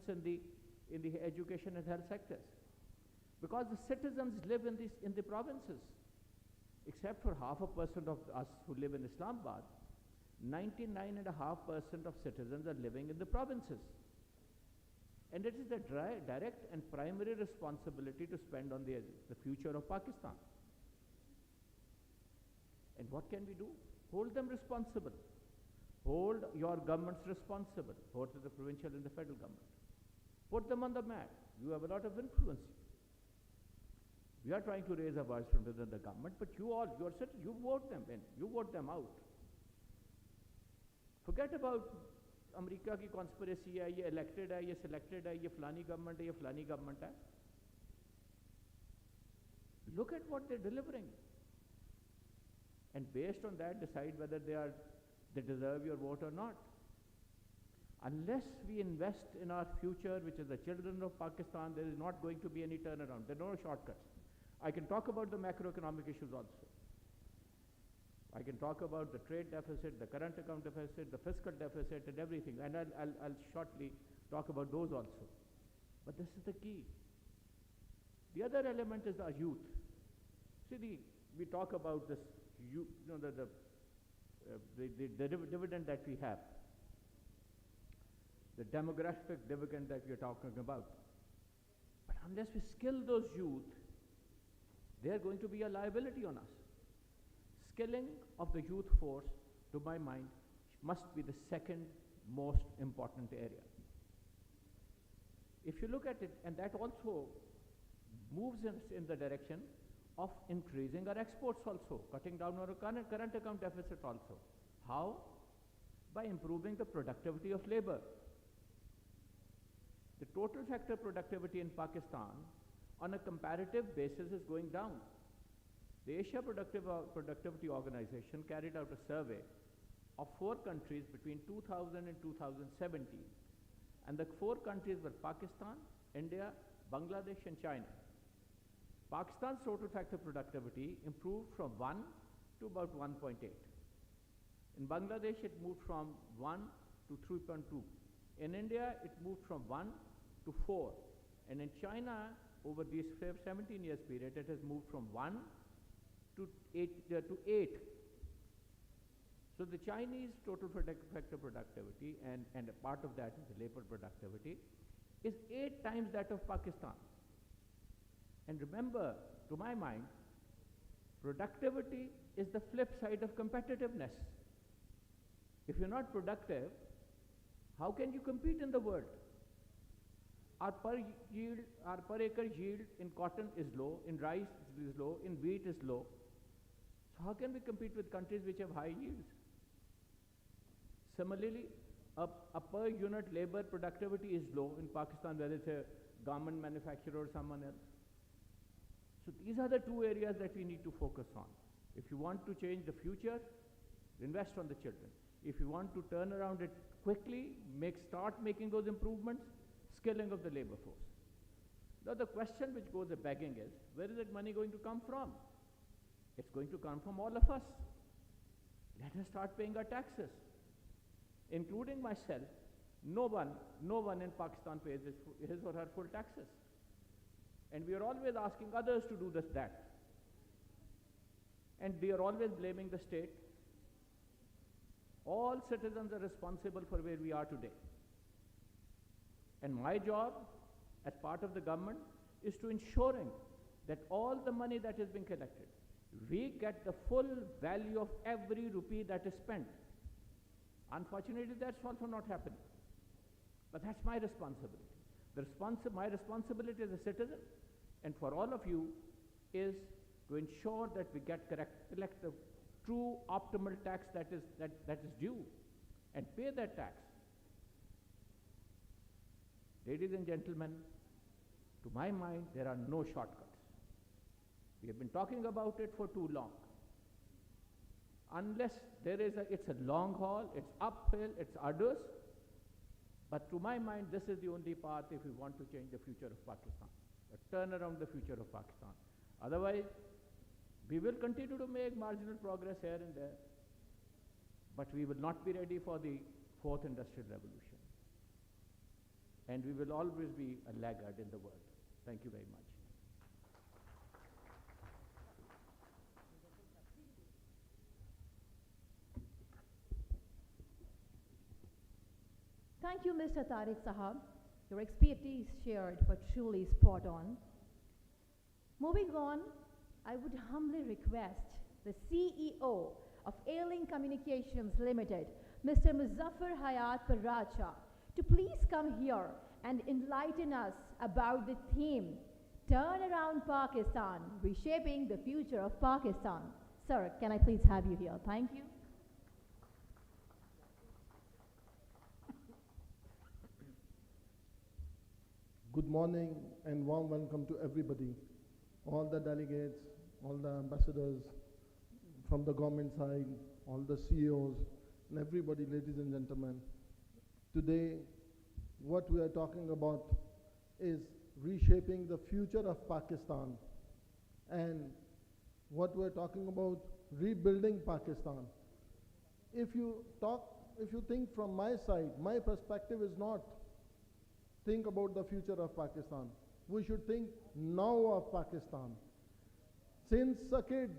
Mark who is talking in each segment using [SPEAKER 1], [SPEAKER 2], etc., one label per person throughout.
[SPEAKER 1] in the education and health sectors. Because the citizens live in the provinces. Except for 0.5% of us who live in Islamabad, 99.5% of citizens are living in the provinces. And it is the direct and primary responsibility to spend on the future of Pakistan. And what can we do? Hold them responsible. Hold your governments responsible, both the provincial and the federal government. Put them on the mat. You have a lot of influence. We are trying to raise a voice from within the government, but you vote them in, you vote them out. Forget about America की conspiracy है, ये elected है, ये selected है, ये फलानी government है, ये फलानी government है. Look at what they're delivering. And based on that, decide whether they deserve your vote or not. Unless we invest in our future, which is the children of Pakistan, there is not going to be any turnaround. There are no shortcuts. I can talk about the macroeconomic issues also. I can talk about the trade deficit, the current account deficit, the fiscal deficit, and everything. And I'll shortly talk about those also. But this is the key. The other element is our youth. See, we talk about this, the dividend that we have, the demographic dividend that we are talking about. But unless we skill those youth, they are going to be a liability on us. Skilling of the youth force, to my mind, must be the second most important area. If you look at it, and that also moves us in the direction of increasing our exports also, cutting down our current account deficit also. How? By improving the productivity of labor. The total sector productivity in Pakistan on a comparative basis is going down. The Asia Productivity Organization carried out a survey of 4 countries between 2000 and 2017. And the 4 countries were Pakistan, India, Bangladesh and China. Pakistan's total factor productivity improved from 1 to about 1.8. In Bangladesh, it moved from 1 to 3.2. In India, it moved from 1 to 4. And in China, over this 17 years period, it has moved from 1 to 8. So the Chinese total factor productivity, and a part of that is the labor productivity, is 8 times that of Pakistan. And remember, to my mind, productivity is the flip side of competitiveness. If you're not productive, how can you compete in the world? Our per acre yield in cotton is low, in rice is low, in wheat is low. So how can we compete with countries which have high yields? Similarly, a per unit labor productivity is low in Pakistan, whether it's a garment manufacturer or someone else. So these are the 2 areas that we need to focus on. If you want to change the future, invest on the children. If you want to turn around it quickly, start making those improvements, skilling of the labor force. Now the question which goes a begging is, where is that money going to come from? It's going to come from all of us. Let us start paying our taxes. Including myself, no one in Pakistan pays his or her full taxes. And we are always asking others to do that. And we are always blaming the state. All citizens are responsible for where we are today. And my job, as part of the government, is to ensuring that all the money that is being collected, we get the full value of every rupee that is spent. Unfortunately, that's also not happening. But that's my responsibility. My responsibility as a citizen, and for all of you, is to ensure that we collect the true optimal tax that is due, and pay that tax. Ladies and gentlemen, to my mind, there are no shortcuts. We have been talking about it for too long. Unless it's a long haul, it's uphill, it's arduous. But to my mind, this is the only path if we want to change the future of Pakistan, turn around the future of Pakistan. Otherwise, we will continue to make marginal progress here and there, but we will not be ready for the 4th industrial revolution. and we will always be a laggard in the world. Thank you very much.
[SPEAKER 2] Thank you, Mr. Tariq Sahab. Your expertise shared were truly spot on. Moving on, I would humbly request the CEO of AirLink Communications Limited, Mr. Muzaffar Hayat Paracha, to please come here and enlighten us about the theme, Turn Around Pakistan, Reshaping the Future of Pakistan. Sir, can I please have you here? Thank you.
[SPEAKER 3] Good morning and warm welcome to everybody, all the delegates, all the ambassadors from the government side, all the CEOs, and everybody, ladies and gentlemen. Today, what we are talking about is reshaping the future of Pakistan, and what we're talking about, rebuilding Pakistan. If you think from my side, my perspective is not think about the future of Pakistan. We should think now of Pakistan. Since a kid,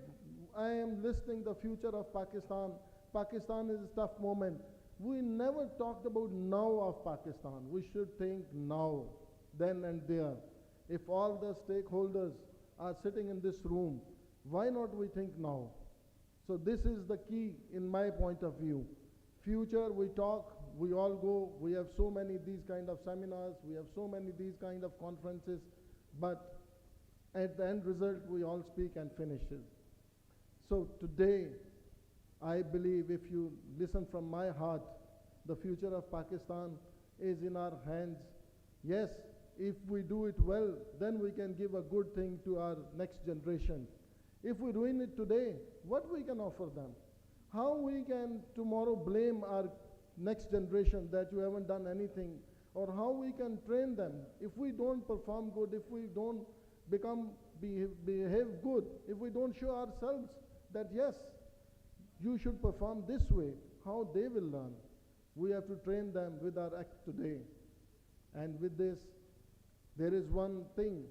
[SPEAKER 3] I am listening the future of Pakistan. Pakistan is a tough moment. We never talked about now of Pakistan. We should think now, then and there. If all the stakeholders are sitting in this room, why not we think now? So this is the key in my point of view. Future, we talk, we all go, we have so many these kind of seminars, we have so many these kind of conferences, but at the end result, we all speak and finish it. So today, I believe if you listen from my heart, the future of Pakistan is in our hands. Yes, if we do it well, then we can give a good thing to our next generation. If we ruin it today, what we can offer them? How we can tomorrow blame our next generation that you haven't done anything, or how we can train them if we don't perform good, if we don't behave good, if we don't show ourselves that yes, you should perform this way, how they will learn. We have to train them with our act today. And with this, there is one thing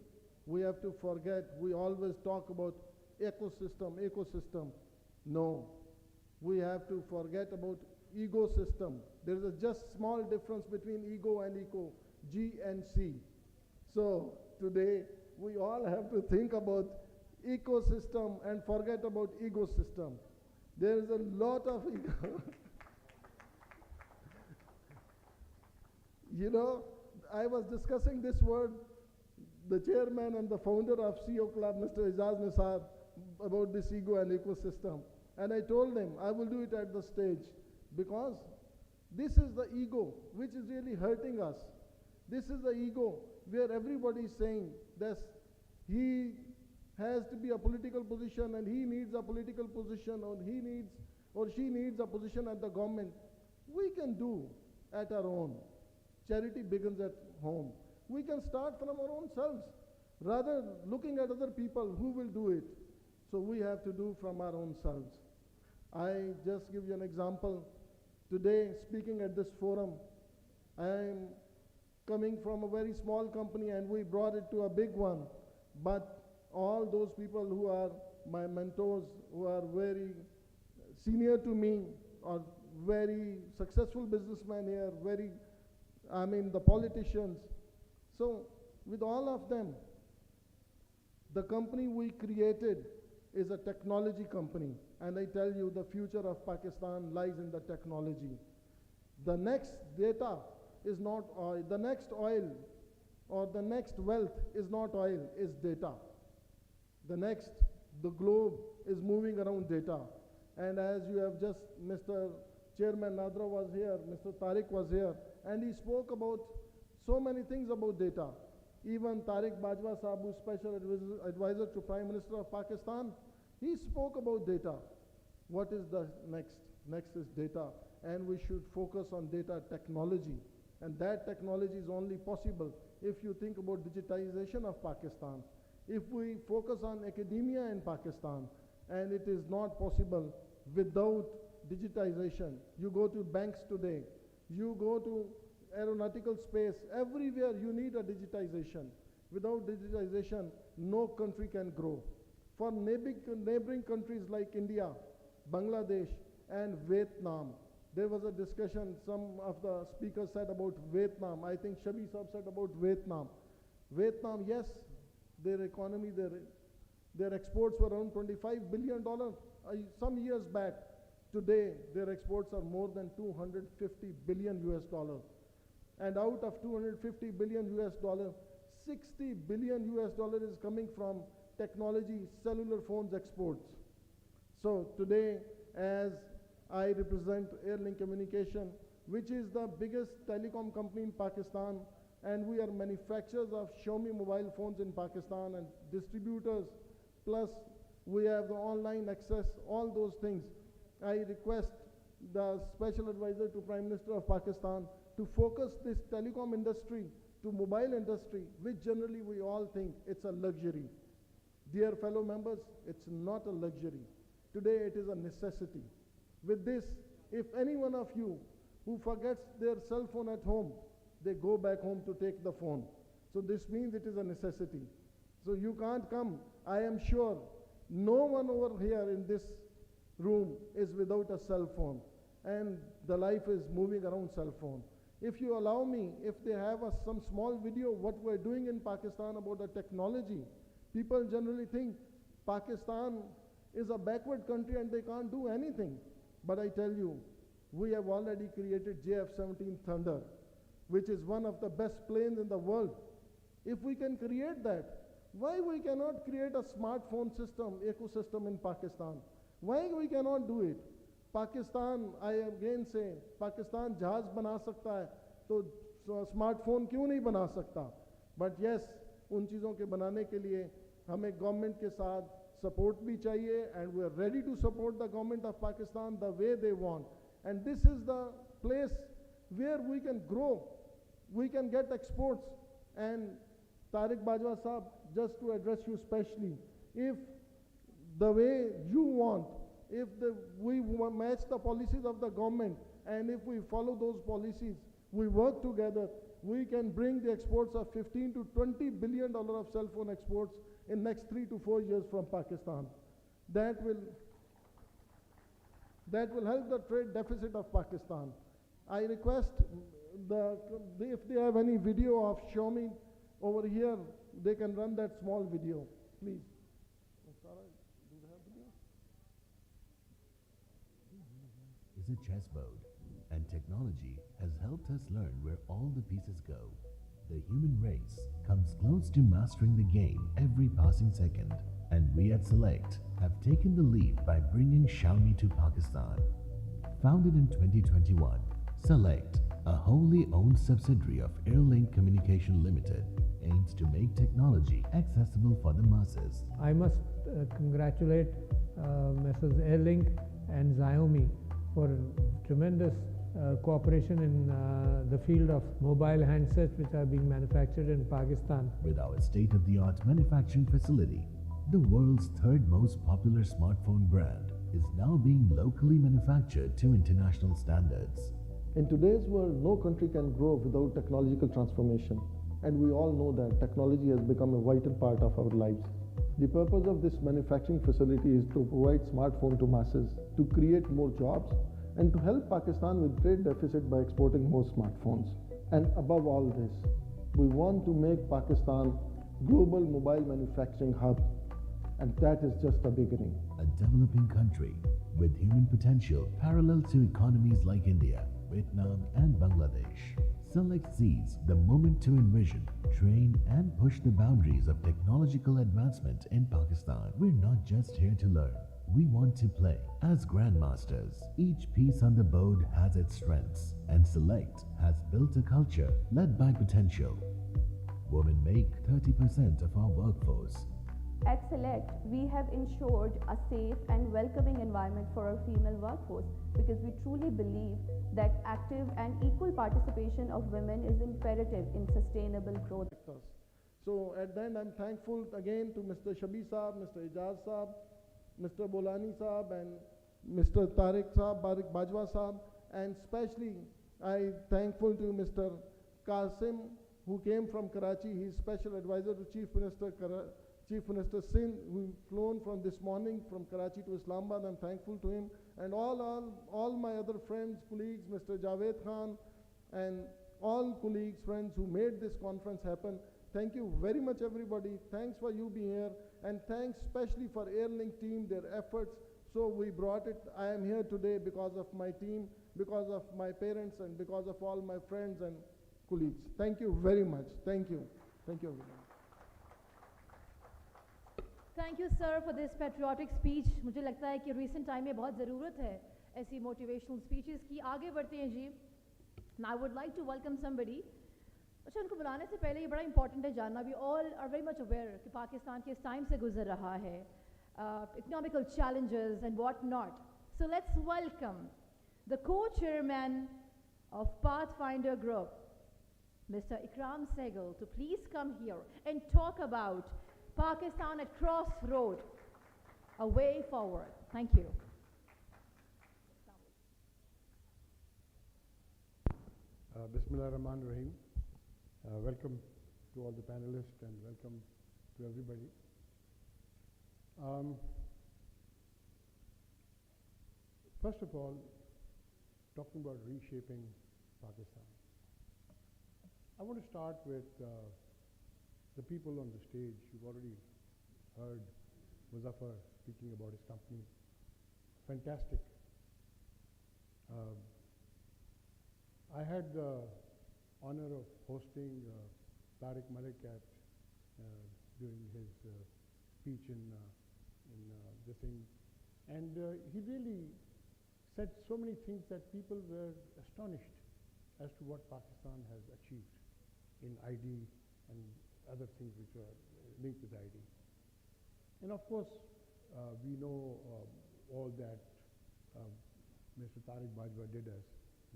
[SPEAKER 3] we have to forget. We always talk about ecosystem. No, we have to forget about ecosystem. There is a just small difference between ego and eco, G and C. So today, we all have to think about ecosystem and forget about ecosystem. There is a lot of ego. You know, I was discussing this word, the chairman and the founder of CEO Club, Mr. Ijaz Nisar, about this ego and ecosystem. And I told him, I will do it at the stage, because this is the ego which is really hurting us. This is the ego where everybody is saying that he has to be a political position and he needs a political position, or he needs or she needs a position at the government. We can do at our own. Charity begins at home. We can start from our own selves, rather looking at other people who will do it. So we have to do from our own selves. I just give you an example. Today, speaking at this forum, I am coming from a very small company and we brought it to a big one. But all those people who are my mentors, who are very senior to me, or very successful businessmen here, the politicians. So with all of them, the company we created is a technology company. And I tell you, the future of Pakistan lies in the technology. The next data is not oil. The next oil or the next wealth is not oil, is data. The globe is moving around data. And as you have just, Mr. Chairman Nadra was here, Mr. Tariq was here, and he spoke about so many things about data. Even Tariq Bajwa Sahab, who's Special Advisor to Prime Minister of Pakistan, he spoke about data. What is the next? Next is data, and we should focus on data technology. And that technology is only possible if you think about digitization of Pakistan. If we focus on academia in Pakistan, and it is not possible without digitization. You go to banks today, you go to aeronautical space, everywhere you need a digitization. Without digitization, no country can grow. For neighboring countries like India, Bangladesh, and Vietnam, there was a discussion, some of the speakers said about Vietnam. I think Shabi Saab said about Vietnam. Vietnam, yes, their economy, their exports were around $25 billion some years back. Today, their exports are more than 250 billion US dollars. And out of 250 billion US dollars, 60 billion US dollars is coming from technology, cellular phones exports. So today, as I represent AirLink Communication, which is the biggest telecom company in Pakistan, and we are manufacturers of Xiaomi mobile phones in Pakistan and distributors, plus we have the online access, all those things. I request the Special Advisor to Prime Minister of Pakistan to focus this telecom industry to mobile industry, which generally we all think it's a luxury. Dear fellow members, it's not a luxury. Today it is a necessity. With this, if any one of you who forgets their cell phone at home, they go back home to take the phone. So this means it is a necessity. So you can't come. I am sure no one over here in this room is without a cell phone, and the life is moving around cell phone. If you allow me, if they have some small video what we're doing in Pakistan about the technology, people generally think Pakistan is a backward country and they can't do anything. But I tell you, we have already created JF-17 Thunder, which is one of the best planes in the world. If we can create that, why we cannot create a smartphone system, ecosystem in Pakistan? Why we cannot do it? Pakistan, I again say, Pakistan जहाज बना सकता है, तो smartphone क्यों नहीं बना सकता? But yes, उन चीज़ों के बनाने के लिए हमें गवर्नमेंट के साथ सपोर्ट भी चाहिए, and we are ready to support the government of Pakistan the way they want. And this is the place where we can grow, we can get exports. And Tariq Bajwa Saab, just to address you specially, if the way you want, if we match the policies of the government, and if we follow those policies, we work together, we can bring the exports of $15 to $20 billion of cell phone exports in next 3 to 4 years from Pakistan. That will help the trade deficit of Pakistan. I request if they have any video of Xiaomi over here, they can run that small video, please.
[SPEAKER 4] Is a chessboard, and technology has helped us learn where all the pieces go. The human race comes close to mastering the game every passing second, and we at Select have taken the lead by bringing Xiaomi to Pakistan. Founded in 2021, Select, a wholly owned subsidiary of AirLink Communication Limited, aims to make technology accessible for the masses.
[SPEAKER 5] I must congratulate Messrs. AirLink and Xiaomi for tremendous cooperation in the field of mobile handsets which are being manufactured in Pakistan.
[SPEAKER 4] With our state-of-the-art manufacturing facility, the world's third most popular smartphone brand is now being locally manufactured to international standards.
[SPEAKER 3] In today's world, no country can grow without technological transformation, and we all know that technology has become a vital part of our lives. The purpose of this manufacturing facility is to provide smartphone to masses, to create more jobs, and to help Pakistan with trade deficit by exporting more smartphones. And above all this, we want to make Pakistan global mobile manufacturing hub, and that is just a beginning.
[SPEAKER 4] A developing country with human potential parallel to economies like India, Vietnam, and Bangladesh. Select sees the moment to envision, train, and push the boundaries of technological advancement in Pakistan. We're not just here to learn. We want to play. As grandmasters, each piece on the board has its strengths, and Select has built a culture led by potential. Women make 30% of our workforce.
[SPEAKER 6] At Select, we have ensured a safe and welcoming environment for our female workforce because we truly believe that active and equal participation of women is imperative in sustainable growth.
[SPEAKER 3] So at the end, I'm thankful again to Mr. Shabi Saab, Mr. Ijaz Saab, Mr. Bolani Saab, and Mr. Tariq Saab, Bajwa Saab, and especially I thankful to Mr. Qasim, who came from Karachi. He's special advisor to Chief Minister Sindh, who flown from this morning from Karachi to Islamabad. I'm thankful to him. And all my other friends, colleagues, Mr. Javed Khan, and all colleagues, friends who made this conference happen. Thank you very much, everybody. Thanks for you being here. And thanks especially for AirLink team, their efforts. So we brought it. I am here today because of my team, because of my parents, and because of all my friends and colleagues. Thank you very much. Thank you. Thank you, everyone.
[SPEAKER 2] Thank you, sir, for this patriotic speech. मुझे लगता है कि recent time में बहुत ज़रूरत है ऐसी motivational speeches की. आगे बढ़ते हैं जी. Now I would like to welcome somebody. अच्छा, उनको बुलाने से पहले ये बड़ा important है जानना. We all are very much aware कि पाकिस्तान किस time से गुजर रहा है, economical challenges and what not. So let's welcome the co-chairman of Pathfinder Group, Mr. Ikram Sehgal, to please come here and talk about Pakistan at crossroad, a way forward. Thank you.
[SPEAKER 7] Bismillah ar-Rahman ar-Rahim. Welcome to all the panelists and welcome to everybody. First of all, talking about reshaping Pakistan, I want to start with the people on the stage. You've already heard Muzaffar speaking about his company. Fantastic. I had the honor of hosting Tariq Malik at during his speech in the thing, and he really said so many things that people were astonished as to what Pakistan has achieved in ID and other things which are linked with ID. And of course, we know all that Mr. Tariq Bajwa did as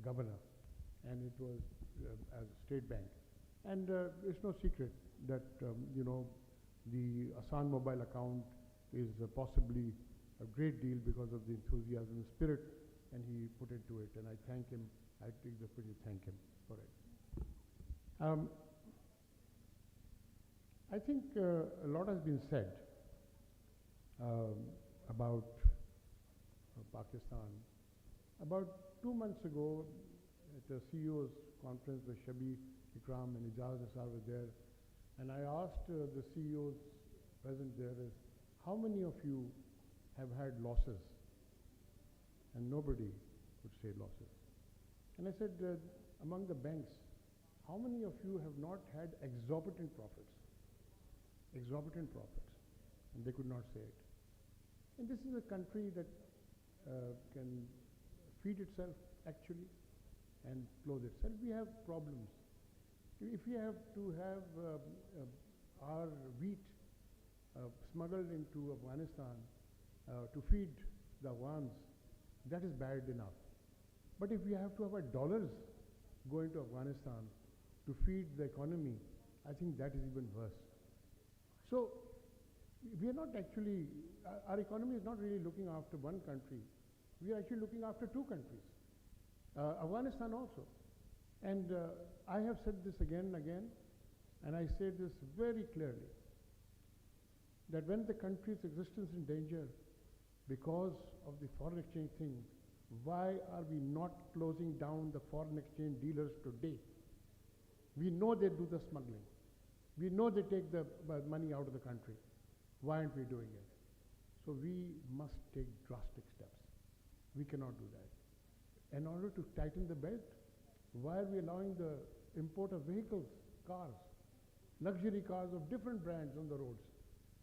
[SPEAKER 7] governor, and it was as a state bank. And it's no secret that you know, the Asan mobile account is possibly a great deal because of the enthusiasm and spirit, and he put into it, and I thank him. I take the opportunity to thank him for it. I think a lot has been said about Pakistan. About 2 months ago, at a CEO's conference where Shabi, Ikram and Ijaz Nisar were there, and I asked the CEOs present there is, how many of you have had losses? And nobody could say losses. And I said, among the banks, how many of you have not had exorbitant profits? Exorbitant profits. And they could not say it. And this is a country that can feed itself actually and clothe itself. We have problems. If we have to have our wheat smuggled into Afghanistan to feed the Afghans, that is bad enough. But if we have to have our dollars go into Afghanistan to feed the economy, I think that is even worse. So we are not actually, our economy is not really looking after one country. We are actually looking after two countries, Afghanistan also. And I have said this again and again, and I say this very clearly, that when the country's existence is in danger because of the foreign exchange thing, why are we not closing down the foreign exchange dealers today? We know they do the smuggling. We know they take the money out of the country. Why aren't we doing it? So we must take drastic steps. We cannot do that. In order to tighten the belt, why are we allowing the import of vehicles, cars, luxury cars of different brands on the roads?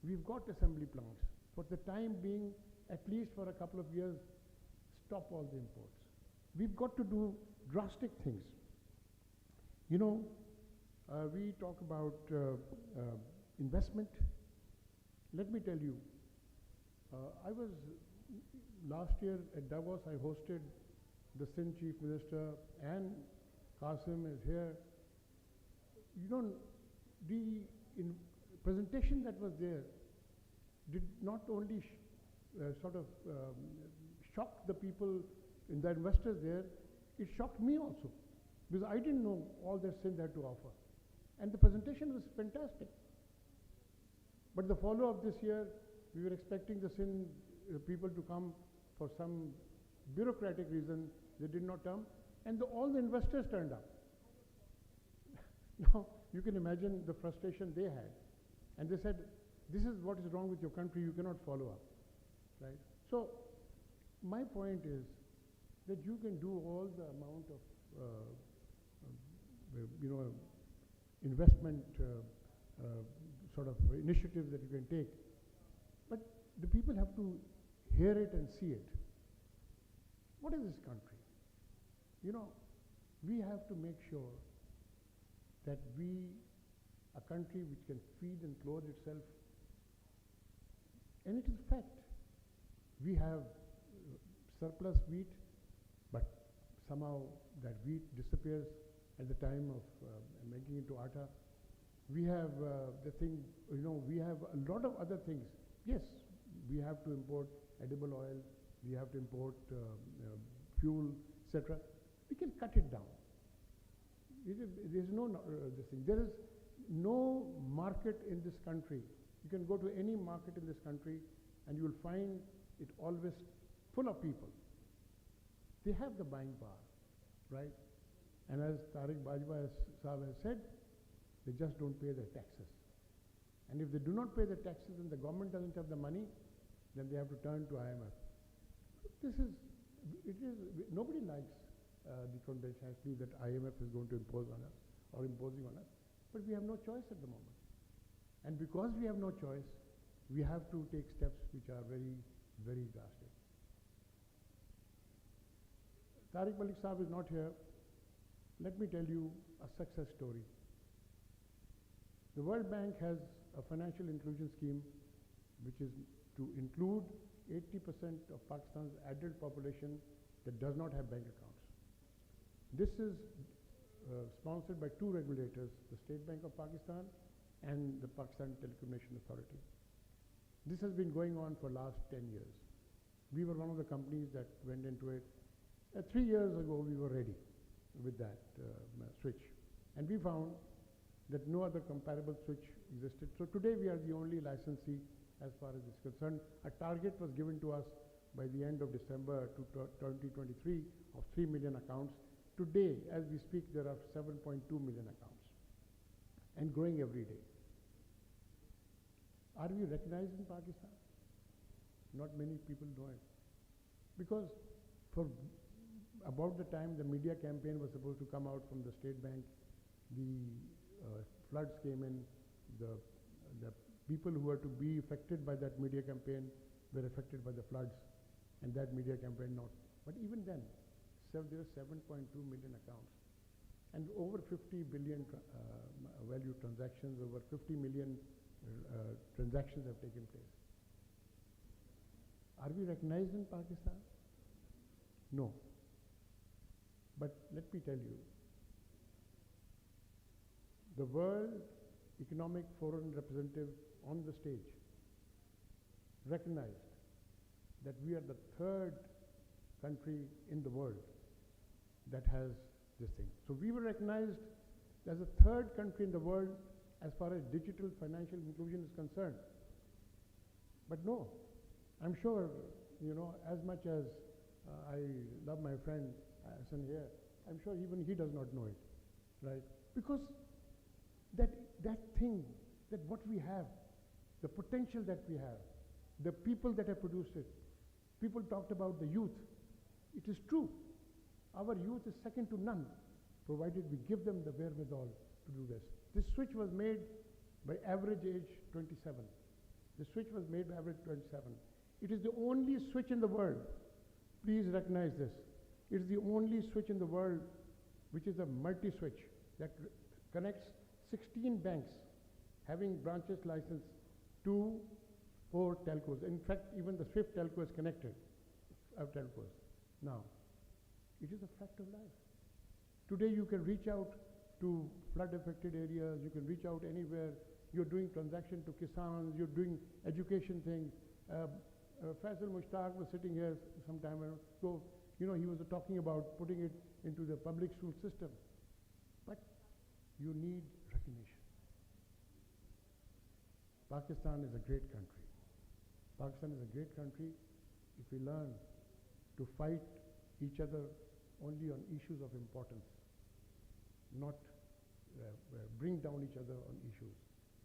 [SPEAKER 7] We've got assembly plants. For the time being, at least for a couple of years, stop all the imports. We've got to do drastic things. You know, we talk about investment. Let me tell you, I was last year at Davos. I hosted the Sindh Chief Minister, and Qasim is here. You know, the presentation that was there did not only sort of shock the people, the investors there, it shocked me also. because I didn't know all that Sindh had to offer. And the presentation was fantastic. But the follow-up this year, we were expecting the Sindh people to come for some bureaucratic reason. They did not come, and all the investors turned up. Now, you can imagine the frustration they had. And they said, this is what is wrong with your country, you cannot follow up, right? So, my point is that you can do all the amount of, investment sort of initiatives that you can take, but the people have to hear it and see it. What is this country? You know, we have to make sure that a country which can feed and clothe itself, and it is a fact. We have surplus wheat, but somehow that wheat disappears at the time of making into atta. We have we have a lot of other things. Yes, we have to import edible oil, we have to import fuel, etc. We can cut it down. There is no this thing. There is no market in this country. You can go to any market in this country and you will find it always full of people. They have the buying power, right? And as Tariq Bajwa Sahab has said, they just don't pay their taxes. And if they do not pay the taxes and the government doesn't have the money, then they have to turn to IMF. Nobody likes the conventionality that IMF is going to impose on us or imposing on us, but we have no choice at the moment. And because we have no choice, we have to take steps which are very, very drastic. Tariq Malik Sahab is not here. Let me tell you a success story. The World Bank has a financial inclusion scheme which is to include 80% of Pakistan's adult population that does not have bank accounts. This is sponsored by two regulators, the State Bank of Pakistan and the Pakistan Telecommunication Authority. This has been going on for the last 10 years. We were one of the companies that went into it. 3 years ago, we were ready with that switch. And we found that no other comparable switch existed. So today, we are the only licensee as far as this is concerned. A target was given to us by the end of December 2023 of 3 million accounts. Today, as we speak, there are 7.2 million accounts and growing every day. Are we recognized in Pakistan? Not many people know it. Because for about the time the media campaign was supposed to come out from the State Bank, the floods came in, the people who were to be affected by that media campaign were affected by the floods, and that media campaign not. But even then, there are 7.2 million accounts, and over 50 billion value transactions, over 50 million transactions have taken place. Are we recognized in Pakistan? No. But let me tell you, the World Economic Forum representative on the stage recognized that we are the third country in the world that has this thing. So we were recognized as the third country in the world as far as digital financial inclusion is concerned. But no, I'm sure, as much as I love my friend Hassan here, I'm sure even he does not know it, right? Because that thing, that what we have, the potential that we have, the people that have produced it, people talked about the youth. It is true. Our youth is second to none, provided we give them the wherewithal to do this. This switch was made by average age 27. The switch was made by average 27. It is the only switch in the world. Please recognize this. It is the only switch in the world which is a multi-switch that connects 16 banks having branches licensed to 4 telcos. In fact, even the SWIFT telco is connected, telcos. Now, it is a fact of life. Today you can reach out to flood-affected areas, you can reach out anywhere. You're doing transaction to Kisans, you're doing education things. Faisal Mushtaq was sitting here some time ago. He was talking about putting it into the public school system. you need recognition. Pakistan is a great country. Pakistan is a great country if we learn to fight each other only on issues of importance, not bring down each other on issues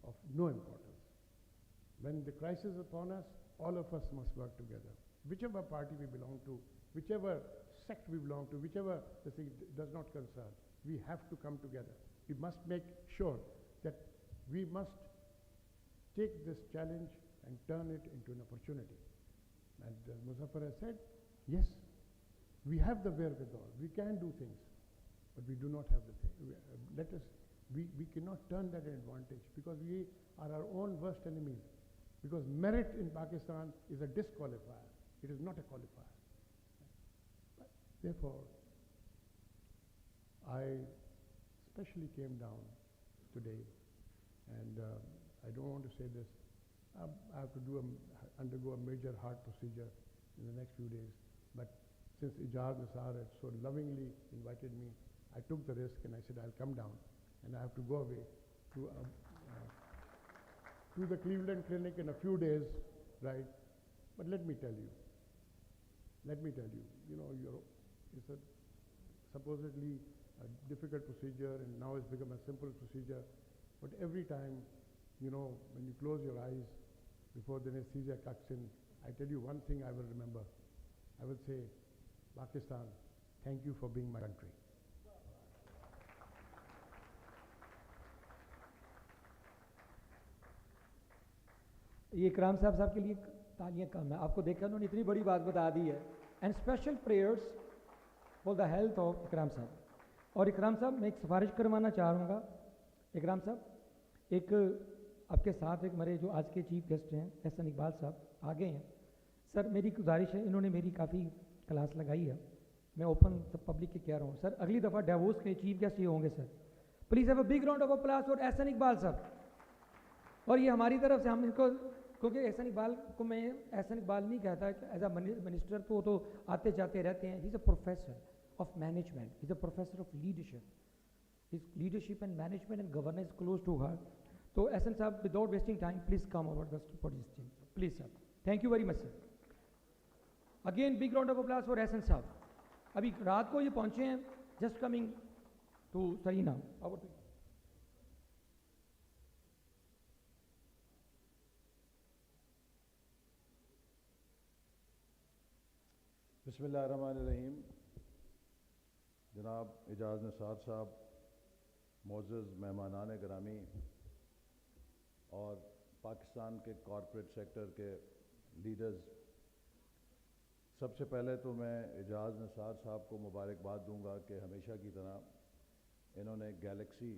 [SPEAKER 7] of no importance. When the crisis is upon us, all of us must work together. Whichever party we belong to, whichever sect we belong to, whichever the thing does not concern, we have to come together. We must make sure that we must take this challenge and turn it into an opportunity. And as Muzaffar has said, yes, we have the wherewithal, we can do things, but we do not have the thing. We cannot turn that advantage, because we are our own worst enemies. Because merit in Pakistan is a disqualifier, it is not a qualifier. But therefore, I especially came down today, and I don't want to say this, I have to undergo a major heart procedure in the next few days, but since Ijaz Nisar had so lovingly invited me, I took the risk and I said I'll come down, and I have to go away to the Cleveland Clinic in a few days, right? But let me tell you, you know, it's a supposedly a difficult procedure, and now it's become a simple procedure. But every time, you know, when you close your eyes before the anesthesia kicks in, I tell you one thing I will remember. I will say, Pakistan, thank you for being my country.
[SPEAKER 8] ये इकराम साहब के लिए तालियां कम है, आपको देखा उन्होंने इतनी बड़ी बात बता दी है. And special prayers for the health of इकराम साहब. और इकराम साहब, मैं एक सिफारिश करवाना चाहूँगा. इकराम साहब, एक आपके साथ एक हमारे जो आज के चीफ गेस्ट हैं एहसन इकबाल साहब आ गए हैं. सर मेरी गुजारिश है, इन्होंने मेरी काफ़ी क्लास लगाई है, मैं ओपन सब पब्लिक के कह रहा हूँ. सर अगली दफ़ा डेवोस के चीफ गेस्ट ये होंगे. Sir please have a big round of applause for Ahsan Iqbal sahab. और ये हमारी तरफ से हम इनको, क्योंकि एहसन इकबाल को मैं एहसन इकबाल नहीं कहता एज अ मिनिस्टर, तो आते जाते रहते हैं. He is a professor of management, he is a professor of leadership. His leadership and management and governance close to her. तो Ahsan sahab, without wasting time, please come over the for this thing, please sir. Thank you very much sir. Again big round of applause for Ahsan sahab. अभी रात को ये पहुँचे हैं, just coming to Serena.
[SPEAKER 9] बिस्मिल्लाहिर्रहमानिर्रहीम. जनाब इजाज़ निसार साहब, मोअज़्ज़ज़ मेहमानान गिरामी और पाकिस्तान के कॉरपोरेट सेक्टर के लीडर्स, सबसे पहले तो मैं इजाज़ निसार साहब को मुबारकबाद दूंगा कि हमेशा की तरह इन्होंने गैलेक्सी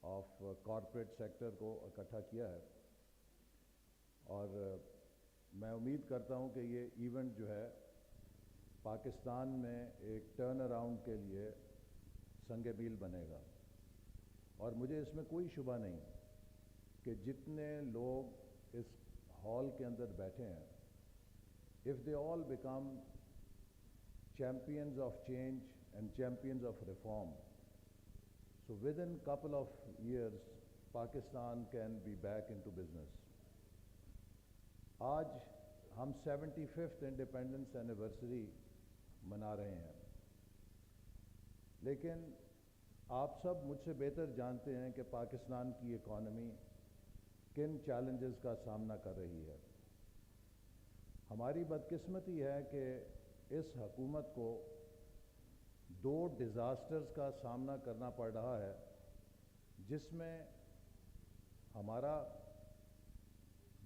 [SPEAKER 9] ऑफ कॉरपोरेट सेक्टर को इकट्ठा किया है. और मैं उम्मीद करता हूं कि ये इवेंट जो है पाकिस्तान में एक टर्न अराउंड के लिए संग मील बनेगा. और मुझे इसमें कोई शुबा नहीं कि जितने लोग इस हॉल के अंदर बैठे हैं, if they all become champions of change and champions of reform, so within couple of years Pakistan can be back into business. आज हम 75th इंडिपेंडेंस एनिवर्सरी मना रहे हैं, लेकिन आप सब मुझसे बेहतर जानते हैं कि पाकिस्तान की इकॉनमी किन चैलेंजेस का सामना कर रही है. हमारी बदकिस्मती है कि इस हुकूमत को 2 डिज़ास्टर्स का सामना करना पड़ रहा है, जिसमें हमारा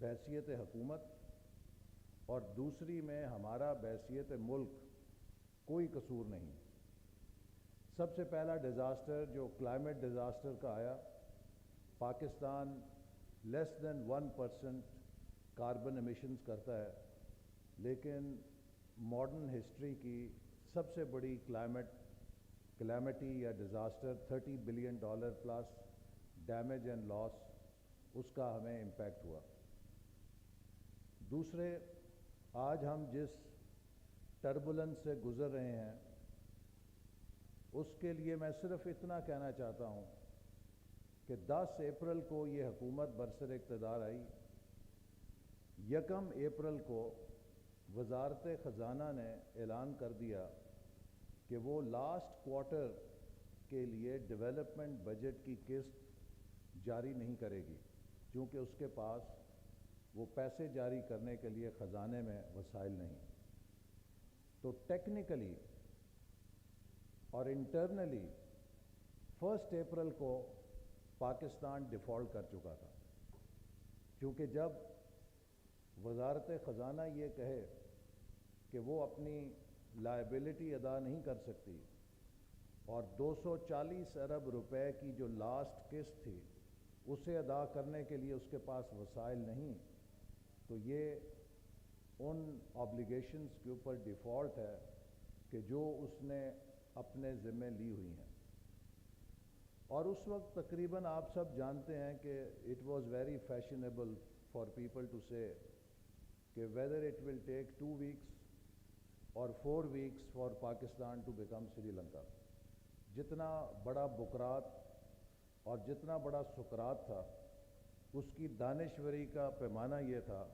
[SPEAKER 9] बहैसियत हुकूमत और दूसरी में हमारा बहैसियत मुल्क कोई कसूर नहीं. सबसे पहला डिज़ास्टर जो क्लाइमेट डिज़ास्टर का आया, Pakistan less than 1% carbon emissions करता है, लेकिन मॉडर्न हिस्ट्री की सबसे बड़ी क्लैमिटी या disaster $30 billion plus damage and loss, उसका हमें इम्पैक्ट हुआ. दूसरे, आज हम जिस टर्बुलेंस से गुज़र रहे हैं, उसके लिए मैं सिर्फ इतना कहना चाहता हूँ کہ 10 اپریل کو یہ حکومت برسر اقتدار آئی، 1 اپریل کو وزارت خزانہ نے اعلان کر دیا کہ وہ لاسٹ کوارٹر کے لیے ڈیولپمنٹ بجٹ کی قسط جاری نہیں کرے گی، کیونکہ اس کے پاس وہ پیسے جاری کرنے کے لیے خزانے میں وسائل نہیں۔ تو ٹیکنیکلی اور انٹرنلی 1 اپریل کو پاکستان ڈیفالٹ کر چکا تھا، کیونکہ جب وزارت خزانہ یہ کہے کہ وہ اپنی لائبلٹی ادا نہیں کر سکتی اور 240 ارب روپے کی جو لاسٹ قسط تھی اسے ادا کرنے کے لیے اس کے پاس وسائل نہیں، تو یہ ان آبلیگیشنز کے اوپر ڈیفالٹ ہے کہ جو اس نے اپنے ذمے لی ہوئی ہیں۔ اور اس وقت تقریباً آپ سب جانتے ہیں کہ it was very fashionable for people to say کہ whether it will take 2 weeks اور 4 weeks for Pakistan to become Sri Lanka. جتنا بڑا بکرات اور جتنا بڑا سکرات تھا، اس کی دانشوری کا پیمانہ یہ تھا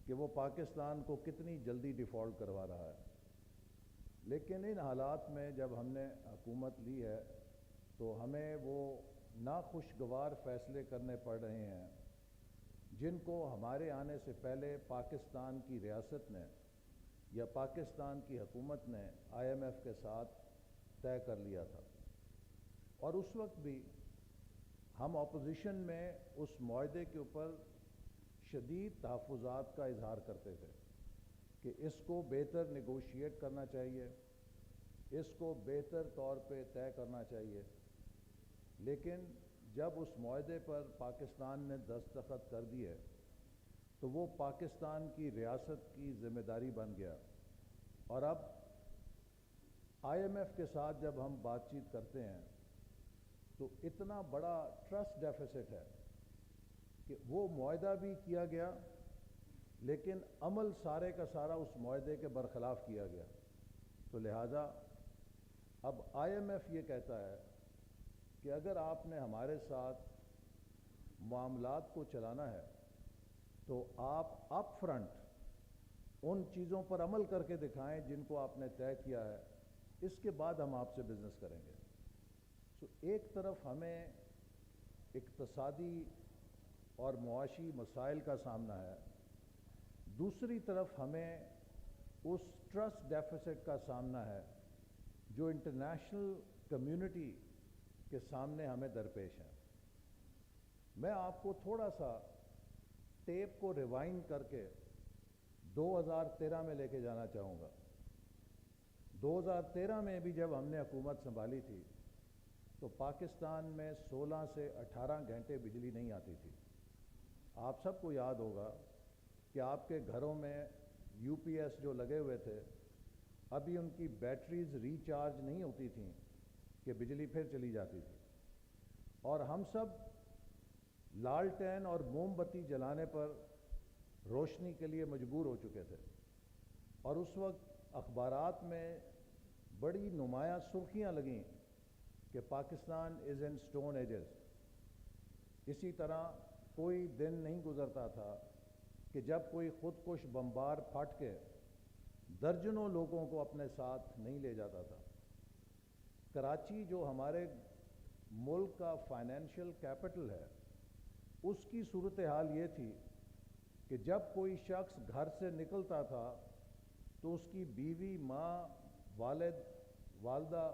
[SPEAKER 9] کہ وہ پاکستان کو کتنی جلدی ڈیفالٹ کروا رہا ہے۔ لیکن ان حالات میں جب ہم نے حکومت لی ہے تو ہمیں وہ ناخوشگوار فیصلے کرنے پڑ رہے ہیں جن کو ہمارے آنے سے پہلے پاکستان کی ریاست نے یا پاکستان کی حکومت نے IMF کے ساتھ طے کر لیا تھا۔ اور اس وقت بھی ہم اپوزیشن میں اس معاہدے کے اوپر شدید تحفظات کا اظہار کرتے تھے کہ اس کو بہتر نیگوشیٹ کرنا چاہیے، اس کو بہتر طور پہ طے کرنا چاہیے۔ لیکن جب اس معاہدے پر پاکستان نے دستخط کر دیے تو وہ پاکستان کی ریاست کی ذمہ داری بن گیا، اور اب IMF کے ساتھ جب ہم بات چیت کرتے ہیں تو اتنا بڑا ٹرسٹ ڈیفیسٹ ہے کہ وہ معاہدہ بھی کیا گیا لیکن عمل سارے کا سارا اس معاہدے کے برخلاف کیا گیا۔ تو لہٰذا اب IMF یہ کہتا ہے کہ اگر آپ نے ہمارے ساتھ معاملات کو چلانا ہے تو آپ اپ فرنٹ ان چیزوں پر عمل کر کے دکھائیں جن کو آپ نے طے کیا ہے، اس کے بعد ہم آپ سے بزنس کریں گے۔ تو ایک طرف ہمیں اقتصادی اور معاشی مسائل کا سامنا ہے، دوسری طرف ہمیں اس ٹرسٹ ڈیفیسٹ کا سامنا ہے جو انٹرنیشنل کمیونٹی کے سامنے ہمیں درپیش ہے۔ میں آپ کو تھوڑا سا ٹیپ کو ریوائنڈ کر کے 2013 میں لے کے جانا چاہوں گا۔ 2013 میں بھی جب ہم نے حکومت سنبھالی تھی تو پاکستان میں 16 سے 18 گھنٹے بجلی نہیں آتی تھی۔ آپ سب کو یاد ہوگا کہ آپ کے گھروں میں UPS جو لگے ہوئے تھے ابھی ان کی بیٹریز ریچارج نہیں ہوتی تھیں کہ بجلی پھر چلی جاتی تھی، اور ہم سب لالٹین اور موم بتی جلانے پر روشنی کے لیے مجبور ہو چکے تھے، اور اس وقت اخبارات میں بڑی نمایاں سرخیاں لگیں کہ پاکستان از ان سٹون ایجز۔ اسی طرح کوئی دن نہیں گزرتا تھا کہ جب کوئی خودکش بمبار پھٹ کے درجنوں لوگوں کو اپنے ساتھ نہیں لے جاتا تھا۔ کراچی جو ہمارے ملک کا فائنینشیل کیپٹل ہے، اس کی صورتحال یہ تھی کہ جب کوئی شخص گھر سے نکلتا تھا تو اس کی بیوی، ماں، والد، والدہ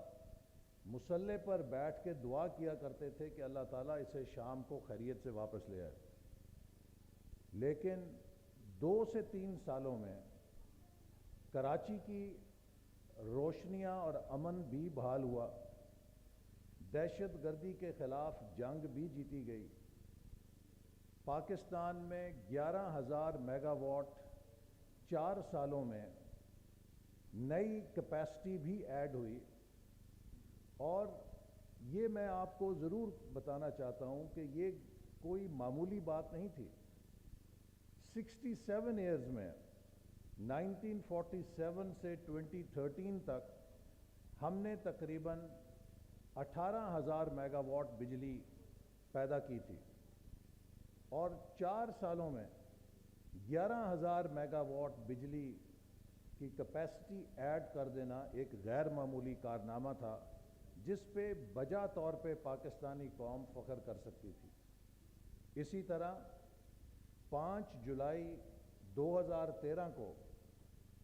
[SPEAKER 9] مصلے پر بیٹھ کے دعا کیا کرتے تھے کہ اللہ تعالیٰ اسے شام کو خیریت سے واپس لے آئے۔ لیکن 2 سے 3 سالوں میں کراچی کی روشنیاں اور امن بھی بحال ہوا، دہشت گردی کے خلاف جنگ بھی جیتی گئی، پاکستان میں 11,000 میگا واٹ 4 سالوں میں نئی کیپیسٹی بھی ایڈ ہوئی۔ اور یہ میں آپ کو ضرور بتانا چاہتا ہوں کہ یہ کوئی معمولی بات نہیں تھی۔ 67 ایئرز میں 1947 سے 2013 تک ہم نے تقریباً 18,000 میگا واٹ بجلی پیدا کی تھی، اور 4 سالوں میں 11,000 میگا واٹ بجلی کی کیپیسٹی ایڈ کر دینا ایک غیر معمولی کارنامہ تھا، جس پہ بجا طور پہ پاکستانی قوم فخر کر سکتی تھی۔ اسی طرح 5 جولائی 2013 کو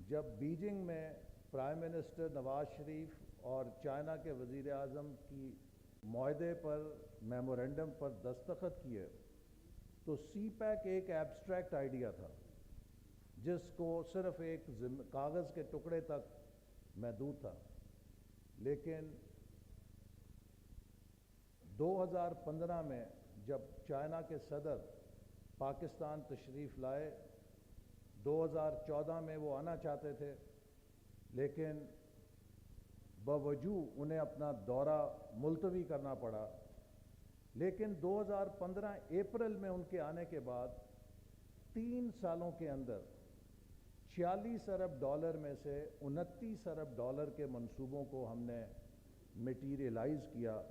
[SPEAKER 9] جب بیجنگ میں پرائم منسٹر نواز شریف اور چائنا کے وزیر اعظم کی معاہدے پر میمورنڈم پر دستخط کیے، تو سی پیک ایک ایبسٹریکٹ آئیڈیا تھا جس کو صرف ایک کاغذ کے ٹکڑے تک محدود تھا، لیکن 2015 میں جب چائنا کے صدر پاکستان تشریف لائے، 2014 میں وہ آنا چاہتے تھے، لیکن باوجود انہیں اپنا دورہ ملتوی کرنا پڑا، لیکن 2015 اپریل میں ان کے آنے کے بعد 3 سالوں کے اندر 46 ارب ڈالر میں سے 29 ارب ڈالر کے منصوبوں کو ہم نے میٹیریلائز کیا۔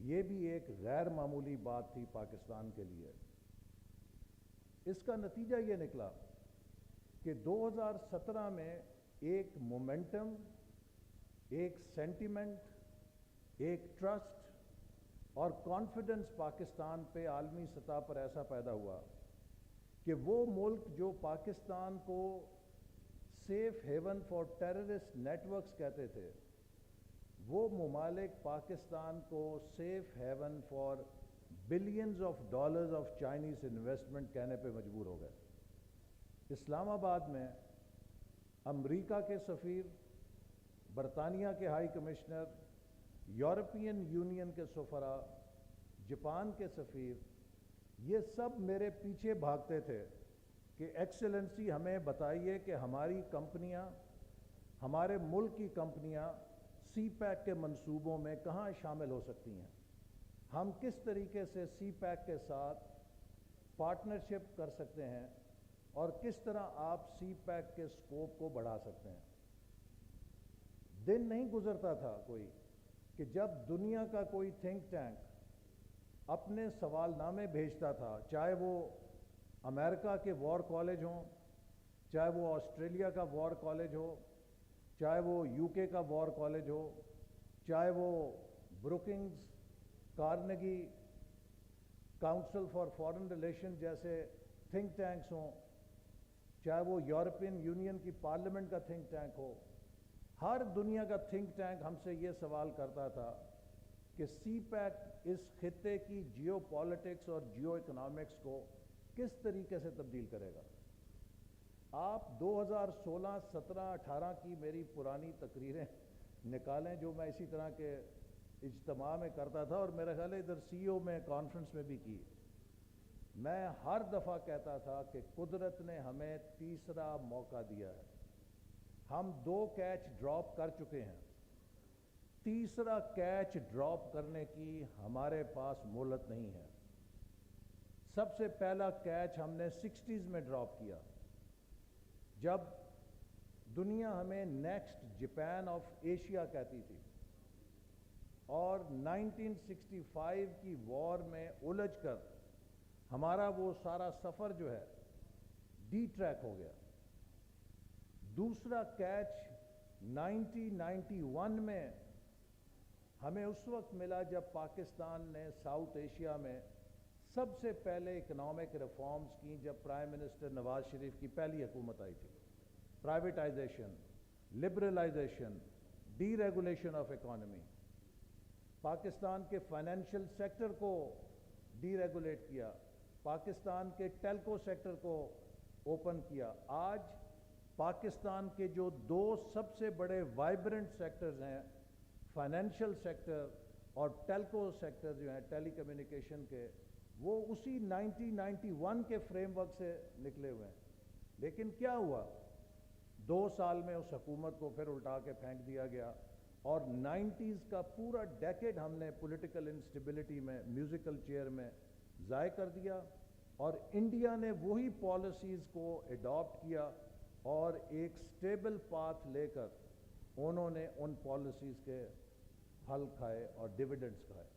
[SPEAKER 9] یہ بھی ایک غیر معمولی بات تھی پاکستان کے لیے۔ اس کا نتیجہ یہ نکلا کہ 2017 میں ایک مومنٹم، ایک سینٹیمنٹ، ایک ٹرسٹ اور کانفیڈنس پاکستان پہ عالمی سطح پر ایسا پیدا ہوا کہ وہ ملک جو پاکستان کو safe haven for terrorist networks کہتے تھے، وہ ممالک پاکستان کو safe haven for billions of dollars of Chinese investment کہنے پہ مجبور ہو گئے۔ اسلام آباد میں امریکہ کے سفیر، برطانیہ کے ہائی کمشنر، یورپین یونین کے سفراء، جاپان کے سفیر، یہ سب میرے پیچھے بھاگتے تھے کہ ایکسلنسی ہمیں بتائیے کہ ہماری کمپنیاں، ہمارے ملک کی کمپنیاں سی پیک کے منصوبوں میں کہاں شامل ہو سکتی ہیں، ہم کس طریقے سے سی پیک کے ساتھ پارٹنرشپ کر سکتے ہیں اور کس طرح آپ سی پیک کے سکوپ کو بڑھا سکتے ہیں۔ دن نہیں گزرتا تھا کوئی کہ جب دنیا کا کوئی تھنک ٹینک اپنے سوال نامے بھیجتا تھا، چاہے وہ امریکہ کے وار کالج ہوں، چاہے وہ آسٹریلیا کا وار کالج ہو، چاہے وہ یو کے کا وار کالج ہو، چاہے وہ بروکنگز، کارنگی، کاؤنسل فار فارن ریلیشن جیسے تھنک ٹینکس ہوں، چاہے وہ یورپین یونین کی پارلیمنٹ کا تھنک ٹینک ہو، ہر دنیا کا تھنک ٹینک ہم سے یہ سوال کرتا تھا کہ سی پیک اس خطے کی جیو پالیٹکس اور جیو اکنامکس کو کس طریقے سے تبدیل کرے گا۔ آپ 2016، 17، 18 کی میری پرانی تقریریں نکالیں جو میں اسی طرح کے اجتماع میں کرتا تھا، اور میرا خیال ہے ادھر سی او میں کانفرنس میں بھی کی۔ میں ہر دفعہ کہتا تھا کہ قدرت نے ہمیں تیسرا موقع دیا ہے، ہم 2 کیچ ڈراپ کر چکے ہیں، تیسرا کیچ ڈراپ کرنے کی ہمارے پاس مہلت نہیں ہے۔ سب سے پہلا کیچ ہم نے 60s میں ڈراپ کیا، جب دنیا ہمیں نیکسٹ جاپان آف ایشیا کہتی تھی، اور 1965 کی وار میں الجھ کر ہمارا وہ سارا سفر جو ہے ڈی ٹریک ہو گیا۔ دوسرا کیچ 1991 میں ہمیں اس وقت ملا جب پاکستان نے ساؤتھ ایشیا میں سب سے پہلے اکنامک ریفارمز کی، جب پرائم منسٹر نواز شریف کی پہلی حکومت آئی تھی۔ Privatisation, liberalisation, deregulation of economy, Pakistan کے فائنینشیل سیکٹر کو ڈی ریگولیٹ کیا، پاکستان کے ٹیلکو سیکٹر کو اوپن کیا۔ آج پاکستان کے جو 2 سب سے بڑے وائبرنٹ سیکٹرز ہیں، فائنینشیل سیکٹر اور ٹیلکو سیکٹر جو ہیں ٹیلی کمیونیکیشن کے، وہ اسی 1991 کے فریم ورک سے نکلے ہوئے ہیں۔ لیکن کیا ہوا؟ 2 سال میں اس حکومت کو پھر الٹا کے پھینک دیا گیا، اور 90s کا پورا ڈیکیڈ ہم نے پولیٹیکل انسٹیبلٹی میں، میوزیکل چیئر میں ضائع کر دیا، اور انڈیا نے وہی پالیسیز کو ایڈاپٹ کیا اور ایک سٹیبل پاتھ لے کر انہوں نے ان پالیسیز کے پھل کھائے اور ڈیویڈنڈز کھائے۔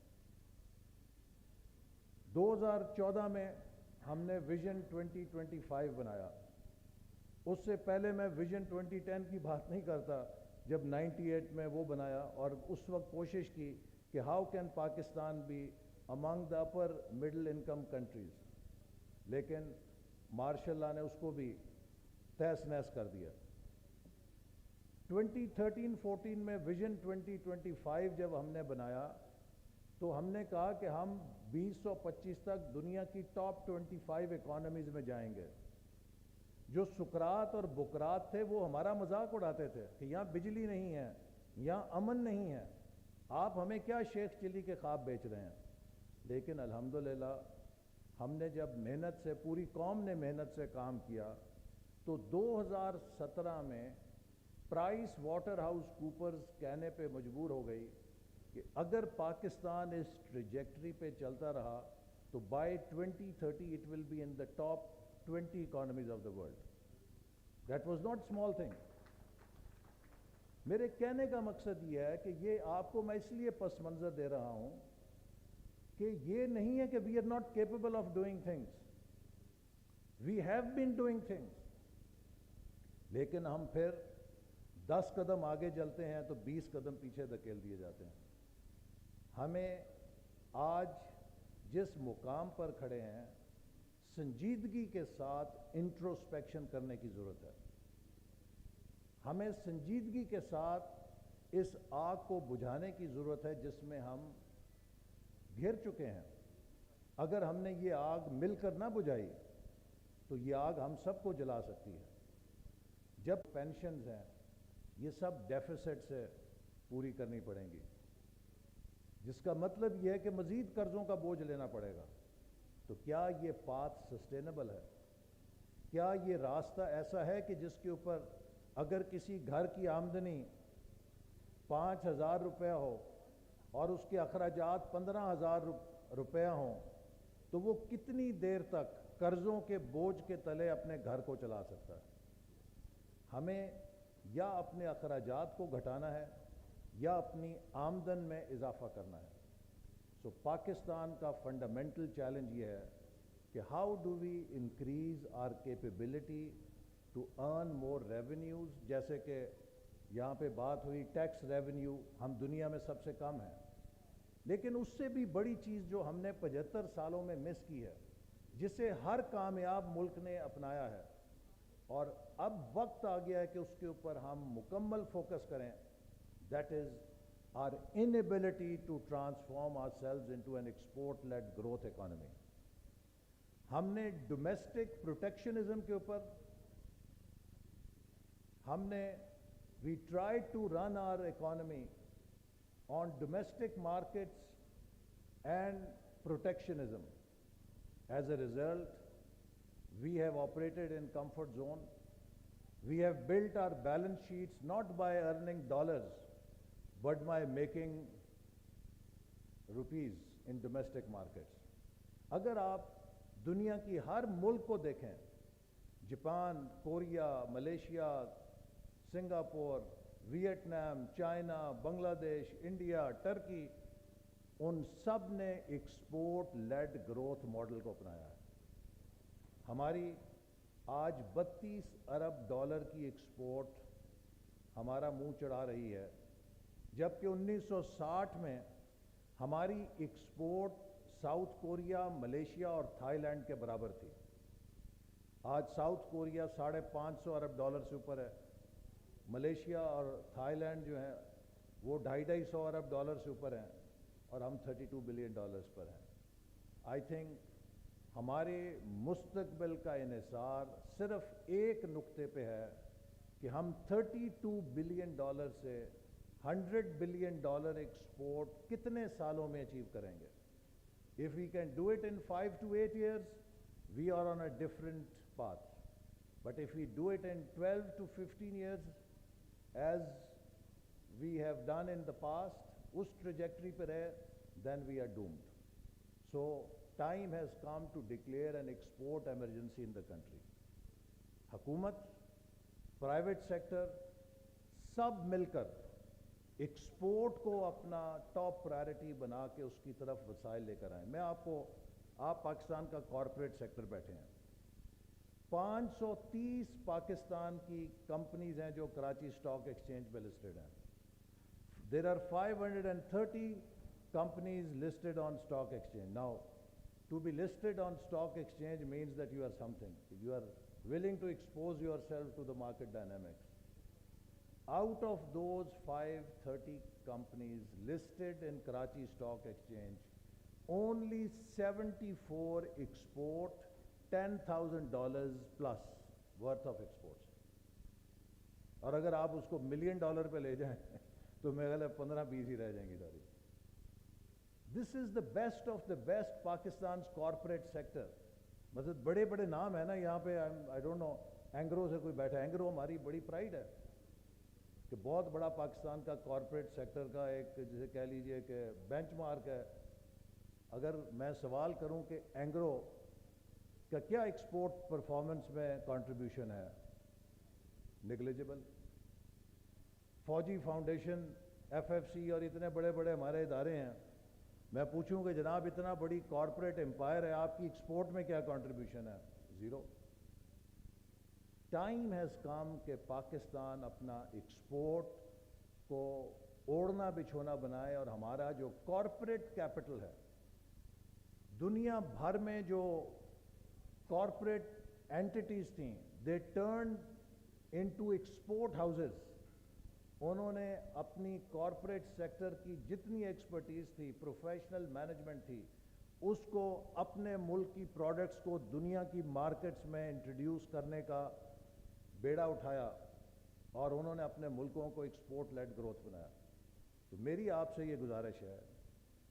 [SPEAKER 9] 2014 میں ہم نے ویژن 2025 بنایا. اس سے پہلے میں ویژن 2010 کی بات نہیں کرتا جب 98 میں وہ بنایا, اور اس وقت کوشش کی کہ how can Pakistan be among the upper middle income countries, لیکن مارشل اللہ نے اس کو بھی تہس نہس کر دیا. 2013-14 میں ویژن 2025 جب ہم نے بنایا تو ہم نے کہا کہ ہم 2025 تک دنیا کی ٹاپ 25 اکانومیز میں جائیں گے. جو سکرات اور بکرات تھے وہ ہمارا مذاق اڑاتے تھے کہ یہاں بجلی نہیں ہے, یہاں امن نہیں ہے, آپ ہمیں کیا شیخ چلی کے خواب بیچ رہے ہیں. لیکن الحمدللہ ہم نے جب محنت سے, پوری قوم نے محنت سے کام کیا, تو 2017 میں پرائس واٹر ہاؤس کوپرز کہنے پہ مجبور ہو گئی کہ اگر پاکستان اس ٹریجیکٹری پہ چلتا رہا تو by 2030 it will be in the top 20 economies of the world. That was not small thing. میرے کہنے کا مقصد یہ ہے کہ یہ آپ کو میں اس لیے پس منظر دے رہا ہوں کہ یہ نہیں ہے کہ we are not capable of doing things. We have been doing things. لیکن ہم پھر 10 قدم آگے چلتے ہیں تو 20 قدم پیچھے دھکیل دیے جاتے ہیں. ہمیں آج جس مقام پر کھڑے ہیں سنجیدگی کے ساتھ انٹروسپیکشن کرنے کی ضرورت ہے. ہمیں سنجیدگی کے ساتھ اس آگ کو بجھانے کی ضرورت ہے جس میں ہم گھر چکے ہیں. اگر ہم نے یہ آگ مل کر نہ بجھائی تو یہ آگ ہم سب کو جلا سکتی ہے. جب پینشنز ہیں یہ سب ڈیفیسٹ سے پوری کرنی پڑیں گی, جس کا مطلب یہ ہے کہ مزید قرضوں کا بوجھ لینا پڑے گا. تو کیا یہ پاتھ سسٹینیبل ہے؟ کیا یہ راستہ ایسا ہے کہ جس کے اوپر اگر کسی گھر کی آمدنی 5,000 روپے ہو اور اس کے اخراجات 15,000 روپے ہوں تو وہ کتنی دیر تک قرضوں کے بوجھ کے تلے اپنے گھر کو چلا سکتا ہے؟ ہمیں یا اپنے اخراجات کو گھٹانا ہے یا اپنی آمدن میں اضافہ کرنا ہے. سو پاکستان کا فنڈامنٹل چیلنج یہ ہے کہ how do we increase our capability to earn more revenues. جیسے کہ یہاں پہ بات ہوئی ٹیکس ریونیو, ہم دنیا میں سب سے کم ہیں, لیکن اس سے بھی بڑی چیز جو ہم نے 75 سالوں میں مس کی ہے, جسے ہر کامیاب ملک نے اپنایا ہے, اور اب وقت آ گیا ہے کہ اس کے اوپر ہم مکمل فوکس کریں, that is our inability to transform ourselves into an export-led growth economy. ہم نے ڈومیسٹک پروٹیکشنزم کے اوپر we tried to run our economy on domestic markets and protectionism. As a result, we have operated in comfort zone. We have built our balance sheets not by earning dollars but by making rupees in domestic markets. اگر آپ دنیا کی ہر ملک کو دیکھیں, Japan, Korea, Malaysia, Singapore, Vietnam, China, Bangladesh, India, Turkey, ان سب نے export led growth model کو اپنایا ہے. ہماری آج 32 ارب ڈالر کی ایکسپورٹ ہمارا منہ چڑھا رہی ہے, جبکہ 1960 میں ہماری ایکسپورٹ ساؤتھ کوریا, ملیشیا اور تھائی لینڈ کے برابر تھی. آج ساؤتھ کوریا 550 ارب ڈالر سے اوپر ہے, ملیشیا اور تھائی لینڈ جو ہیں وہ 250 ارب ڈالر سے اوپر ہیں, اور ہم 32 بلین ڈالرز پر ہیں. آئی تھنک ہمارے مستقبل کا انحصار صرف ایک نقطے پہ ہے کہ ہم 32 بلین ڈالر سے 100 بلین ڈالر ایکسپورٹ کتنے سالوں میں اچیو کریں گے. If we can do it in 5 to 8 years, we are on a different path. But if we do it in 12 to 15 years, as we have done in the past, us trajectory per hai, then we are doomed. So time has come to declare an export emergency in the country. Hukumat, private sector, sab mil kar export کو اپنا top priority بنا کے اس کی طرف وسائل لے کر آئیں. میں آپ کو آپ پاکستان کا کارپوریٹ سیکٹر بیٹھے ہیں. 530 پاکستان کی کمپنیز ہیں جو کراچی اسٹاک ایکسچینج پہ لسٹڈ ہیں. There are 530 companies listed on stock exchange. Now, to be listed on stock exchange means that you are something. You are willing to expose yourself to the market dynamics. Out of those 530 companies listed in Karachi Stock Exchange, only 74 export $10,000 plus worth of exports. اور اگر آپ اس کو $1 million پہ لے جائیں تو میرے خیال ہے 15-20 ہی رہ جائیں گی ساری. This is the best of the best Pakistan's corporate sector. مطلب بڑے بڑے نام ہیں نا یہاں پہ. آئی ڈونٹ نو اینگرو سے کوئی بیٹھا. اینگرو ہماری بڑی پرائڈ ہے کہ بہت بڑا پاکستان کا کارپوریٹ سیکٹر کا ایک جسے کہہ لیجئے کہ بینچ مارک ہے. اگر میں سوال کروں کہ اینگرو کا کیا ایکسپورٹ پرفارمنس میں کنٹریبیوشن ہے, نیگلیجبل. فوجی فاؤنڈیشن, ایف ایف سی اور اتنے بڑے بڑے ہمارے ادارے ہیں, میں پوچھوں کہ جناب اتنا بڑی کارپوریٹ امپائر ہے, آپ کی ایکسپورٹ میں کیا کنٹریبیوشن ہے؟ زیرو. ٹائم ہیز کم کہ پاکستان اپنا ایکسپورٹ کو اوڑھنا بچھونا بنائے, اور ہمارا جو کارپوریٹ کیپٹل ہے, دنیا بھر میں جو کارپوریٹ اینٹیٹیز تھیں, دے ٹرنڈ انٹو ایکسپورٹ ہاؤسز. انہوں نے اپنی کارپوریٹ سیکٹر کی جتنی ایکسپرٹیز تھی, پروفیشنل مینجمنٹ تھی, اس کو اپنے ملک کی پروڈکٹس کو دنیا کی مارکیٹس میں انٹروڈیوس کرنے کا بیڑا اٹھایا, اور انہوں نے اپنے ملکوں کو ایکسپورٹ لیڈ گروتھ بنایا. تو میری آپ سے یہ گزارش ہے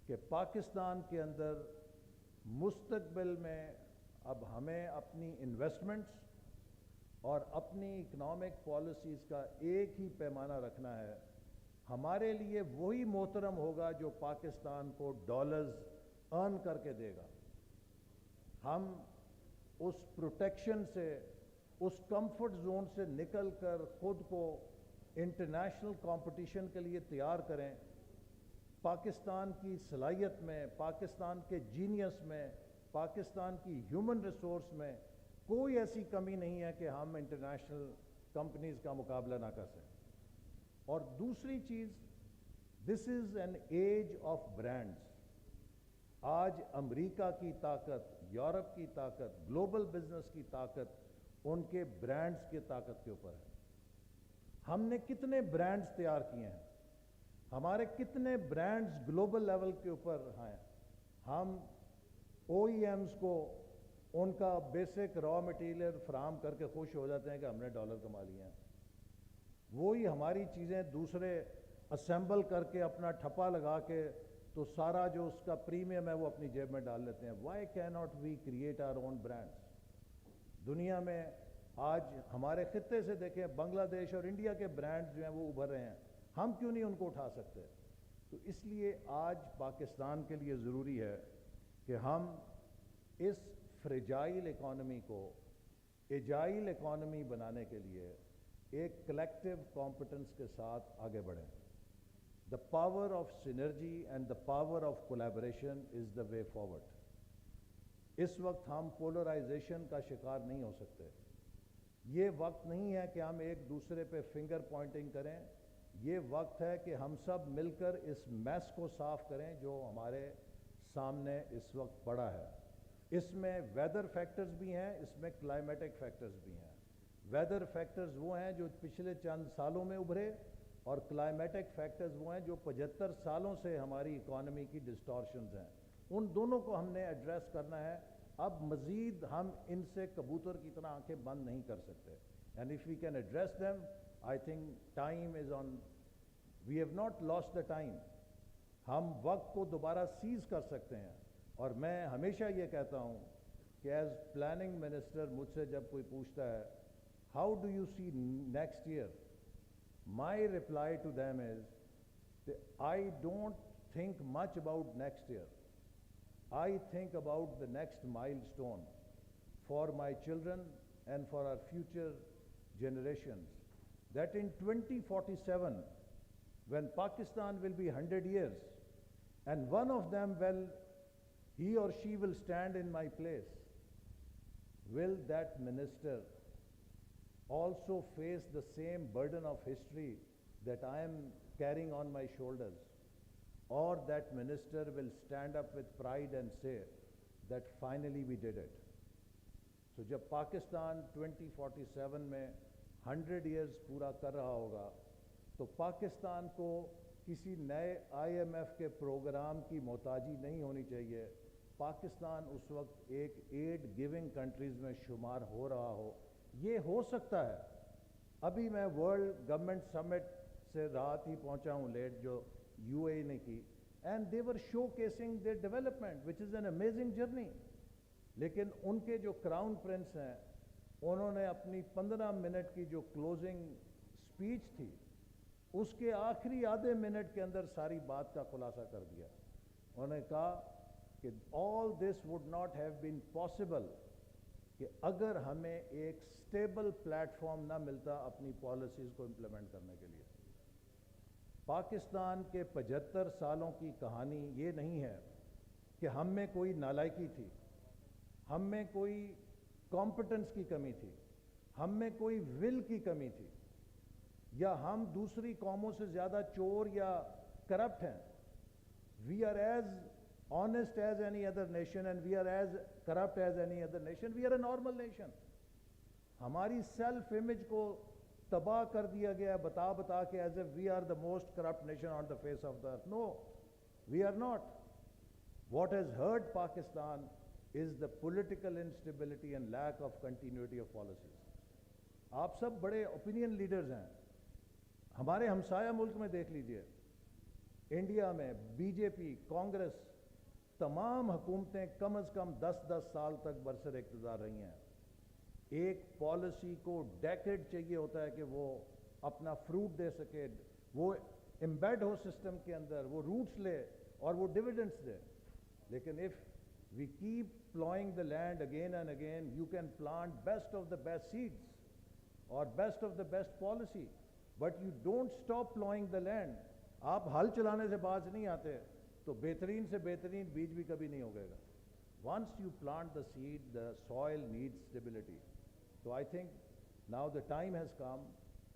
[SPEAKER 9] کہ پاکستان کے اندر مستقبل میں اب ہمیں اپنی انویسٹمنٹس اور اپنی اکنامک پالیسیز کا ایک ہی پیمانہ رکھنا ہے. ہمارے لیے وہی محترم ہوگا جو پاکستان کو ڈالرز ارن کر کے دے گا. ہم اس پروٹیکشن سے, اس کمفرٹ زون سے نکل کر خود کو انٹرنیشنل کمپٹیشن کے لیے تیار کریں. پاکستان کی صلاحیت میں, پاکستان کے جینیس میں, پاکستان کی ہیومن ریسورس میں کوئی ایسی کمی نہیں ہے کہ ہم انٹرنیشنل کمپنیز کا مقابلہ نہ کر سکیں. اور دوسری چیز, this is an age of brands. آج امریکہ کی طاقت, یورپ کی طاقت, گلوبل بزنس کی طاقت ان کے برانڈز کی طاقت کے اوپر ہے. ہم نے کتنے برانڈز تیار کیے ہیں, ہمارے کتنے برانڈز گلوبل لیول کے اوپر ہیں. ہم او ای ایمز کو ان کا بیسک را مٹیریل فراہم کر کے خوش ہو جاتے ہیں کہ ہم نے ڈالر کما لیے ہیں. وہی ہماری چیزیں دوسرے اسمبل کر کے اپنا ٹھپا لگا کے تو سارا جو اس کا پریمیم ہے وہ اپنی جیب میں ڈال لیتے ہیں. وائی کی not we create our own brands? دنیا میں آج ہمارے خطے سے دیکھیں, بنگلہ دیش اور انڈیا کے برانڈز جو ہیں وہ ابھر رہے ہیں, ہم کیوں نہیں ان کو اٹھا سکتے؟ تو اس لیے آج پاکستان کے لیے ضروری ہے کہ ہم اس فریجائل اکانومی کو ایجائل اکانومی بنانے کے لیے ایک کلیکٹیو کمپٹنس کے ساتھ آگے بڑھیں. The power of synergy and the power of collaboration is the way forward. اس وقت ہم پولرائزیشن کا شکار نہیں ہو سکتے. یہ وقت نہیں ہے کہ ہم ایک دوسرے پہ فنگر پوائنٹنگ کریں. یہ وقت ہے کہ ہم سب مل کر اس میس کو صاف کریں جو ہمارے سامنے اس وقت پڑا ہے. اس میں ویدر فیکٹرز بھی ہیں, اس میں کلائمیٹک فیکٹرز بھی ہیں. ویدر فیکٹرز وہ ہیں جو پچھلے چند سالوں میں ابھرے, اور کلائمیٹک فیکٹرز وہ ہیں جو 75 سالوں سے ہماری اکانومی کی ڈسٹورشنز ہیں. ان دونوں کو ہم نے ایڈریس کرنا ہے. اب مزید ہم ان سے کبوتر کی طرح آنکھیں بند نہیں کر سکتے. And if we can address them, I think time is on, we have not lost the time. ہم وقت کو دوبارہ سیز کر سکتے ہیں. اور میں ہمیشہ یہ کہتا ہوں کہ ایز پلاننگ منسٹر مجھ سے جب کوئی پوچھتا ہے how do you see next year, my reply to them is that I don't think much about next year. I think about the next milestone for my children and for our future generations. That in 2047, when Pakistan will be 100 years, and one of them will he or she will stand in my place, will that minister also face the same burden of history that I am carrying on my shoulders? Or that minister will stand up with pride and say that finally we did it. So jab Pakistan 2047 mein 100 years pura kar raha hoga, to Pakistan ko kisi naye IMF ke program ki mohtaji nahi honi chahiye. Pakistan us waqt ek aid giving countries mein shumar ho raha ho. Ye ho sakta hai. Abhi main World Government Summit se raat hi pahuncha hu late jo UAE ne ki, and they were showcasing their development, which is an amazing journey. लेकिन उनके जो crown Prince हैं, उन्होंने अपनी 15 minute की जो closing speech थी, उसके आखिरी आधे मिनट के अंदर सारी बात का खुलासा कर दिया. उन्होंने कहा कि all this would not have been possible कि अगर हमें एक स्टेबल प्लेटफॉर्म ना मिलता अपनी पॉलिसीज़ को इम्प्लीमेंट करने के लिए. पाकिस्तान के 75 सालों की कहानी ये नहीं है कि हम में कोई नालायकी थी, हम में कोई कॉम्पिटेंस की कमी थी, हम में कोई विल की कमी थी, या हम दूसरी कौमों से ज़्यादा चोर या करप्ट हैं. We are as honest as any other nation and we are as corrupt as any other nation. We are a normal nation. हमारी सेल्फ इमेज को तबाह कर दिया गया बता बता के as a we are the most corrupt nation on the face of the earth. No, we are not. What has hurt Pakistan is the political instability and lack of continuity of policies. आप सब बड़े opinion leaders हैं. हमारे हमसाया मुल्क में देख लीजिए, India में बीजेपी, कांग्रेस, तमाम हुकूमतें कम अज़ कम 10-10 साल तक बरसर इक़्तिदार रही हैं. एक पॉलिसी को डेकेड चाहिए होता है कि वो अपना फ्रूट दे सके, वो एम्बेड हो सिस्टम के अंदर, वो रूट्स ले और वो डिविडेंड्स दे. लेकिन if we keep plowing the land again and again, you can plant best of the best seeds or best of the best policy, but you don't stop plowing the land. आप हल चलाने से बाज नहीं आते तो बेहतरीन से बेहतरीन बीज भी कभी नहीं उगेगा. Once you plant the seed, the soil needs stability. So I think now the time has come.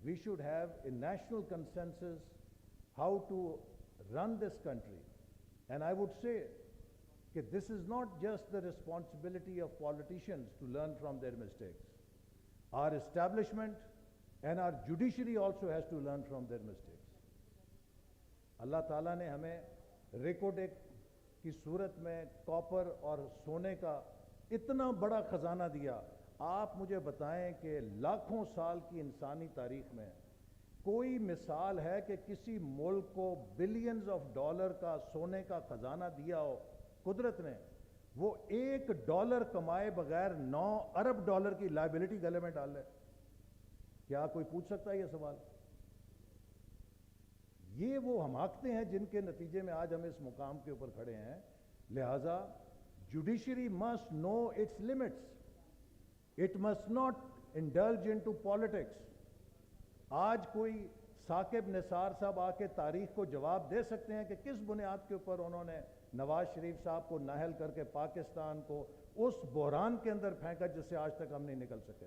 [SPEAKER 9] We should have a national consensus how to run this country. And I would say that this is not just the responsibility of politicians to learn from their mistakes. Our establishment and our judiciary also has to learn from their mistakes. Allah Ta'ala ने हमें रेकोडेक की सूरत में copper और सोने का इतना बड़ा खजाना दिया. आप मुझे बताएं कि लाखों साल की इंसानी तारीख में कोई मिसाल है कि किसी मुल्क को बिलियंस ऑफ डॉलर का सोने का खजाना दिया हो कुदरत ने, वो $1 कमाए बगैर 9 अरब डॉलर की लायबिलिटी गले में डाल ले? क्या कोई पूछ सकता है ये सवाल? ये वो हमाकते हैं जिनके नतीजे में आज हम इस मुकाम के ऊपर खड़े हैं. लिहाजा judiciary must know it's limits. It must not indulge into politics. आज कोई साकिब निसार साहब आके तारीख को जवाब दे सकते हैं कि किस बुनियाद के ऊपर उन्होंने नवाज शरीफ साहब को नाहल करके पाकिस्तान को उस बहरान के अंदर फेंका जिससे आज तक हम नहीं निकल सके.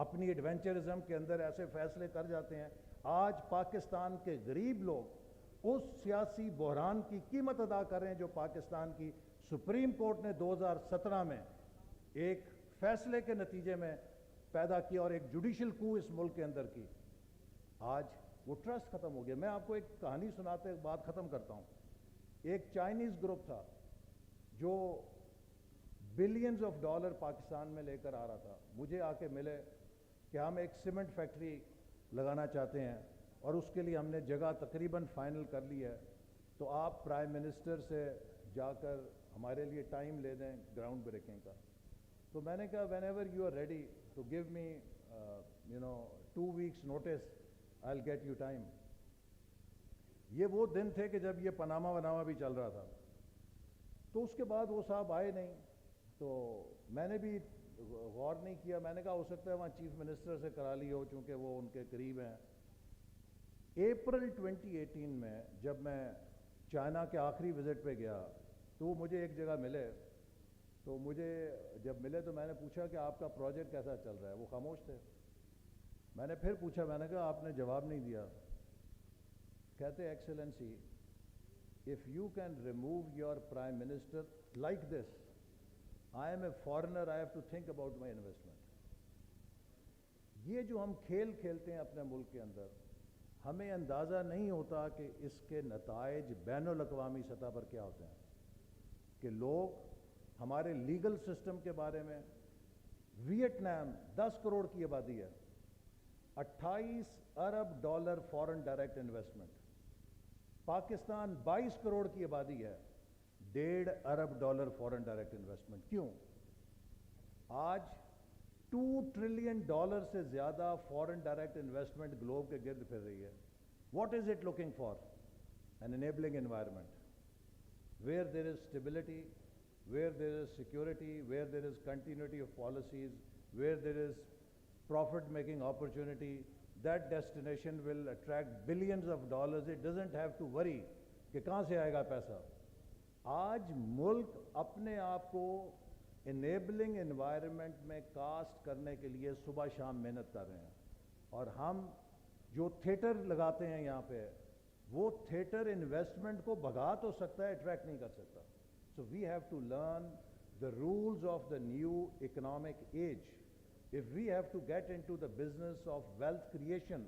[SPEAKER 9] अपनी एडवेंचरिज्म के अंदर ऐसे फैसले कर जाते हैं. आज पाकिस्तान के गरीब लोग उस सियासी बहरान की कीमत अदा कर रहे हैं जो पाकिस्तान की सुप्रीम कोर्ट ने 2017 में एक फैसले के नतीजे में पैदा किया और एक जुडिशल कू इस मुल्क के अंदर की. आज वो ट्रस्ट ख़त्म हो गया. मैं आपको एक कहानी सुनाते बात ख़त्म करता हूँ. एक चाइनीज़ ग्रुप था जो बिलियंस ऑफ डॉलर पाकिस्तान में लेकर आ रहा था. मुझे आके मिले कि हम एक सीमेंट फैक्ट्री लगाना चाहते हैं और उसके लिए हमने जगह तकरीबन फाइनल कर ली है, तो आप प्राइम मिनिस्टर से जाकर हमारे लिए टाइम ले दें ग्राउंड ब्रेकिंग का. तो मैंने कहा whenever you are ready to give me 2 weeks notice, I will get you time. ये वो दिन थे कि जब ये पनामा वनामा भी चल रहा था. तो उसके बाद वो साहब आए नहीं, तो मैंने भी गौर नहीं किया. मैंने कहा हो सकता है वहाँ चीफ मिनिस्टर से करा ली हो चूँकि वो उनके करीब हैं. अप्रैल 2018 में जब मैं चाइना के आखिरी विज़िट पे गया تو وہ مجھے ایک جگہ ملے، تو مجھے جب ملے تو میں نے پوچھا کہ آپ کا پروجیکٹ کیسا چل رہا ہے، وہ خاموش تھے. میں نے پھر پوچھا، میں نے کہا آپ نے جواب نہیں دیا. کہتے Excellency if you can remove your prime minister like this, I am a foreigner, I have to think about my investment. یہ جو ہم کھیل کھیلتے ہیں اپنے ملک کے اندر، ہمیں اندازہ نہیں ہوتا کہ اس کے نتائج بین الاقوامی سطح پر کیا ہوتے ہیں. کہ لوگ ہمارے لیگل سسٹم کے بارے میں، ویتنام 10 کروڑ کی آبادی ہے، 28 ارب dollar foreign direct investment. Pakistan 22 crore کی آبادی ہے، 1.5 ارب ڈالر فارن ڈائریکٹ انویسٹمنٹ. کیوں؟ آج 2 ٹریلین ڈالر سے زیادہ فارن ڈائریکٹ انویسٹمنٹ گلوب کے گرد پھر رہی ہے. What is it looking for? An enabling environment where there is stability, where there is security, where there is continuity of policies, where there is profit making opportunity. That destination will attract billions of dollars. It doesn't have to worry کہ کہاں سے آئے گا پیسہ. آج ملک اپنے آپ کو enabling environment میں کاسٹ کرنے کے لیے صبح شام محنت کر رہے ہیں. اور ہم جو تھیٹر لگاتے ہیں یہاں پہ، وہ تھیٹر انویسٹمنٹ کو بھگا تو سکتا ہے، اٹریکٹ نہیں کر سکتا. So we have to learn the rules of the new economic age. If we have to get into the business of wealth creation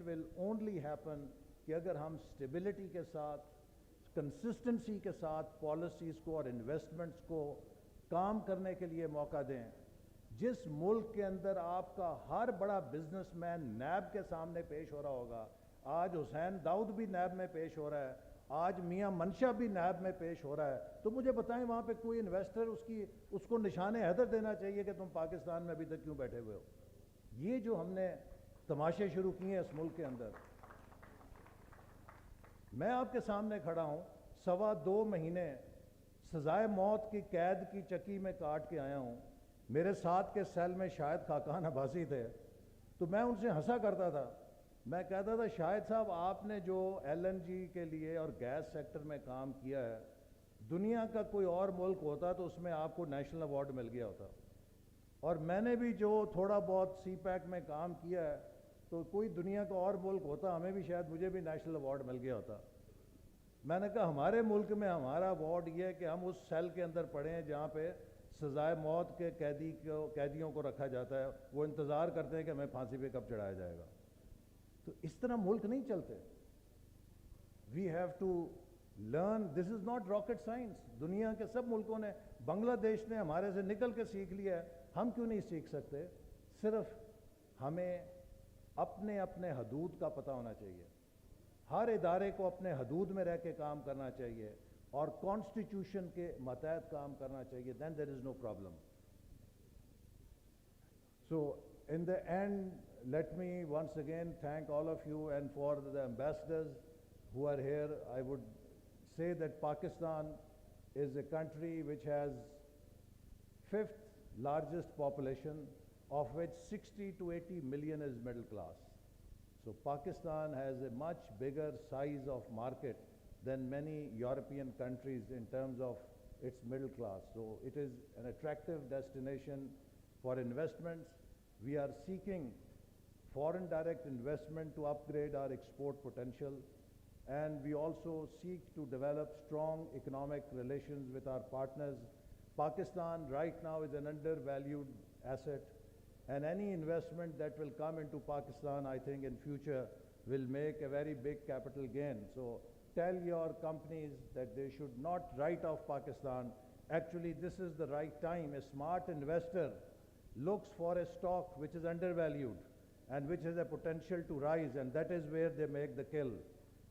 [SPEAKER 9] will only happen کہ اگر ہم stability کے ساتھ، consistency کے ساتھ policies کو اور investments کو کام کرنے کے لیے موقع دیں. جس ملک کے اندر آپ کا ہر بڑا بزنس مین نیب کے سامنے پیش ہو رہا ہوگا، آج حسین داؤد بھی نیب میں پیش ہو رہا ہے، آج میاں منشا بھی نیب میں پیش ہو رہا ہے، تو مجھے بتائیں وہاں پہ کوئی انویسٹر اس کو نشان حیدر دینا چاہیے کہ تم پاکستان میں ابھی تک کیوں بیٹھے ہوئے ہو. یہ جو ہم نے تماشے شروع کیے ہیں اس ملک کے اندر، میں آپ کے سامنے کھڑا ہوں، 2.25 مہینے سزائے موت کی قید کی چکی میں کاٹ کے آیا ہوں. میرے ساتھ کے سیل میں شاہد خاقان عباسی تھے، تو میں ان سے ہنسا کرتا تھا. میں کہتا تھا شاہد صاحب آپ نے جو LNG کے لیے اور گیس سیکٹر میں کام کیا ہے، دنیا کا کوئی اور ملک ہوتا تو اس میں آپ کو نیشنل ایوارڈ مل گیا ہوتا. اور میں نے بھی جو تھوڑا بہت سی پیک میں کام کیا ہے، تو کوئی دنیا کا اور ملک ہوتا، ہمیں بھی شاید مجھے بھی نیشنل ایوارڈ مل گیا ہوتا. میں نے کہا ہمارے ملک میں ہمارا ایوارڈ یہ ہے کہ ہم اس سیل کے اندر پڑے ہیں جہاں پہ سزائے موت کے قیدیوں کو رکھا جاتا ہے. وہ انتظار کرتے ہیں کہ ہمیں پھانسی پہ کب چڑھایا جائے گا. تو اس طرح ملک نہیں چلتے. We have to learn, this is not rocket science. دنیا کے سب ملکوں نے، بنگلہ دیش نے ہمارے سے نکل کے سیکھ لیا ہے، ہم کیوں نہیں سیکھ سکتے؟ صرف ہمیں اپنے اپنے حدود کا پتہ ہونا چاہیے. ہر ادارے کو اپنے حدود میں رہ کے کام کرنا چاہیے اور کانسٹیٹیوشن کے ماتحت کام کرنا چاہیے. Then there is no problem. So in the end, let me once again thank all of you, and for the ambassadors who are here, I would say that Pakistan is a country which has 5th largest population, of which 60 to 80 million is middle class. So Pakistan has a much bigger size of market than many European countries in terms of its middle class. So it is an attractive destination for investments. We are seeking foreign direct investment to upgrade our export potential, and we also seek to develop strong economic relations with our partners. Pakistan right now is an undervalued asset, and any investment that will come into Pakistan, I think in future, will make a very big capital gain. So tell your companies that they should not write off Pakistan. Actually, this is the right time. A smart investor looks for a stock which is undervalued and which has a potential to rise, and that is where they make the kill.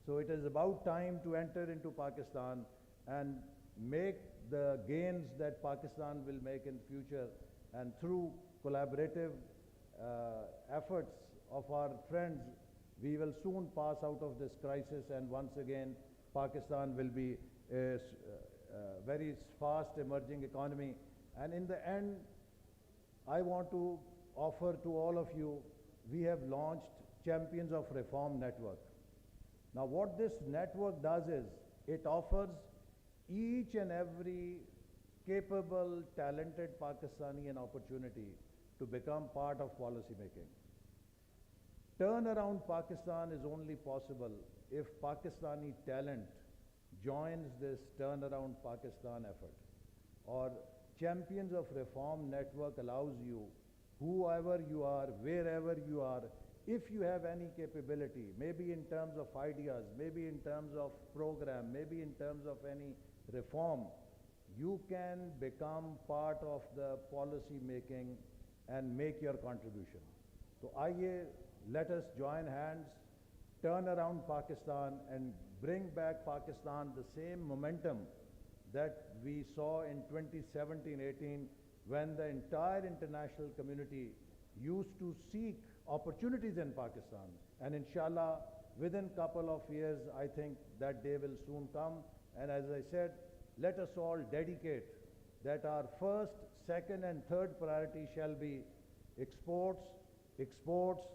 [SPEAKER 9] So it is about time to enter into Pakistan and make the gains that Pakistan will make in future, and through collaborative efforts of our friends, we will soon pass out of this crisis, and once again Pakistan will be a very fast emerging economy. And in the end, I want to offer to all of you, we have launched Champions of Reform Network. Now what this network does is, it offers each and every capable, talented Pakistani an opportunity to become part of policy making. Turnaround Pakistan is only possible if Pakistani talent joins this Turnaround Pakistan effort. Or Champions of Reform Network allows you, whoever you are, wherever you are, if you have any capability, maybe in terms of ideas, maybe in terms of program, maybe in terms of any reform, you can become part of the policy making and make your contribution. So let us join hands, turn around Pakistan and bring back Pakistan the same momentum that we saw in 2017-18 when the entire international community used to seek opportunities in Pakistan. And inshallah, within couple of years, I think that day will soon come. And as I said, let us all dedicate that our first, second and third priority shall be exports, exports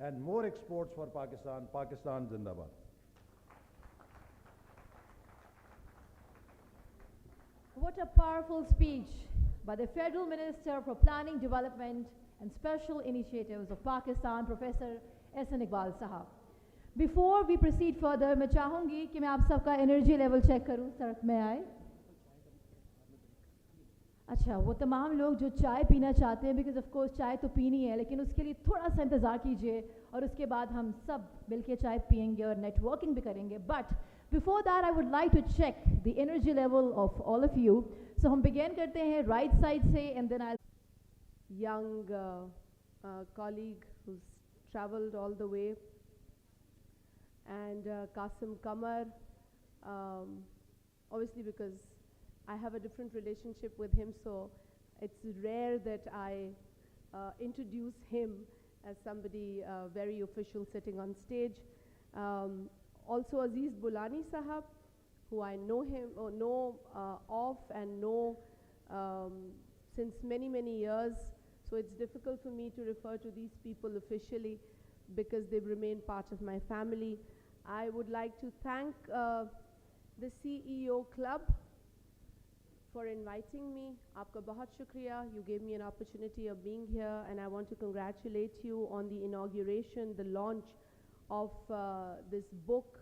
[SPEAKER 9] and more exports for Pakistan. Pakistan Zindabad.
[SPEAKER 2] What a powerful speech by the Federal Minister for Planning, Development and Special Initiatives of Pakistan, Professor S.N. Iqbal Sahab. Before we proceed further, मैं चाहूँगी कि मैं आप सबका energy level check करूँ, सड़क में आए. अच्छा, वो तमाम लोग जो चाय पीना चाहते हैं, because of course चाय तो पीनी है, लेकिन उसके लिए थोड़ा सा इंतज़ार कीजिए और उसके बाद हम सब मिलके चाय पियेंगे और networking भी करेंगे. But before that, I would like to check the energy level of all of you. So हम begin करते हैं right side से, and then I'll
[SPEAKER 10] young colleague who's traveled all the way, and Qasim Kamar, obviously because I have a different relationship with him, so it's rare that I introduce him as somebody very official sitting on stage. Also Aziz Bulani Sahab, who I know him or know of and know since many, many years. So it's difficult for me to refer to these people officially because they've remained part of my family. I would like to thank the CEO Club for inviting me. Aapka bahut shukriya. You gave me an opportunity of being here, and I want to congratulate you on the inauguration, the launch of this book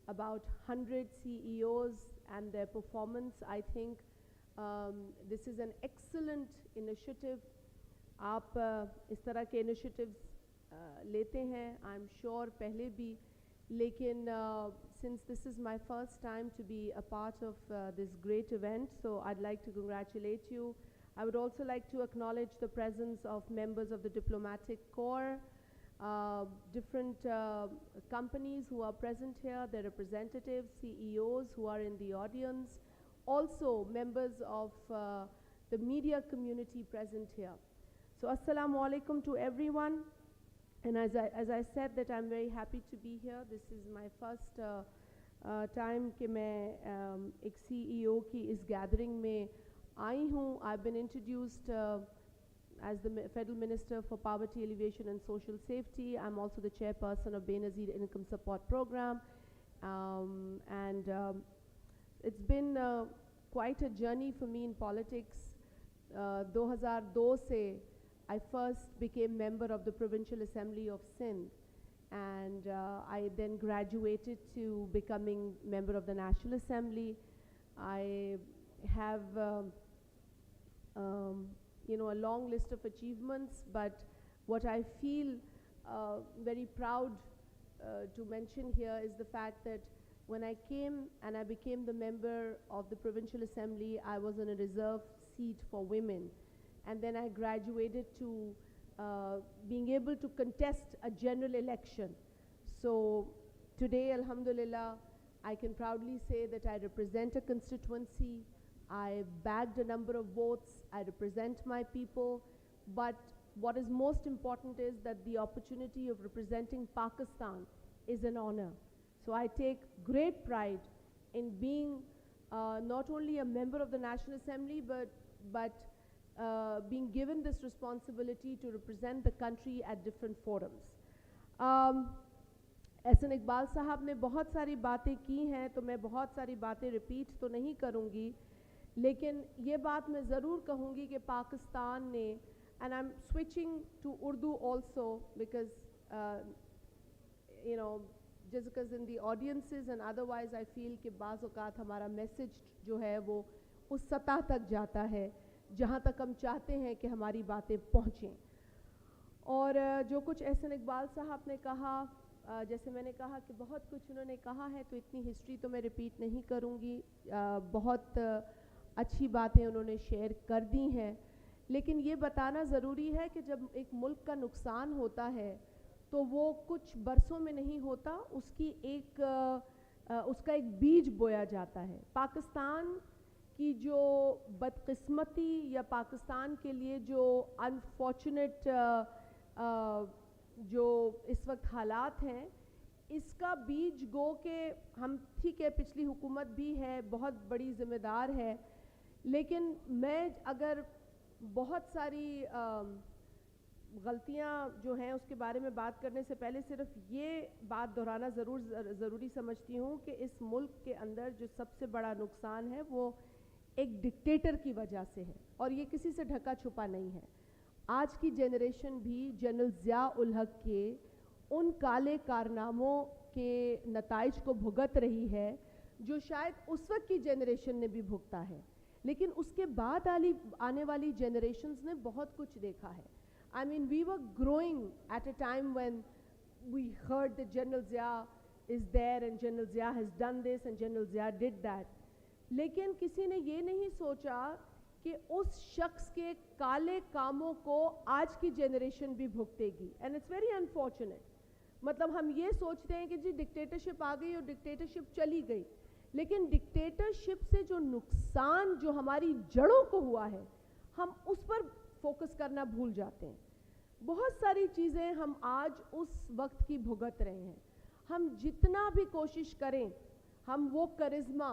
[SPEAKER 10] about 100 CEOs and their performance. I think this is an excellent initiative. आप इस तरह के initiatives लेते हैं, I'm sure पहले भी, लेकिन since this is my first time to be a part of this great event, so I'd like to congratulate you. I would also like to acknowledge the presence of members of the diplomatic corps, different companies who are present here, their representatives, CEOs who are in the audience, also members of the media community present here. So assalamu alaikum to everyone, and as I said that I'm very happy to be here. This is my first time कि मैं एक CEO की इस gathering में आई हूँ. I've been introduced as the Federal Minister for Poverty Alleviation and Social Safety. I'm also the chairperson of Benazir Income Support Program, and it's been quite a journey for me in politics. 2002 से I first became member of the Provincial Assembly of Sindh, and I then graduated to becoming member of the National Assembly. I have you know, a long list of achievements, but what I feel very proud to mention here is the fact that when I came and I became the member of the Provincial Assembly, I was in a reserved seat for women. And then I graduated to being able to contest a general election. So today, alhamdulillah, I can proudly say that I represent a constituency. I bagged a number of votes. I represent my people. But what is most important is that the opportunity of representing Pakistan is an honor. So I take great pride in being not only a member of the National Assembly, but being given this responsibility to represent the country at different forums. Ehsan Iqbal साहब ने बहुत सारी बातें की हैं, तो मैं बहुत सारी बातें रिपीट तो नहीं करूँगी, लेकिन ये बात मैं ज़रूर कहूँगी कि पाकिस्तान ने, and I'm switching to Urdu also because you know, just because in the audiences and otherwise I feel कि बाज़ औक़ात हमारा मैसेज जो है वो उस सतह तक जाता है जहाँ तक हम चाहते हैं कि हमारी बातें पहुँचें। और जो कुछ एहसन इकबाल साहब ने कहा, जैसे मैंने कहा कि बहुत कुछ उन्होंने कहा है, तो इतनी हिस्ट्री तो मैं रिपीट नहीं करूँगी, बहुत अच्छी बातें उन्होंने शेयर कर दी हैं, लेकिन ये बताना ज़रूरी है कि जब एक मुल्क का नुकसान होता है तो वो कुछ बरसों में नहीं होता, उसका एक बीज बोया जाता है। पाकिस्तान की जो बदकिस्मती या पाकिस्तान के लिए जो अनफॉर्चुनेट जो इस वक्त हालात हैं, इसका बीज गो के हम, ठीक है पिछली हुकूमत भी है, बहुत बड़ी ज़िम्मेदार है, लेकिन मैं अगर बहुत सारी गलतियां जो हैं उसके बारे में बात करने से पहले सिर्फ ये बात दोहराना ज़रूरी समझती हूँ कि इस मुल्क के अंदर जो सबसे बड़ा नुकसान है वो एक डिक्टेटर की वजह से है, और ये किसी से ढका छुपा नहीं है। आज की जनरेशन भी जनरल ज़िया उल हक के उन काले कारनामों के नताइज को भुगत रही है जो शायद उस वक्त की जनरेशन ने भी भुगता है, लेकिन उसके बाद आने वाली जनरेशन्स ने बहुत कुछ देखा है। I mean, we were growing at a time when we heard that General Zia is there and General Zia has done this and General Zia did that. लेकिन किसी ने ये नहीं सोचा कि उस शख्स के काले कामों को आज की जनरेशन भी भुगतेगी, and it's very unfortunate. मतलब हम ये सोचते हैं कि जी डिक्टेटरशिप आ गई और डिक्टेटरशिप चली गई, लेकिन डिक्टेटरशिप से जो नुकसान जो हमारी जड़ों को हुआ है, हम उस पर फोकस करना भूल जाते हैं। बहुत सारी चीज़ें हम आज उस वक्त की भुगत रहे हैं। हम जितना भी कोशिश करें, हम वो करिश्मा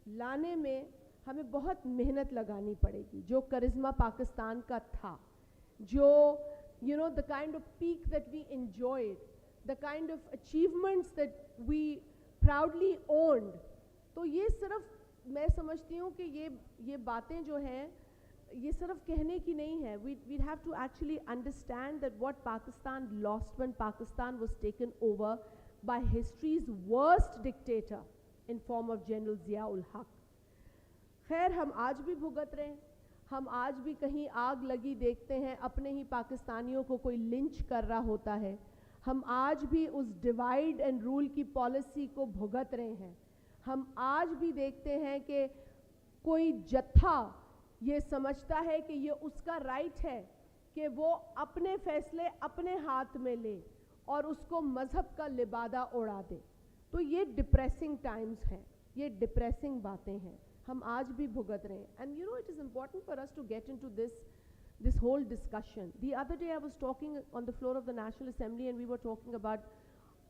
[SPEAKER 10] लाने में हमें बहुत मेहनत लगानी पड़ेगी, जो करिश्मा पाकिस्तान का था, जो you know the kind of peak that we enjoyed, the kind of achievements that we proudly owned. तो ये सिर्फ मैं समझती हूँ कि ये बातें जो हैं ये सिर्फ कहने की नहीं है. We have to actually understand that what Pakistan lost when Pakistan was taken over by history's worst dictator in form of General Zia ul Haq. खैर हम आज भी भुगत रहे हैं, हम आज भी कहीं आग लगी देखते हैं, अपने ही पाकिस्तानियों को कोई लिंच कर रहा होता है, हम आज भी उस डिवाइड एंड रूल की पॉलिसी को भुगत रहे हैं. हम आज भी देखते हैं कि कोई जत्था ये समझता है कि ये उसका राइट है कि वो अपने फैसले अपने हाथ में ले और उसको मज़हब का लिबादा उड़ा दे. तो ये डिप्रेसिंग टाइम्स हैं, ये डिप्रेसिंग बातें हैं, हम आज भी भुगत रहे हैं. And you know it is important for us to get into this whole discussion. The other day I was talking on the floor of the National Assembly and we were talking about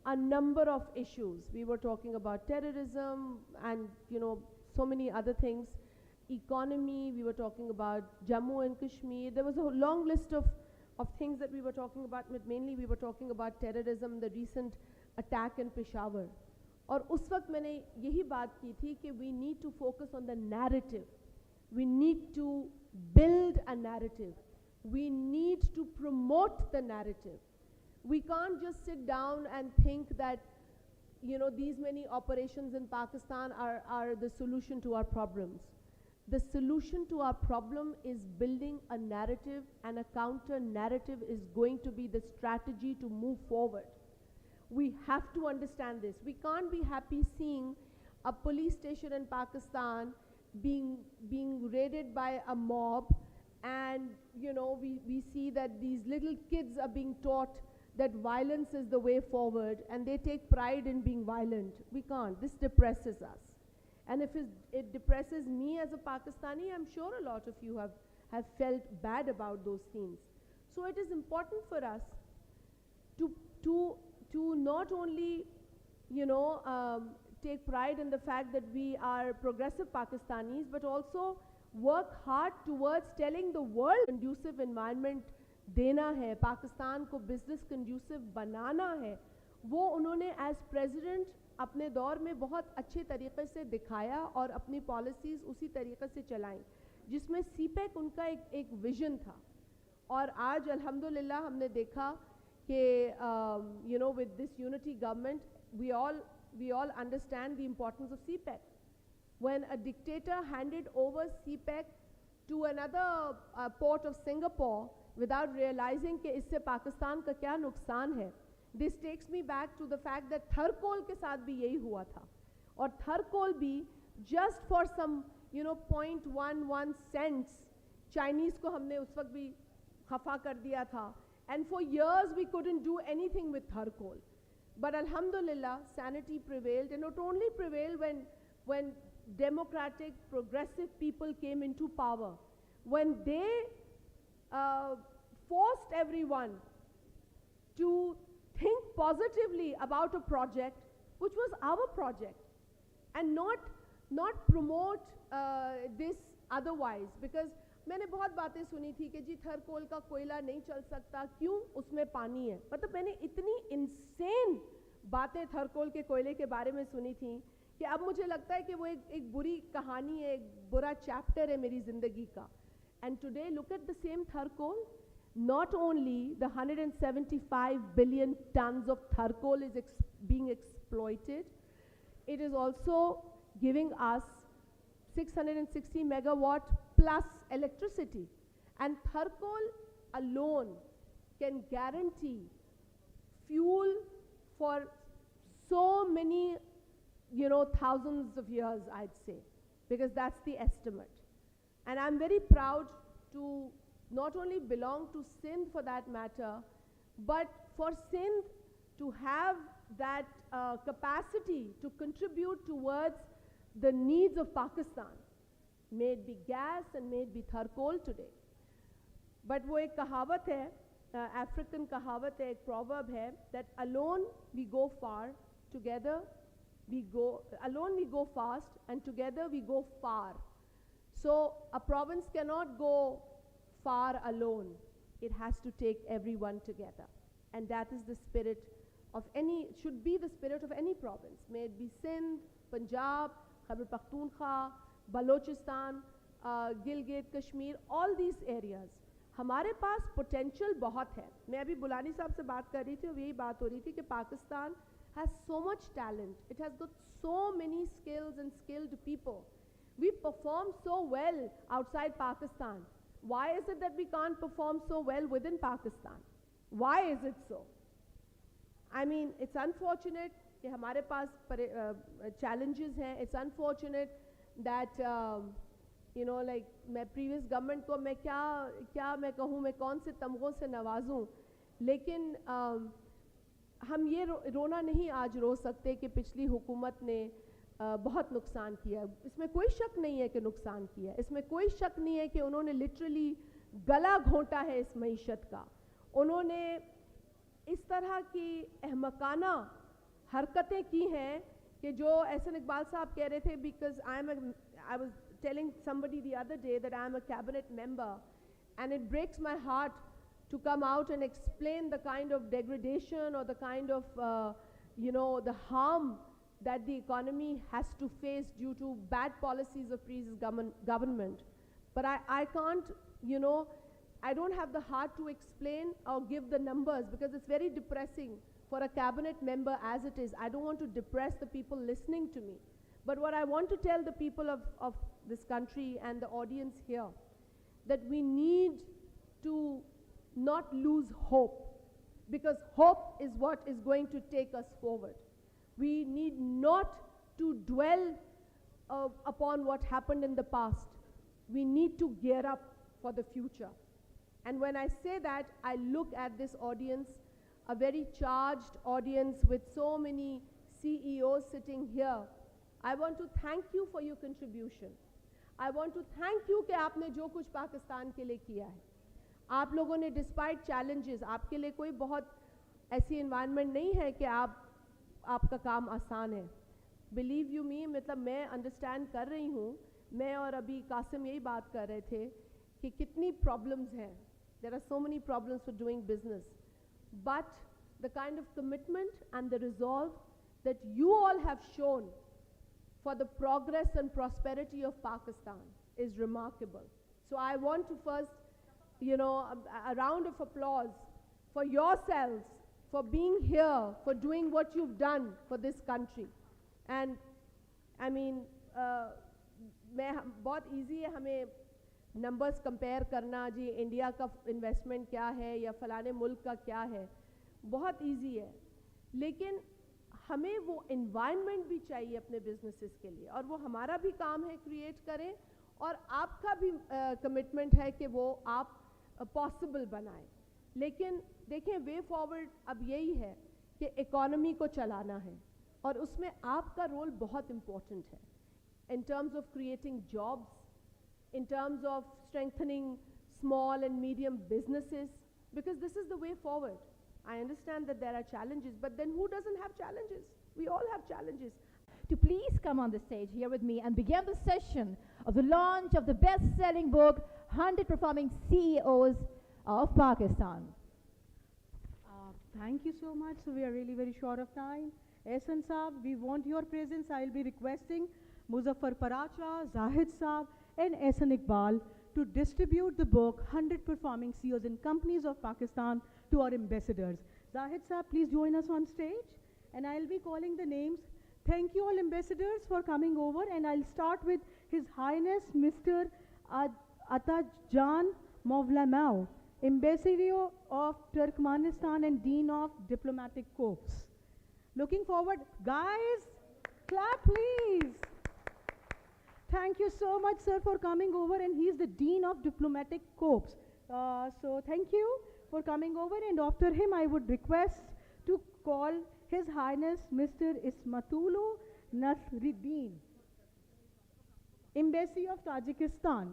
[SPEAKER 10] a number of issues. We were talking about terrorism and you know so many other things, economy, we were talking about Jammu and Kashmir. There was a long list of things that we were talking about, but mainly we were talking about terrorism, the recent attack in Peshawar. और उस वक्त मैंने यही बात की थी कि we need to focus on the narrative. We need to build a narrative. We need to promote the narrative. We can't just sit down and think that you know these many operations in Pakistan are the solution to our problems. The solution to our problem is building a narrative, and a counter narrative is going to be the strategy to move forward. We have to understand this. We can't be happy seeing a police station in Pakistan being raided by a mob, and you know we see that these little kids are being taught that violence is the way forward and they take pride in being violent. We can't. This depresses us. And if it depresses me as a Pakistani, I'm sure a lot of you have felt bad about those scenes. So it is important for us to not only you know take pride in the fact that we are progressive Pakistanis, but also work hard towards telling the world conducive environment देना है, पाकिस्तान को business conducive बनाना है, वो उन्होंने as president अपने दौर में बहुत अच्छे तरीके से दिखाया और अपनी पॉलिसीज़ उसी तरीके से चलाई, जिसमें सीपैक उनका एक विज़न था। और आज अल्हम्दुलिल्लाह हमने देखा कि you know with this unity government we all understand the importance of CPEC. When a dictator handed over CPEC to another port of Singapore without realizing कि इससे पाकिस्तान का क्या नुकसान है, this takes me back to the fact that Thar coal के साथ भी यही हुआ था। और थरकोल भी just for some 0.11 cents Chinese को हमने उस वक्त भी खफा कर दिया था, and for years we couldn't do anything with Thar coal. But alhamdulillah, sanity prevailed, and not only prevailed when democratic, progressive people came into power, when they forced everyone to think positively about a project which was our project, and not promote this otherwise, because मैंने बहुत बातें सुनी थी कि जी थरकोल का कोयला नहीं चल सकता, क्यों, उसमें पानी है। मतलब मैंने इतनी इंसेन बातें थरकोल के कोयले के बारे में सुनी थी कि अब मुझे लगता है कि वो एक बुरी कहानी है, एक बुरा चैप्टर है मेरी ज़िंदगी का। And today look at the same Thar coal, not only the 175 billion tons of charcoal is being exploited, it is also giving us 660 megawatt plus electricity. And charcoal alone can guarantee fuel for so many, thousands of years, I'd say, because that's the estimate. And I'm very proud to not only belong to Sindh for that matter, but for Sindh to have that capacity to contribute towards the needs of Pakistan, may it be gas and may it be charcoal today. But वो एक कहावत है, African कहावत है, एक proverb है, that alone we go far, together we go, alone we go fast and together we go far. So a province cannot go far alone. It has to take everyone together. And that is the spirit of any, should be the spirit of any province. May it be Sindh, Punjab, Khyber Pakhtunkhwa, Balochistan, Gilgit, Kashmir, all these areas. हमारे पास potential बहुत है। मैं अभी बुलानी साहब से बात कर रही थी और यही बात हो रही थी कि Pakistan has so much talent. It has got so many skills and skilled people. We perform so well outside Pakistan. Why is it that we can't perform so well within Pakistan? Why is it so? I mean, it's unfortunate कि हमारे पास challenges हैं. It's unfortunate that like मैं previous government को मैं क्या मैं कहूँ, मैं कौन से तमगों से नवाजूँ, लेकिन हम ये रोना नहीं आज रो सकते कि पिछली हुकूमत ने बहुत नुकसान किया। इसमें कोई शक नहीं है कि नुकसान किया, इसमें कोई शक नहीं है कि उन्होंने लिटरली गला घोंटा है इस मईशत का। उन्होंने इस तरह की अहमकाना हरकतें की हैं कि जो एहसन इकबाल साहब कह रहे थे, because I was telling somebody the other day that I am a cabinet member, and it breaks my heart to come out and explain the kind of degradation or the kind of the harm that the economy has to face due to bad policies of previous government. But I can't, I don't have the heart to explain or give the numbers, because it's very depressing for a cabinet member as it is. I don't want to depress the people listening to me. But what I want to tell the people of this country and the audience here, that we need to not lose hope, because hope is what is going to take us forward. We need not to dwell upon what happened in the past. We need to gear up for the future. And when I say that, I look at this audience, a very charged audience with so many CEOs sitting here. I want to thank you for your contribution. I want to thank you कि आपने जो कुछ पाकिस्तान के लिए किया है। आप लोगों ने despite challenges, आपके लिए कोई बहुत ऐसी environment नहीं है कि आपका काम आसान है। Believe you me, मतलब मैं understand कर रही हूँ, मैं और अभी कासिम यही बात कर रहे थे कि कितनी problems हैं। There are so many problems for doing business. But the kind of commitment and the resolve that you all have shown for the progress and prosperity of Pakistan is remarkable. So I want to first, a round of applause for yourselves, for being here, for doing what you've done for this country. And I mean, बहुत easy है हमें numbers compare करना जी India का investment क्या है या फलाने मुल्क का क्या है, बहुत easy है, लेकिन हमें वो environment भी चाहिए अपने businesses के लिए, और वो हमारा भी काम है create करें, और आपका भी commitment है कि वो आप possible बनाएं. लेकिन देखें वे फॉरवर्ड अब यही है कि इकोनॉमी को चलाना है, और उसमें आपका रोल बहुत इम्पोर्टेंट है in terms of creating jobs, in terms of strengthening small and medium businesses, because this is the way forward. I understand that there are challenges, but then who doesn't have challenges? We all have challenges.
[SPEAKER 2] To please come on the stage here with me and begin the session of the launch of the best-selling book, 100 Performing CEOs of Pakistan.
[SPEAKER 11] Thank you so much. So we are really very short of time. Ehsan Saab, we want your presence. I will be requesting Muzaffar Paracha, Zahid Saab and Ehsan Iqbal to distribute the book 100 Performing CEOs in Companies of Pakistan to our ambassadors. Zahid Saab, please join us on stage, and I will be calling the names. Thank you all ambassadors for coming over, and I'll start with His Highness Mr. Atajan Mavlamau, Ambassador of Turkmenistan and Dean of Diplomatic Corps. Looking forward. Guys, clap please. Thank you so much, sir, for coming over, and he's the Dean of Diplomatic Corps. So thank you for coming over, and after him I would request to call His Highness Mr. Ismatulu Nasruddin, Embassy of Tajikistan.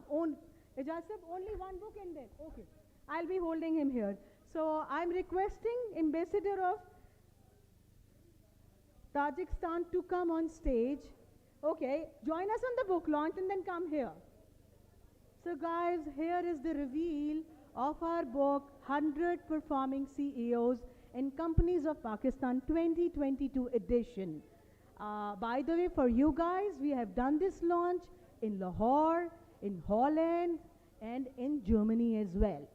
[SPEAKER 11] Ijaz sir, only one book in there. Okay. I'll be holding him here. So I'm requesting Ambassador of Tajikistan to come on stage. Okay, join us on the book launch and then come here. So guys, here is the reveal of our book, 100 Performing CEOs in Companies of Pakistan 2022 edition. By the way, for you guys, we have done this launch in Lahore, in Holland, and in Germany as well.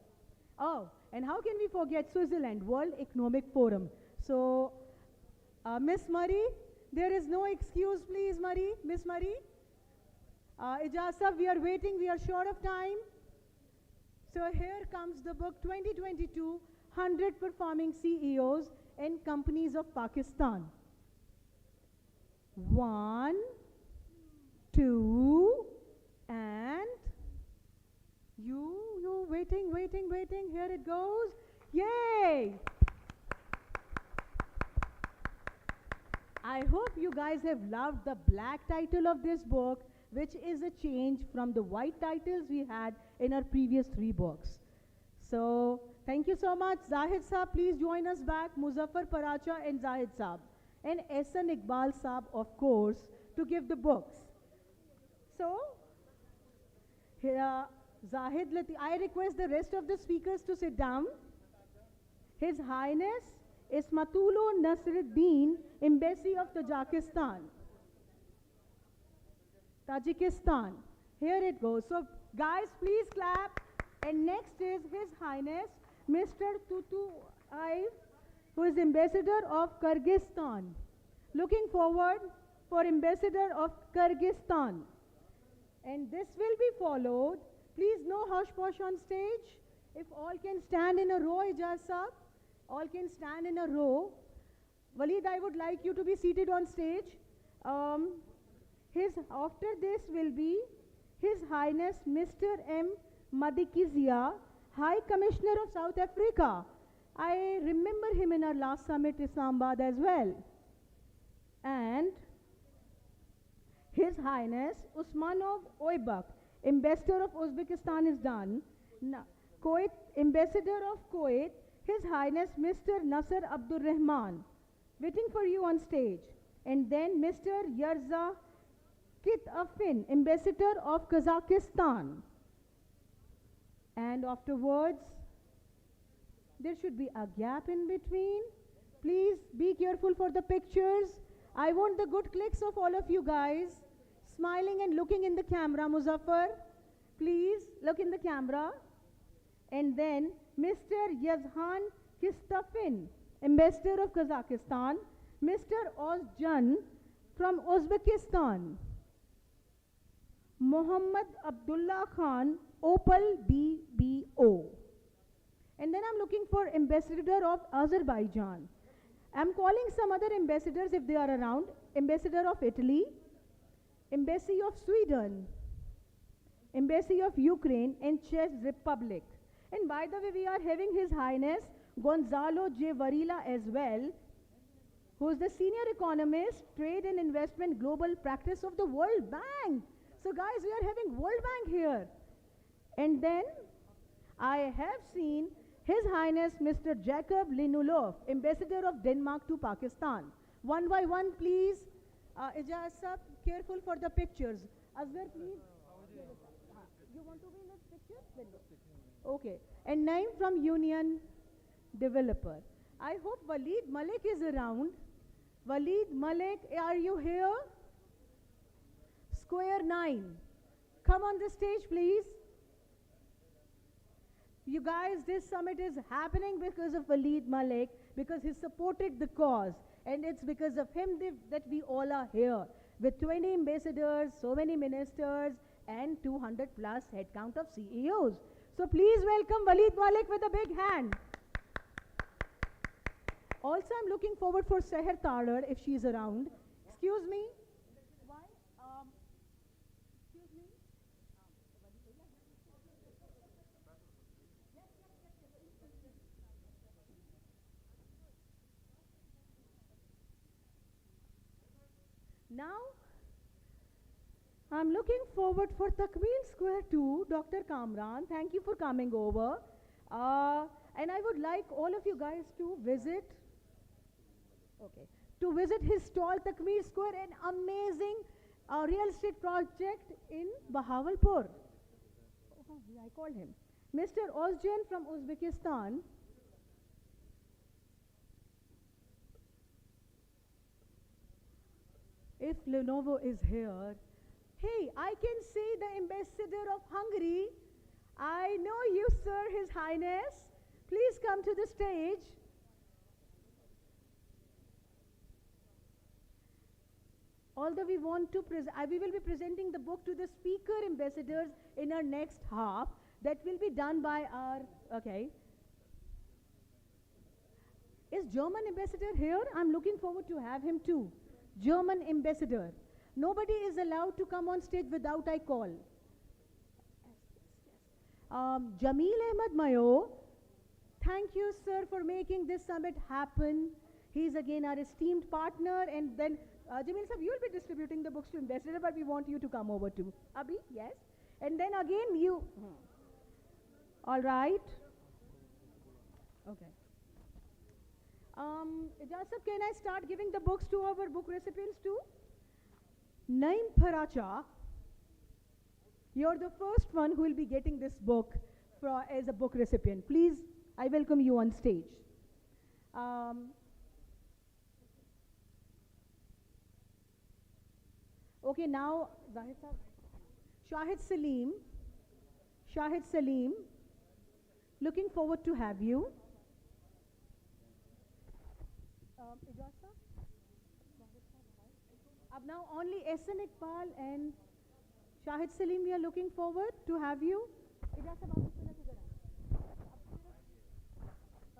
[SPEAKER 11] Oh, and how can we forget Switzerland, World Economic Forum. So, Miss Murray, there is no excuse, please, Murray. Miss Murray. Ijaz sir, we are waiting, we are short of time. So here comes the book 2022, 100 Performing CEOs in Companies of Pakistan. 1, 2, and you waiting, here it goes. Yay! I hope you guys have loved the black title of this book, which is a change from the white titles we had in our previous 3 books. So, thank you so much. Zahid Saab, please join us back. Muzaffar Paracha and Zahid Saab. And Ehsan Iqbal Saab, of course, to give the books. So, here, Zahid, I request the rest of the speakers to sit down. His Highness Ismatulu Nasruddin, Embassy of Tajikistan. Here it goes. So, guys, please clap. And next is His Highness Mr. Tutu Aiv, who is Ambassador of Kyrgyzstan. Looking forward for Ambassador of Kyrgyzstan. And this will be followed. Please, no hush-posh on stage. If all can stand in a row, Ijaz Saab. All can stand in a row. Waleed, I would like you to be seated on stage. After this will be His Highness Mr. M. Madikizia, High Commissioner of South Africa. I remember him in our last summit, Islamabad as well. And His Highness Usmanov Oybak, Ambassador of Uzbekistan is done. Kuwait, Ambassador of Kuwait, His Highness Mr. Nasser Abdur Rahman, waiting for you on stage. And then Mr. Yarza Kitafin, Ambassador of Kazakhstan. And afterwards, there should be a gap in between. Please be careful for the pictures. I want the good clicks of all of you guys. Smiling and looking in the camera, Muzaffar. Please look in the camera. And then Mr. Yazhan Kistafin, Ambassador of Kazakhstan. Mr. Ozjan from Uzbekistan. Muhammad Abdullah Khan, Opal BBO. And then I'm looking for Ambassador of Azerbaijan. I'm calling some other ambassadors if they are around. Ambassador of Italy, Embassy of Sweden, Embassy of Ukraine and Czech Republic. And by the way, we are having His Highness Gonzalo J. Varela as well, who is the Senior Economist, Trade and Investment Global Practice of the World Bank. So guys, we are having World Bank here. And then I have seen His Highness Mr. Jacob Linulov, Ambassador of Denmark to Pakistan. One by one, please. Ijaz sab, careful for the pictures. Asghar, please. You want to be in this picture? Okay. And Naim from Union Developer. I hope Waleed Malik is around. Waleed Malik, are you here? Square 9. Come on the stage, please. You guys, this summit is happening because of Waleed Malik, because he supported the cause. And it's because of him that we all are here. With 20 ambassadors, so many ministers, and 200 plus head count of CEOs. So please welcome Waleed Malik with a big hand. Also, I'm looking forward for Seher Talar if she's around. Excuse me. Why? Excuse me. Now, I'm looking forward for Takmil Square 2, Dr. Kamran. Thank you for coming over. And I would like all of you guys to visit, his stall, Takmil Square, an amazing real estate project in Bahawalpur. Oh, I called him. Mr. Ozjan from Uzbekistan. If Lenovo is here, hey, I can see the ambassador of Hungary. I know you, sir, His Highness. Please come to the stage. Although we want to we will be presenting the book to the speaker ambassadors in our next half. That will be done by our, Is German ambassador here? I'm looking forward to have him too. German ambassador. Nobody is allowed to come on stage without I call. Jamil Ahmed Mayo, thank you, sir, for making this summit happen. He's again our esteemed partner. And then, Jamil sir, you will be distributing the books to ambassador, but we want you to come over too. Abhi, yes. And then again, you. All right. Okay. Ijaz sir, can I start giving the books to our book recipients too? Naim Paracha, you're the first one who will be getting this book as a book recipient. Please, I welcome you on stage. Okay, now, Shahid Salim, looking forward to have you. Now only SN Iqbal and Shahid Salim, we are looking forward to have you.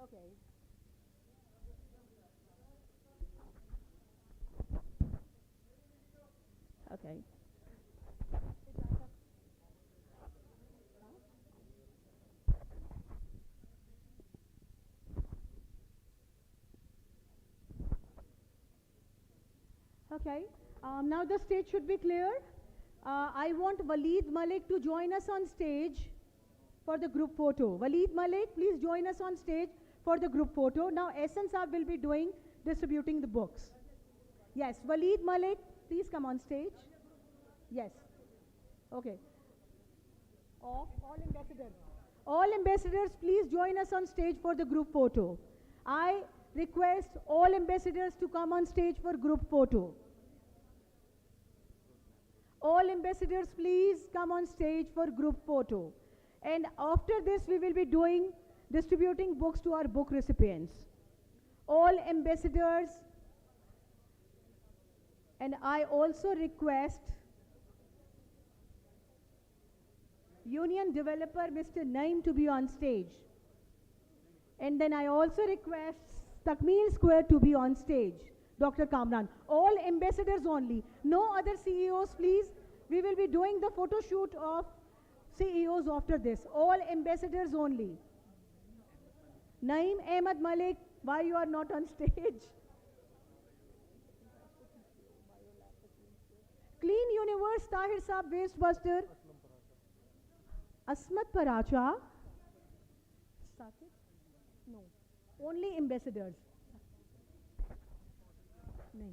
[SPEAKER 11] Okay. Okay. Okay. Now the stage should be clear. I want Waleed Malik to join us on stage for the group photo. Waleed Malik, please join us on stage for the group photo. Now SN Saab will be distributing the books. Yes, Waleed Malik, please come on stage. Yes. Okay. All ambassadors. All ambassadors, please join us on stage for the group photo. I request all ambassadors to come on stage for group photo. All ambassadors, please come on stage for group photo. And after this, we will be distributing books to our book recipients. All ambassadors, and I also request Union Developer Mr. Naim to be on stage. And then I also request Takmil Square to be on stage. Dr. Kamran. All ambassadors only. No other CEOs, please. We will be doing the photo shoot of CEOs after this. All ambassadors only. Naeem Ahmed Malik, why you are not on stage? Clean Universe, Tahir Saab, Waste Buster. Asmat Paracha. No. Only ambassadors. No.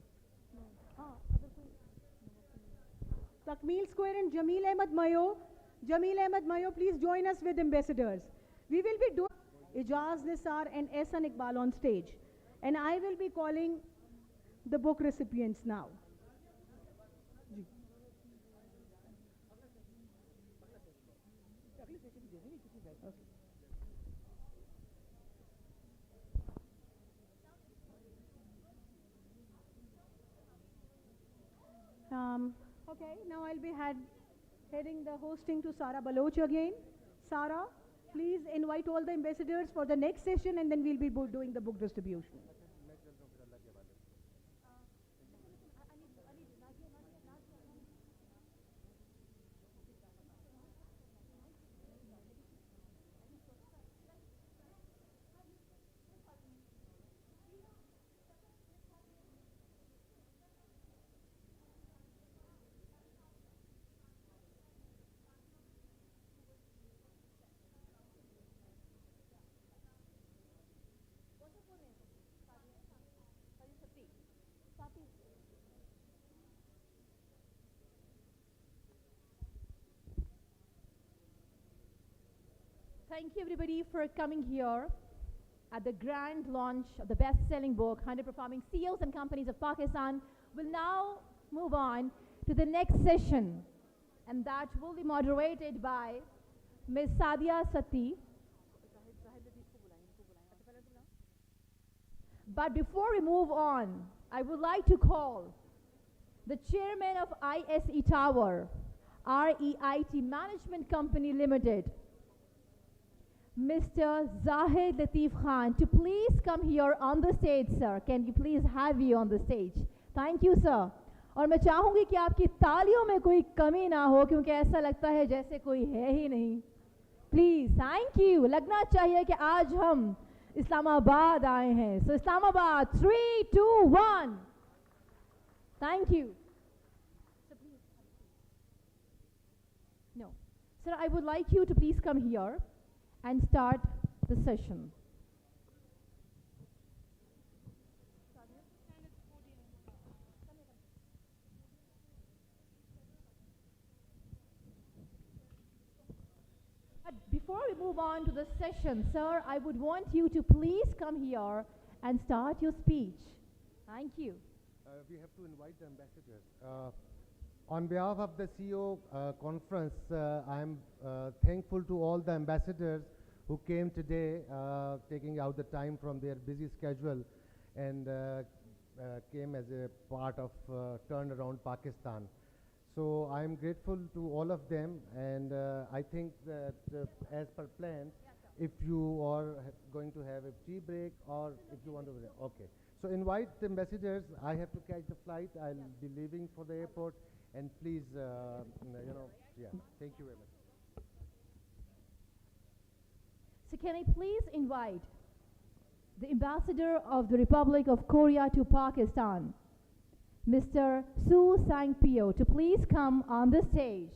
[SPEAKER 11] Takmil Square and Jameel Ahmed Mayo. Jameel Ahmed Mayo, please join us with ambassadors. We will be doing Ijaz Nisar and Ehsan Iqbal on stage. And I will be calling the book recipients now. Okay, now I'll be heading the hosting to Sara Baloch again. Sara, please invite all the ambassadors for the next session, and then we'll be doing the book distribution.
[SPEAKER 2] Thank you everybody for coming here at the grand launch of the best-selling book, 100 Performing CEOs and Companies of Pakistan. We'll now move on to the next session, and that will be moderated by Ms. Sadia Sati. But before we move on, I would like to call the chairman of ISE Tower, REIT Management Company Limited, Mr. Zahid Latif Khan, to please come here on the stage, sir. Can you please have you on the stage? Thank you, sir. और मैं चाहूँगी कि आपकी तालियों में कोई कमी ना हो, क्योंकि ऐसा लगता है जैसे कोई है ही नहीं. Please, thank you. लगना चाहिए कि आज हम इस्लामाबाद आए हैं. So Islamabad, 3, 2, 1. Thank you. No. Sir, I would like you to please come here and start the session. But before we move on to the session, sir, I would want you to please come here and start your speech. Thank you.
[SPEAKER 12] We have to invite the ambassadors. On behalf of the CEO conference, I am thankful to all the ambassadors who came today, taking out the time from their busy schedule and came as a part of Turnaround Pakistan. So I am grateful to all of them, and I think that as per plan, if you are going to have a tea break or if you want to, okay. So invite the ambassadors. I have to catch the flight. I'll be leaving for the airport. And please, thank you very much.
[SPEAKER 2] So can I please invite the Ambassador of the Republic of Korea to Pakistan, Mr. Su Sang-pyo, to please come on the stage.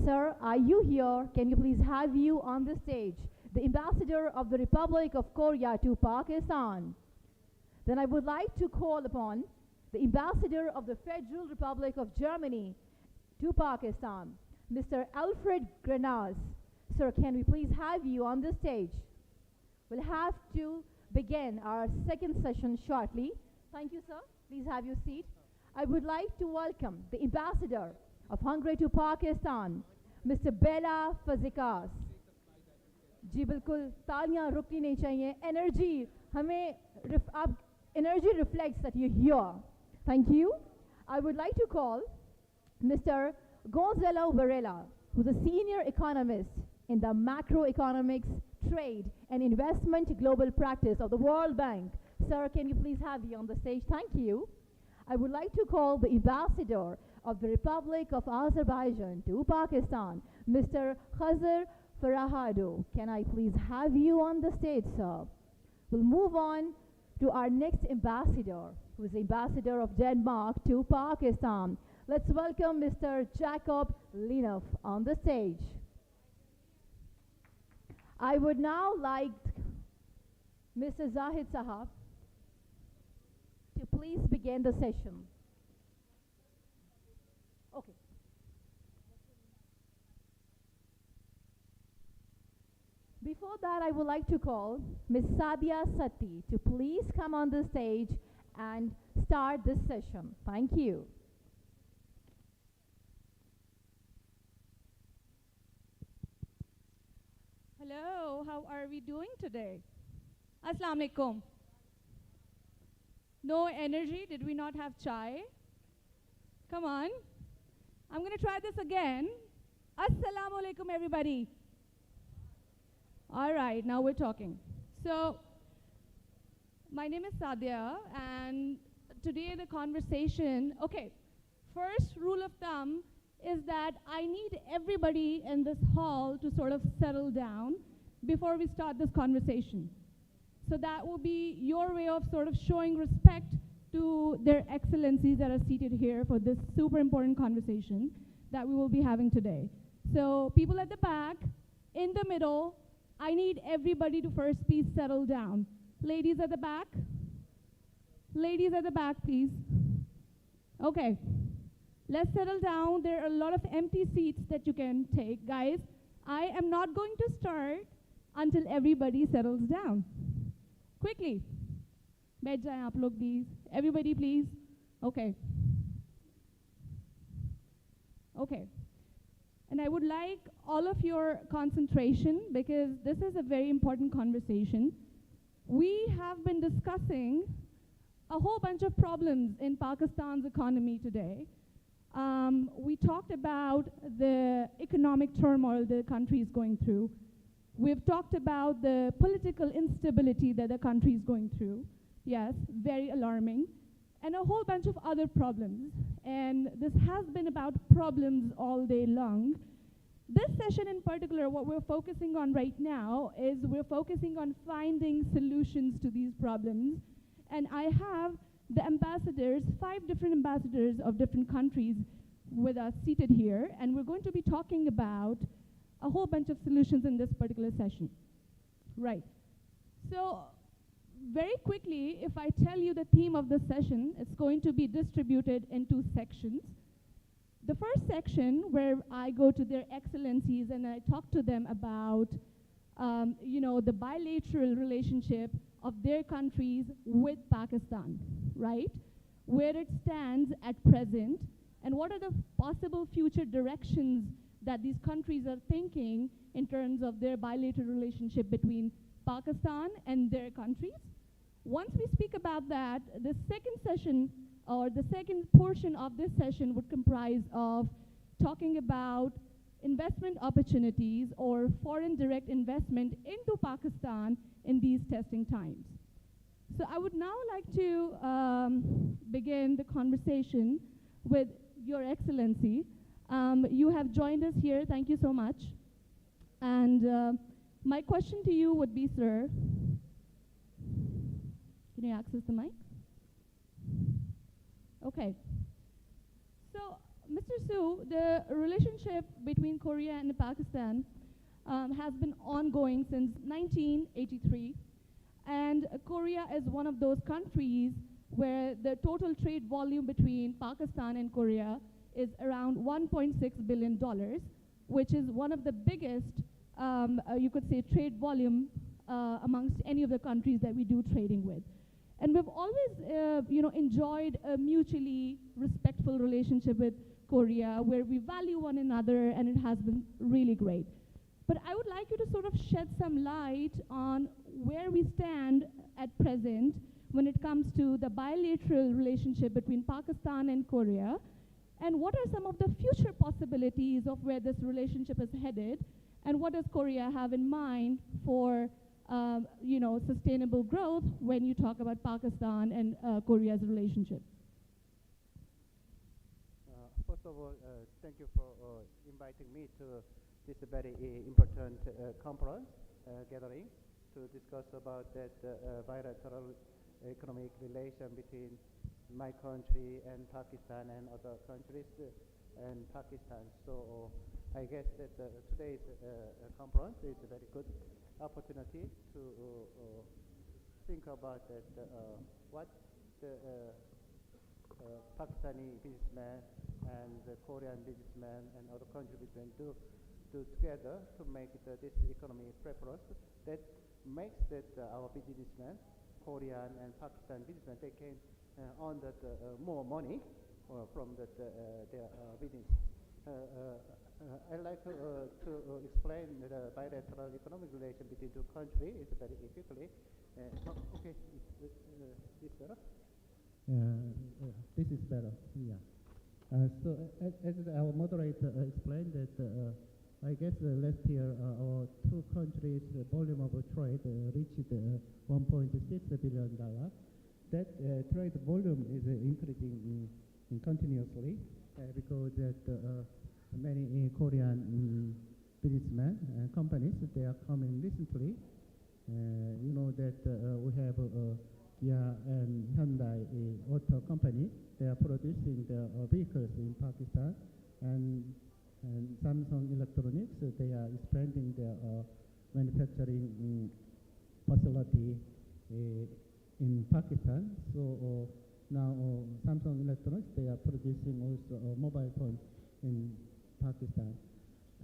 [SPEAKER 2] Sir, are you here? Can you please have you on the stage? The Ambassador of the Republic of Korea to Pakistan. Then I would like to call upon the Ambassador of the Federal Republic of Germany to Pakistan, Mr. Alfred Grenaz. Sir, can we please have you on the stage? We'll have to begin our second session shortly. Thank you, sir. Please have your seat. I would like to welcome the Ambassador of Hungary to Pakistan, Mr. Bela Fazekas. जी बिल्कुल तालियां रुकनी नहीं चाहिए. Energy हमें energy reflects that you're here. Thank you. I would like to call Mr. Gonzalo Varela, who's a senior economist in the macroeconomics, trade and investment global practice of the World Bank. Sir, can you please have you on the stage? Thank you. I would like to call the Ambassador of the Republic of Azerbaijan to Pakistan, Mr. Khazar Farahado. Can I please have you on the stage, sir? We'll move on to our next ambassador, who is the Ambassador of Denmark to Pakistan. Let's welcome Mr. Jacob Linoff on the stage. I would now like Mr. Zahid Sahab to please begin the session. Okay. Before that, I would like to call Ms. Sadia Sati to please come on the stage and start this session. Thank you.
[SPEAKER 13] Hello, how are we doing today? Assalamu alaikum. No energy? Did we not have chai? Come on. I'm going to try this again. Assalamu alaikum, everybody. All right, now we're talking. So, my name is Sadia, and today the conversation, okay, first rule of thumb is that I need everybody in this hall to sort of settle down before we start this conversation. So that will be your way of sort of showing respect to their excellencies that are seated here for this super important conversation that we will be having today. So people at the back, in the middle, I need everybody to first please settle down. Ladies at the back. Ladies at the back, please. Okay. Let's settle down. There are a lot of empty seats that you can take. Guys, I am not going to start until everybody settles down. Quickly. Baith jaye aap log, please. Everybody, please. Okay. Okay. And I would like all of your concentration because this is a very important conversation. We have been discussing a whole bunch of problems in Pakistan's economy today. We talked about the economic turmoil the country is going through. We've talked about the political instability that the country is going through. Yes, very alarming. And a whole bunch of other problems. And this has been about problems all day long. This session in particular, what we're focusing on right now is we're focusing on finding solutions to these problems. And I have the ambassadors, 5 different ambassadors of different countries with us seated here. And we're going to be talking about a whole bunch of solutions in this particular session. Right. So, very quickly, if I tell you the theme of this session, it's going to be distributed in 2 sections. The first section, where I go to their excellencies and I talk to them about, the bilateral relationship of their countries with Pakistan, right? Where it stands at present, and what are the possible future directions that these countries are thinking in terms of their bilateral relationship between Pakistan and their countries. Once we speak about that, the second session, or the second portion of this session would comprise of talking about investment opportunities or foreign direct investment into Pakistan in these testing times. So I would now like to begin the conversation with Your Excellency. You have joined us here, thank you so much. And my question to you would be, sir, can you access the mic? Okay. So, Mr. Su, the relationship between Korea and Pakistan has been ongoing since 1983. And Korea is one of those countries where the total trade volume between Pakistan and Korea is around $1.6 billion, which is one of the biggest, you could say, trade volume amongst any of the countries that we do trading with. And we've always, enjoyed a mutually respectful relationship with Korea, where we value one another, and it has been really great. But I would like you to sort of shed some light on where we stand at present when it comes to the bilateral relationship between Pakistan and Korea, and what are some of the future possibilities of where this relationship is headed, and what does Korea have in mind for sustainable growth when you talk about Pakistan and Korea's relationship?
[SPEAKER 14] First of all, thank you for inviting me to this very important conference gathering to discuss about that bilateral economic relation between my country and Pakistan and other countries and Pakistan. So I guess that today's conference is a very good opportunity to think about that what the Pakistani businessmen and the Korean businessmen and other countries can do together to make this economy prosperous. That makes that our businessmen, Korean and Pakistan businessmen, they can earn that more money from their business. I'd like to explain the bilateral economic relation between two countries. It's very quickly. Okay, this better?
[SPEAKER 15] This is better, yeah. So as our moderator explained that I guess last year our two countries' volume of trade reached $1.6 billion. That trade volume is increasing continuously because that many Korean businessmen and companies, they are coming recently. You know that we have Kia and Hyundai auto company. They are producing their vehicles in Pakistan, and Samsung Electronics, they are expanding their manufacturing facility in Pakistan. So now Samsung Electronics, they are producing also mobile phones in Pakistan.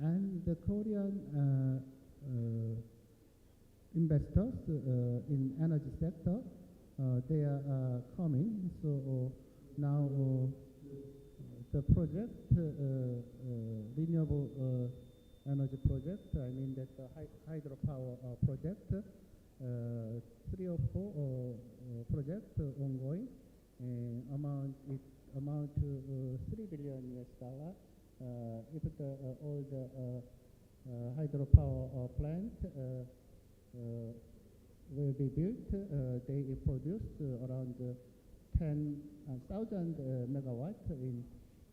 [SPEAKER 15] And the Korean investors in energy sector, they are coming. So now the project, renewable energy project, I mean that hydropower project, 3 or 4 projects ongoing, amount to $3 billion US. If all the hydropower plant will be built, they produce around 10,000 megawatts in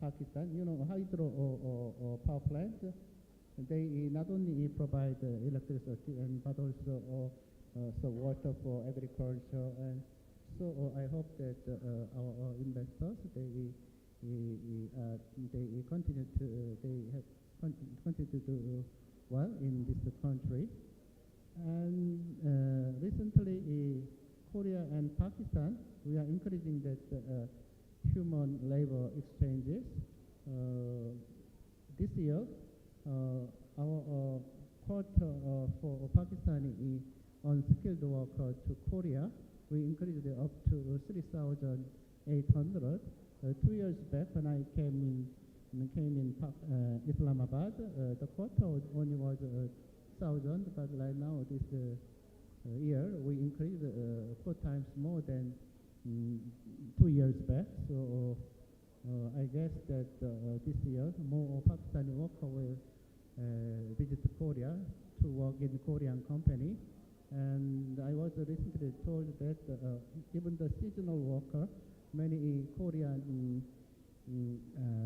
[SPEAKER 15] Pakistan. You know, hydro or power plant, they not only provide electricity but also water for agriculture. And so I hope that our investors, they continue to do well in this country. And recently, Korea and Pakistan, we are increasing that human labor exchanges. This year, our quota for Pakistani unskilled worker to Korea, we increased it up to 3,800. 2 years back, when I came in Islamabad, the quota only was 1,000, but right now this year we increased 4 times more than 2 years back. So I guess that this year more Pakistani workers will visit Korea to work in Korean company. And I was recently told that even the seasonal worker, many Korean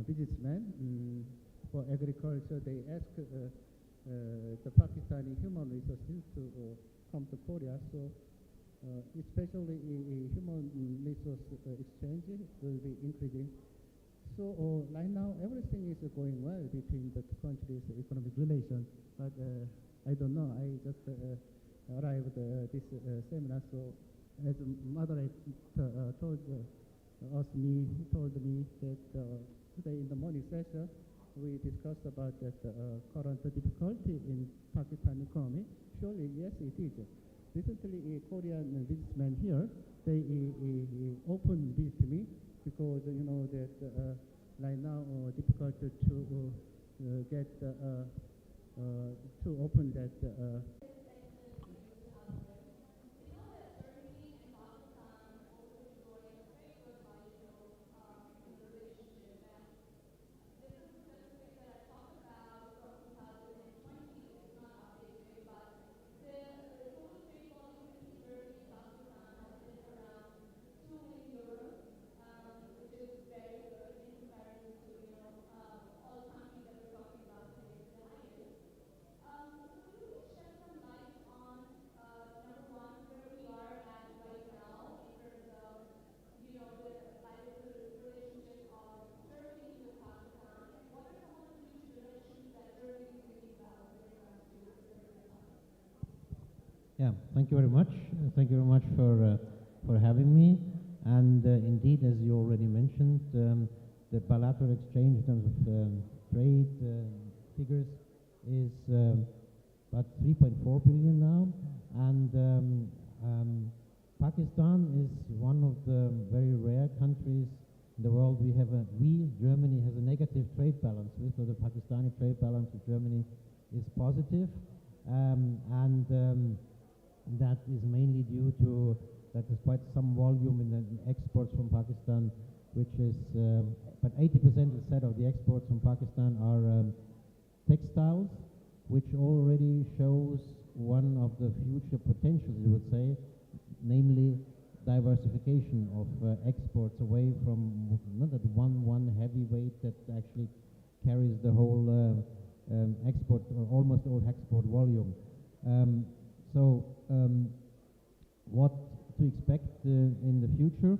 [SPEAKER 15] businessmen for agriculture, they ask the Pakistani human resources to come to Korea. So especially human resource exchange will be increasing. So right now everything is going well between the two countries' economic relations. But I don't know. I just arrived this seminar. So as a moderator told me that today in the morning session we discussed about that current difficulty in Pakistan economy. Surely, yes, it is. recently a Korean businessman here, they opened visit me because you know that right now difficult to get to open that.
[SPEAKER 16] Yeah, thank you very much. Thank you very much for having me. And indeed, as you already mentioned, the bilateral exchange in terms of trade figures is about 3.4 billion now. And Pakistan is one of the very rare countries in the world. Germany has a negative trade balance with, so the Pakistani trade balance with Germany is positive. That is mainly due to that there's quite some volume in the exports from Pakistan, which is, but 80% instead of the exports from Pakistan are textiles, which already shows one of the future potentials, you would say, namely diversification of exports away from not that one heavyweight that actually carries the whole export or almost all export volume. What to expect in the future?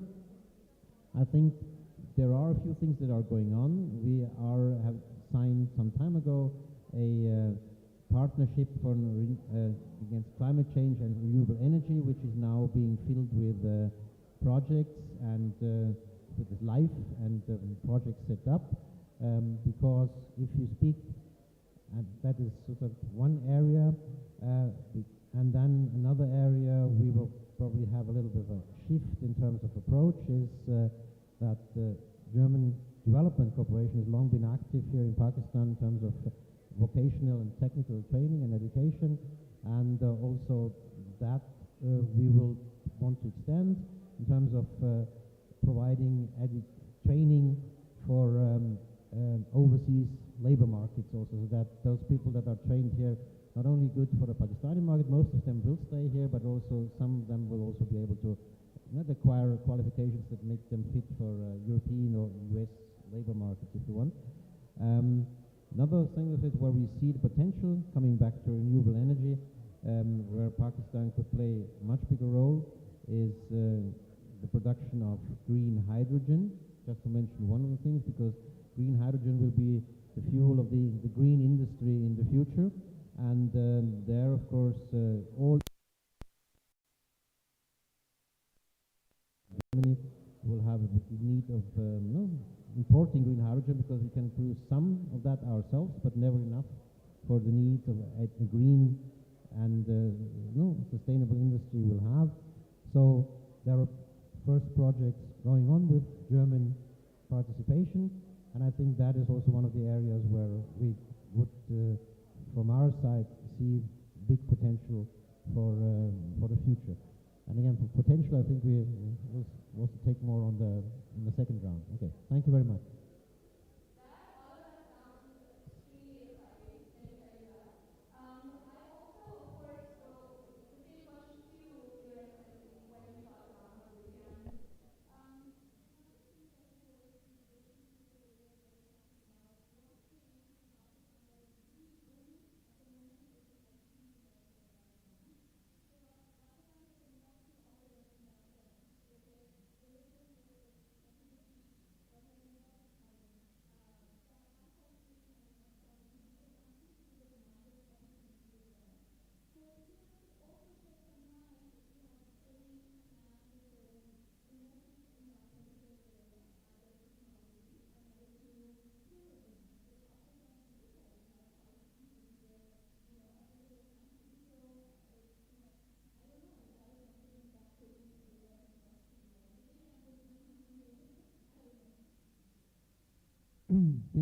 [SPEAKER 16] I think there are a few things that are going on. We have signed some time ago a partnership for against climate change and renewable energy, which is now being filled with projects and with life and projects set up. Because if you speak, and that is sort of one area, and then another area we will probably have a little bit of a shift in terms of approach is that German Development Corporation has long been active here in Pakistan in terms of vocational and technical training and education, and also that we will want to extend in terms of providing training for overseas labor markets also, so that those people that are trained here not only good for the Pakistani market, most of them will stay here, but also some of them will also be able to acquire qualifications that make them fit for European or US labor markets, if you want. Another thing is where we see the potential, coming back to renewable energy, where Pakistan could play a much bigger role, is the production of green hydrogen, just to mention one of the things, because green hydrogen will be the fuel of the green industry in the future. And there, of course, all Germany will have the need of importing green hydrogen, because we can produce some of that ourselves, but never enough for the needs of a green and sustainable industry will have. So there are first projects going on with German participation, and I think that is also one of the areas where we would from our side see big potential for the future. And again, for potential, I think we will take more on the second round. Okay, thank you very much.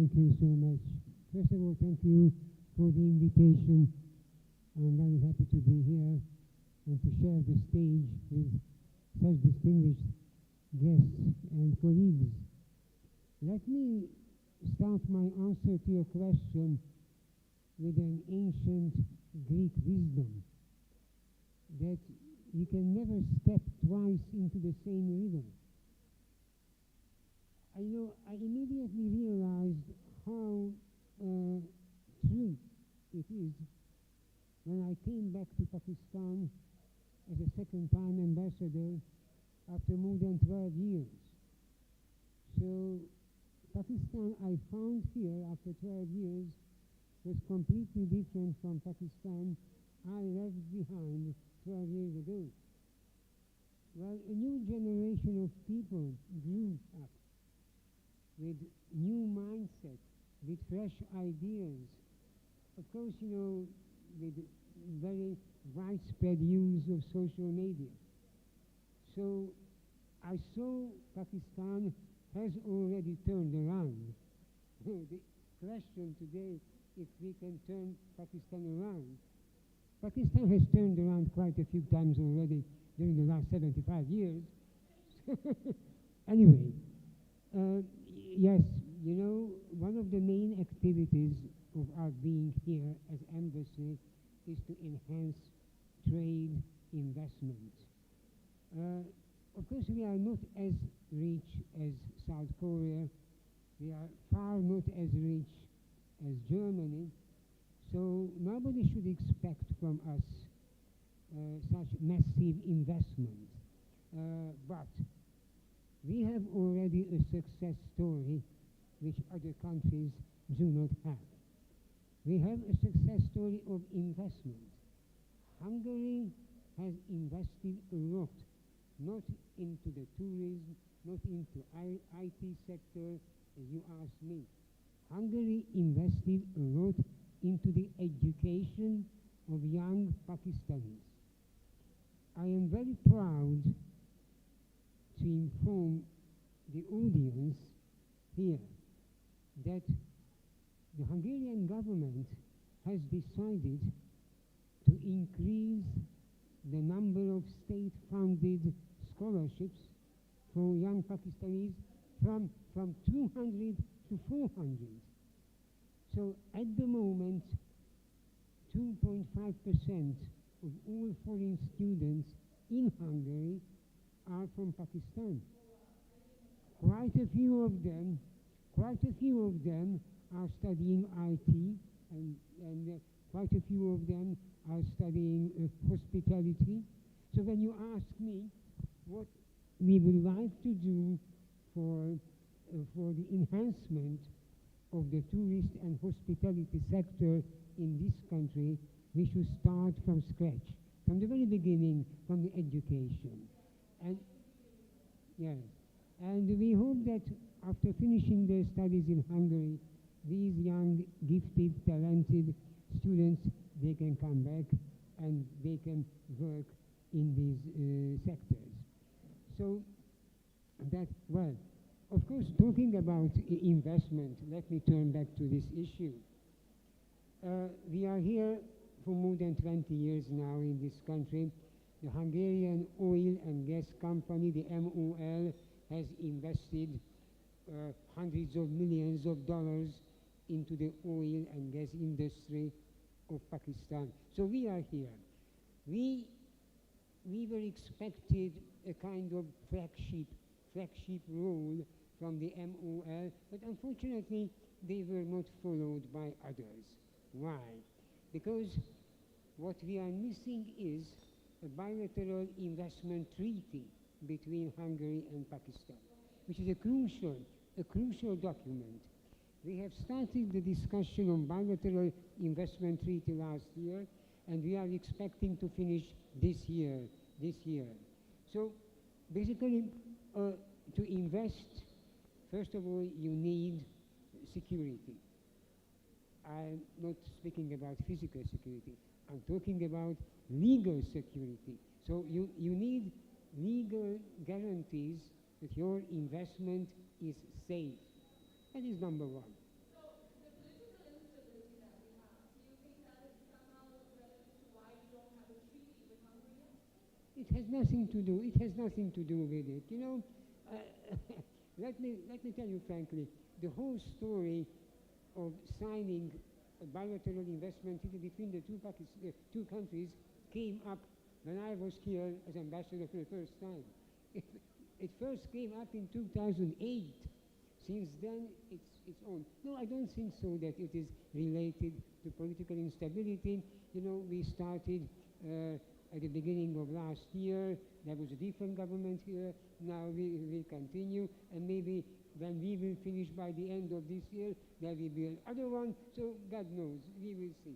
[SPEAKER 17] Thank you so much. First of all, thank you for the invitation. I'm very happy to be here and to share the stage with such distinguished guests and colleagues. Let me start my answer to your question with an ancient Greek wisdom that you can never step twice into the same river. I immediately realized how true it is when I came back to Pakistan as a second-time ambassador after more than 12 years. So Pakistan I found here after 12 years was completely different from Pakistan I left behind 12 years ago. Well, a new generation of people grew up with new mindset, with fresh ideas. Of course, with very widespread use of social media. So I saw Pakistan has already turned around. The question today, if we can turn Pakistan around. Pakistan has turned around quite a few times already during the last 75 years. Anyway, yes, one of the main activities of our being here as embassy is to enhance trade investment. Of course, we are not as rich as South Korea. We are far not as rich as Germany. So nobody should expect from us such massive investment. But we have already a success story which other countries do not have. We have a success story of investment. Hungary has invested a lot, not into the tourism, not into IT sector, as you asked me. Hungary invested a lot into the education of young Pakistanis. I am very proud to inform the audience here that the Hungarian government has decided to increase the number of state-funded scholarships for young Pakistanis from 200 to 400. So at the moment, 2.5% of all foreign students in Hungary are from Pakistan. Quite a few of them are studying IT, and quite a few of them are studying hospitality. So when you ask me what we would like to do for the enhancement of the tourist and hospitality sector in this country, we should start from scratch, from the very beginning, from the education. And yes, and we hope that after finishing their studies in Hungary, these young, gifted, talented students, they can come back and they can work in these sectors. So that, well, of course, talking about investment, let me turn back to this issue. We are here for more than 20 years now in this country. The Hungarian oil and gas company, the MOL, has invested hundreds of millions of dollars into the oil and gas industry of Pakistan. So we are here. We were expected a kind of flagship role from the MOL, but unfortunately they were not followed by others. Why? Because what we are missing is a bilateral investment treaty between Hungary and Pakistan, which is a crucial document. We have started the discussion on bilateral investment treaty last year, and we are expecting to finish this year. So basically, to invest, first of all, you need security. I'm not speaking about physical security. I'm talking about legal security. So you need legal guarantees that your investment is safe. That is number one. has nothing to do. It has nothing to do with it. You know, let me tell you frankly, the whole story of signing a bilateral investment treaty between the two countries came up when I was here as ambassador for the first time. It first came up in 2008. Since then, it's on. No, I don't think so that it is related to political instability. You know, we started at the beginning of last year. There was a different government here. Now we will continue, and maybe when we will finish by the end of this year, there will be another one. So God knows, we will see.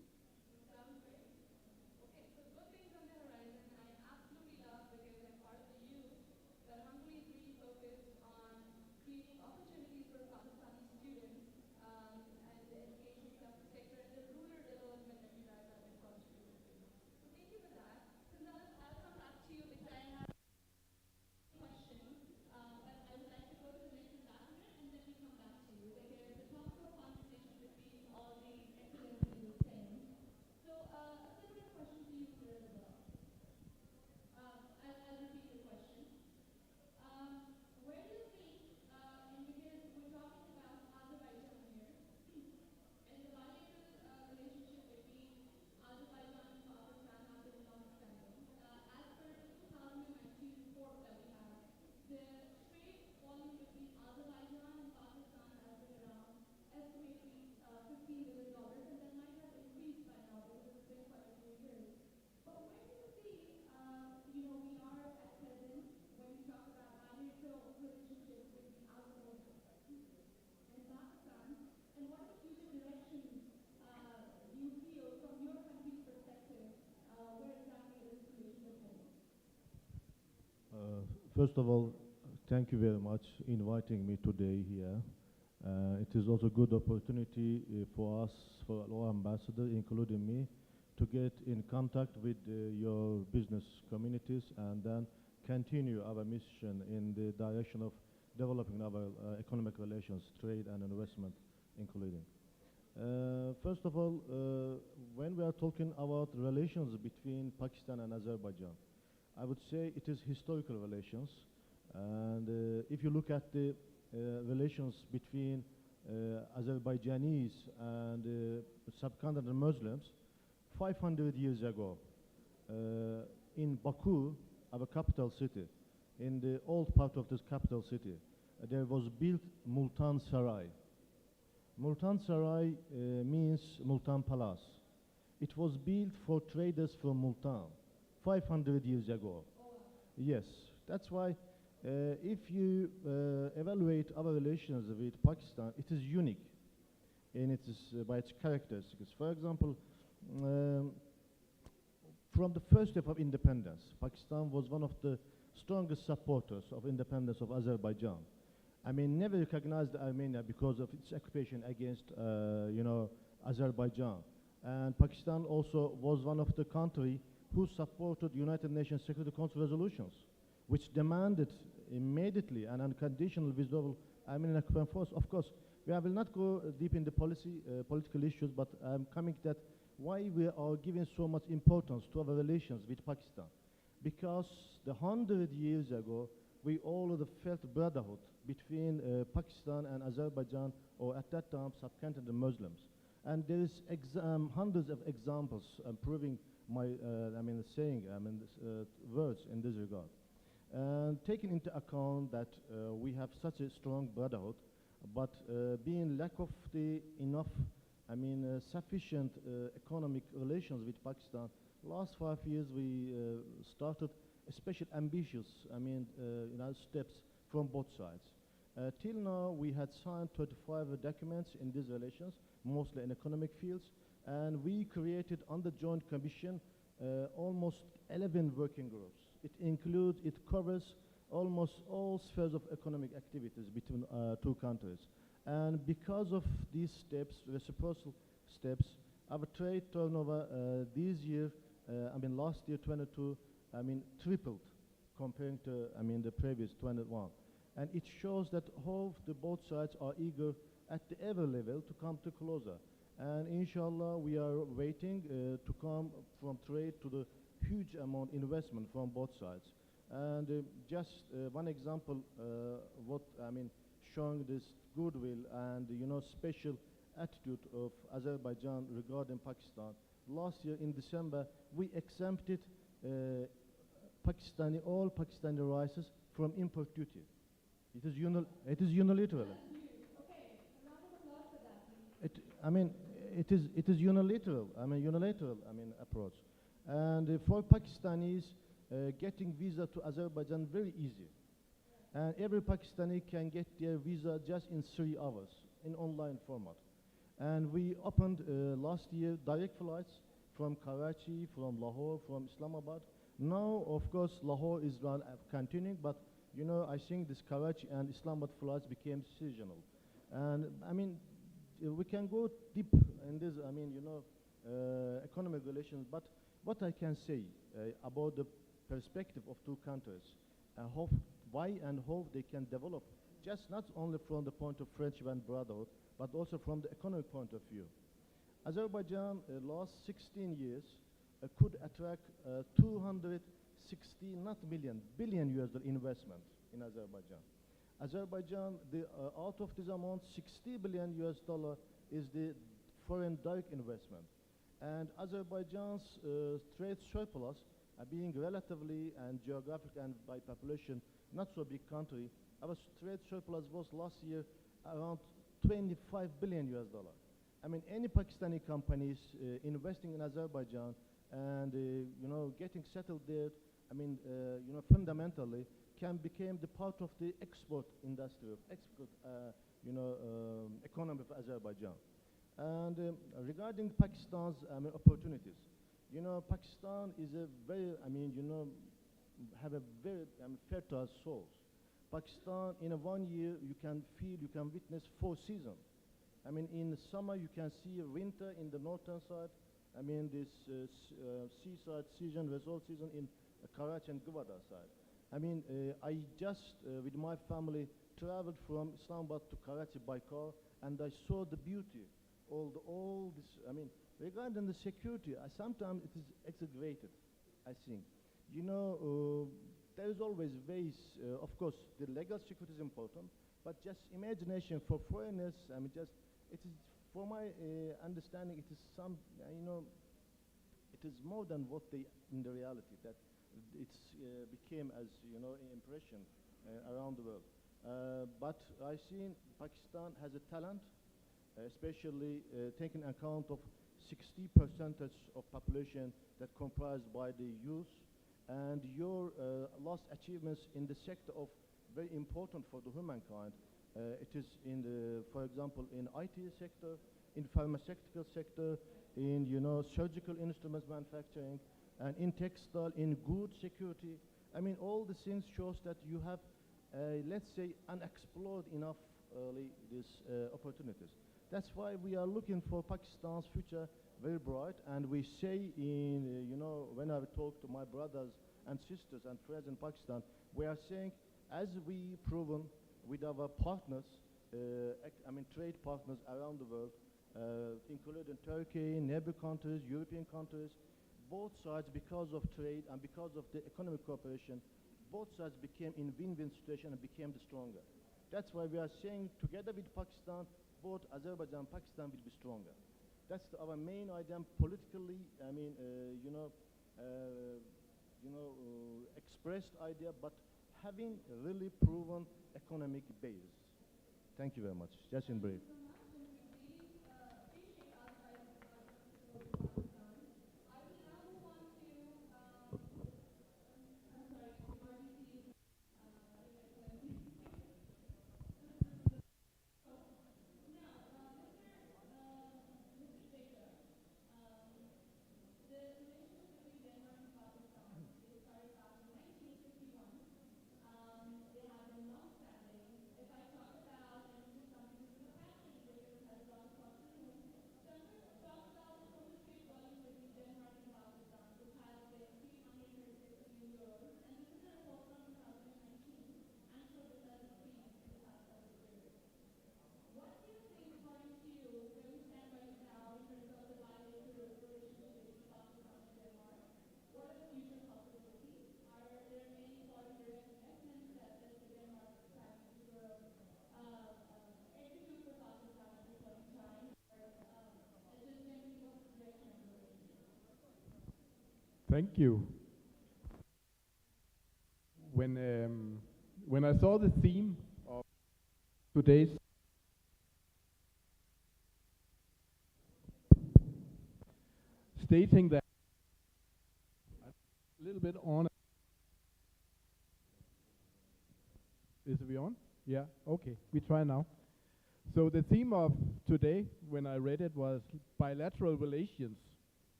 [SPEAKER 18] First of all, thank you very much inviting me today here. It is also a good opportunity for us, for our ambassador, including me, to get in contact with your business communities and then continue our mission in the direction of developing our economic relations, trade and investment including. First of all, when we are talking about relations between Pakistan and Azerbaijan, I would say it is historical relations. And if you look at the relations between Azerbaijanis and subcontinental Muslims, 500 years ago, in Baku, our capital city, in the old part of this capital city, there was built Multan Sarai. Multan Sarai means Multan Palace. It was built for traders from Multan 500 years ago. Yes, that's why if you evaluate our relations with Pakistan, it is unique in its, by its characteristics. For example, from the first step of independence, Pakistan was one of the strongest supporters of independence of Azerbaijan. I mean, never recognized Armenia because of its occupation against, Azerbaijan. And Pakistan also was one of the countries who supported United Nations Security Council resolutions, which demanded immediately and unconditional withdrawal Armenian occupying force. Of course, we will not go deep in the political issues, but I'm coming to that why we are giving so much importance to our relations with Pakistan. Because 100 years ago, we all felt brotherhood between Pakistan and Azerbaijan, or at that time, subcontinental Muslims. And there is hundreds of examples proving my, words in this regard. And taking into account that we have such a strong brotherhood, but being lack of the enough, sufficient economic relations with Pakistan, last 5 years we started especially ambitious, steps from both sides. Till now, we had signed 35 documents in these relations, mostly in economic fields, and we created on the Joint Commission almost 11 working groups. It covers almost all spheres of economic activities between two countries. And because of these steps, reciprocal steps, our trade turnover this year, last year 22, tripled comparing to, the previous 21. And it shows that how the both sides are eager at the ever level to come to closer. And inshallah, we are waiting to come from trade to the huge amount investment from both sides. And just one example, what I mean, showing this goodwill and special attitude of Azerbaijan regarding Pakistan. Last year in December, we exempted all Pakistani rices from import duty. It is unilateral. I mean, it is unilateral. I mean, unilateral. I mean, approach. And for Pakistanis, getting visa to Azerbaijan very easy. And every Pakistani can get their visa just in 3 hours in online format. And we opened last year direct flights from Karachi, from Lahore, from Islamabad. Now, of course, Lahore is continuing, but I think this Karachi and Islamabad flights became seasonal. And I mean, we can go deep in this, I mean, economic relations, but what I can say about the perspective of two countries, why and how they can develop, just not only from the point of friendship and brotherhood, but also from the economic point of view. Azerbaijan, last 16 years, could attract 260, not million, billion US dollar investment in Azerbaijan. Azerbaijan, out of this amount, 60 billion US dollar is the foreign direct investment. And Azerbaijan's trade surplus, being relatively and geographic and by population not so big country, our trade surplus was last year around 25 billion US dollar. I mean, any Pakistani companies investing in Azerbaijan and getting settled there, I mean, fundamentally can become the part of the export industry, of export, economy of Azerbaijan. And regarding Pakistan's opportunities, Pakistan is a very, have a very fertile source. Pakistan, in 1 year, you can witness 4 seasons. I mean, in the summer, you can see winter in the northern side. I mean, this seaside season, resort season in Karachi and Gwadar side. I mean, I just, with my family, traveled from Islamabad to Karachi by car, and I saw the beauty, all this, I mean, regarding the security, sometimes it is exaggerated, I think. There is always ways, of course, the legal security is important, but just imagination for foreigners, I mean, just, it is, for my understanding, it is some, it is more than what they, in the reality, that it's became as, impression around the world. But I see Pakistan has a talent, especially taking account of 60% of population that comprised by the youth, and your last achievements in the sector of very important for the humankind. It is in the, for example, in IT sector, in pharmaceutical sector, in surgical instruments manufacturing, and in textile, in good security. I mean, all the things shows that you have, let's say, unexplored enough these opportunities. That's why we are looking for Pakistan's future very bright, and we say in, when I talk to my brothers and sisters and friends in Pakistan, we are saying, as we proven with our partners, trade partners around the world, including Turkey, neighbor countries, European countries, both sides, because of trade and because of the economic cooperation, both sides became in win-win situation and became the stronger. That's why we are saying, together with Pakistan, both Azerbaijan and Pakistan will be stronger. That's our main idea, politically, expressed idea, but having a really proven economic base. Thank you very much. Just in brief.
[SPEAKER 19] Thank you. When I saw the theme of today's stating that a little bit on. Is we on? Yeah, okay, we try now. So the theme of today, when I read it, was bilateral relations,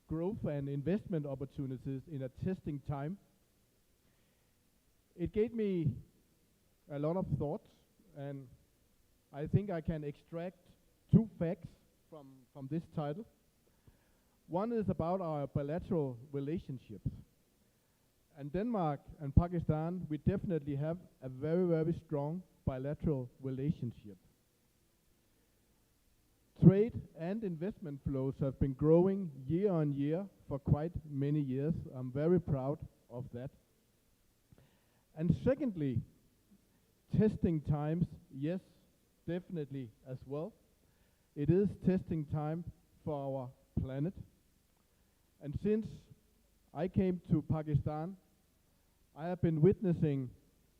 [SPEAKER 19] growth and investment opportunities in a testing time. It gave me a lot of thoughts, and I think I can extract two facts from this title. One is about our bilateral relationships. And Denmark and Pakistan, we definitely have a very, very strong bilateral relationship. Trade and investment flows have been growing year on year for quite many years. I'm very proud of that. And secondly, testing times, yes, definitely as well. It is testing time for our planet. And since I came to Pakistan, I have been witnessing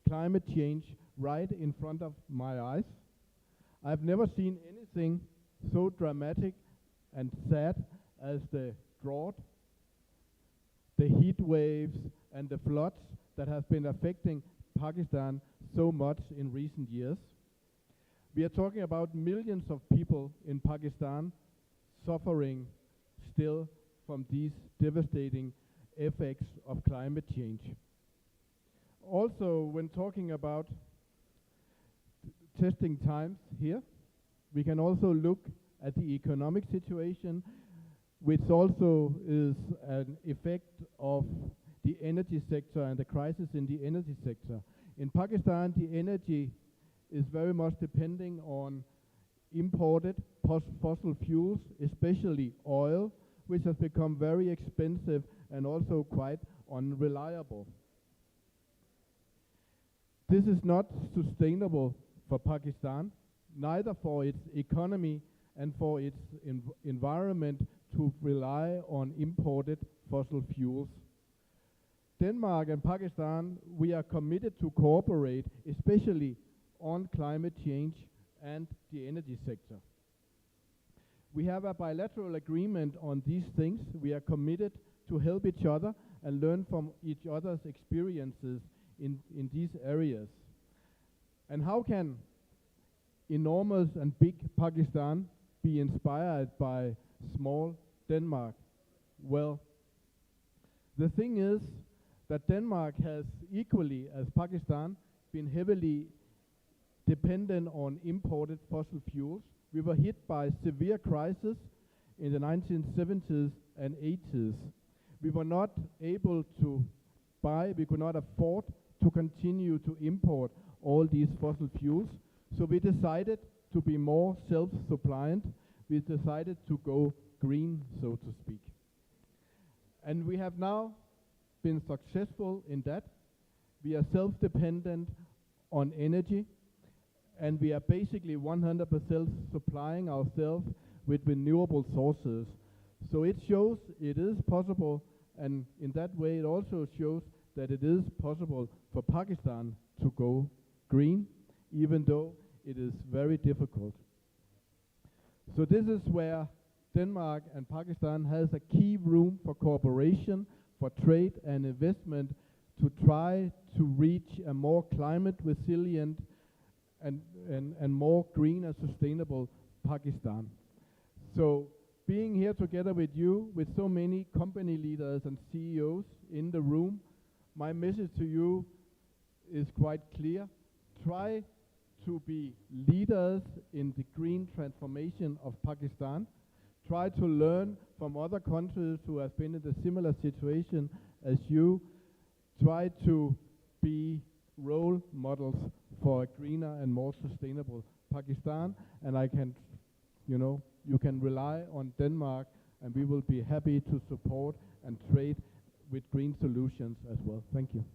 [SPEAKER 19] climate change right in front of my eyes. I've never seen anything so dramatic and sad as the drought, the heat waves, and the floods that have been affecting Pakistan so much in recent years. We are talking about millions of people in Pakistan suffering still from these devastating effects of climate change. Also, when talking about testing times here, we can also look at the economic situation, which also is an effect of the energy sector and the crisis in the energy sector. In Pakistan, the energy is very much depending on imported fossil fuels, especially oil, which has become very expensive and also quite unreliable. This is not sustainable for Pakistan, neither for its economy and for its environment to rely on imported fossil fuels. Denmark and Pakistan, we are committed to cooperate, especially on climate change and the energy sector. We have a bilateral agreement on these things. We are committed to help each other and learn from each other's experiences in these areas. And how can enormous and big Pakistan be inspired by small Denmark? Well, the thing is that Denmark has equally as Pakistan been heavily dependent on imported fossil fuels. We were hit by severe crisis in the 1970s and 80s. We were not able to buy, we could not afford to continue to import all these fossil fuels. So we decided to be more self-suppliant. We decided to go green, so to speak. And we have now been successful in that. We are self-dependent on energy, and we are basically 100% supplying ourselves with renewable sources. So it shows it is possible, and in that way it also shows that it is possible for Pakistan to go green, even though it is very difficult. So this is where Denmark and Pakistan has a key room for cooperation, for trade and investment, to try to reach a more climate resilient and more green and sustainable Pakistan. So being here together with you, with so many company leaders and CEOs in the room, my message to you is quite clear. Try to be leaders in the green transformation of Pakistan. Try to learn from other countries who have been in a similar situation as you. Try to be role models for a greener and more sustainable Pakistan. And I can, you can rely on Denmark, and we will be happy to support and trade with green solutions as well. Thank you.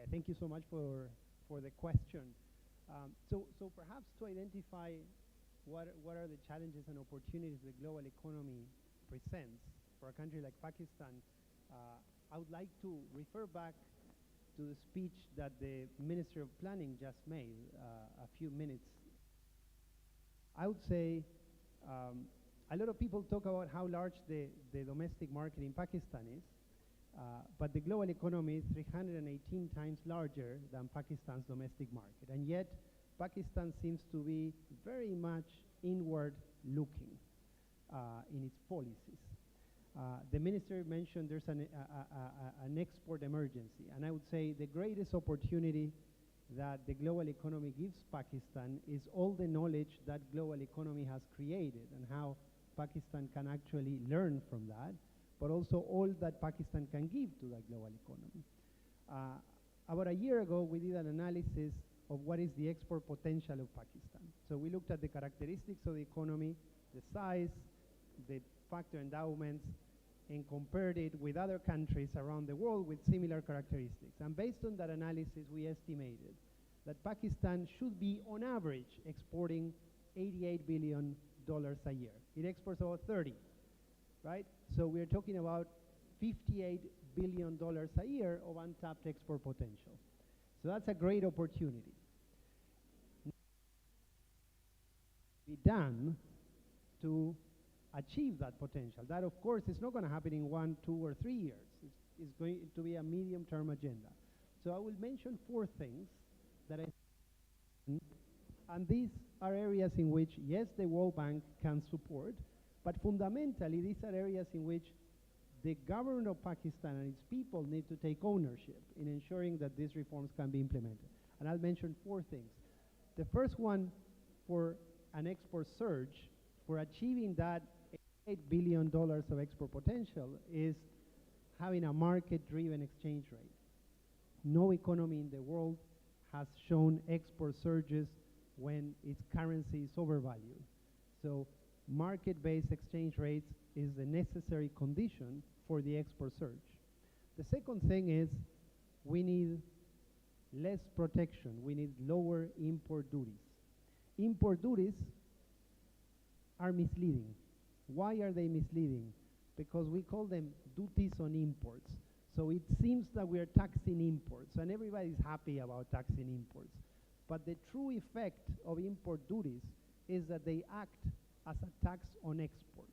[SPEAKER 20] Yeah, thank you so much for the question. So perhaps to identify what are the challenges and opportunities the global economy presents for a country like Pakistan, I would like to refer back to the speech that the Minister of Planning just made a few minutes. I would say a lot of people talk about how large the domestic market in Pakistan is, but the global economy is 318 times larger than Pakistan's domestic market, and yet Pakistan seems to be very much inward looking in its policies. The minister mentioned there's an export emergency, and I would say the greatest opportunity that the global economy gives Pakistan is all the knowledge that global economy has created and how Pakistan can actually learn from that, but also all that Pakistan can give to that global economy. About a year ago, we did an analysis of what is the export potential of Pakistan. So we looked at the characteristics of the economy, the size, the factor endowments, and compared it with other countries around the world with similar characteristics. And based on that analysis, we estimated that Pakistan should be, on average, exporting $88 billion a year. It exports about 30, right? So we're talking about $58 billion a year of untapped export potential. So that's a great opportunity. Be done to achieve that potential. That, of course, is not going to happen in 1, 2, or 3 years. It's going to be a medium-term agenda. So I will mention 4 things that and these are areas in which, yes, the World Bank can support, but fundamentally, these are areas in which the government of Pakistan and its people need to take ownership in ensuring that these reforms can be implemented. And I'll mention 4 things. The first one, for an export surge, for achieving that $8 billion of export potential, is having a market-driven exchange rate. No economy in the world has shown export surges when its currency is overvalued. So market-based exchange rates is the necessary condition for the export surge. The second thing is we need less protection. We need lower import duties. Import duties are misleading. Why are they misleading? Because we call them duties on imports. So it seems that we are taxing imports, and everybody's happy about taxing imports. But the true effect of import duties is that they act as a tax on exports.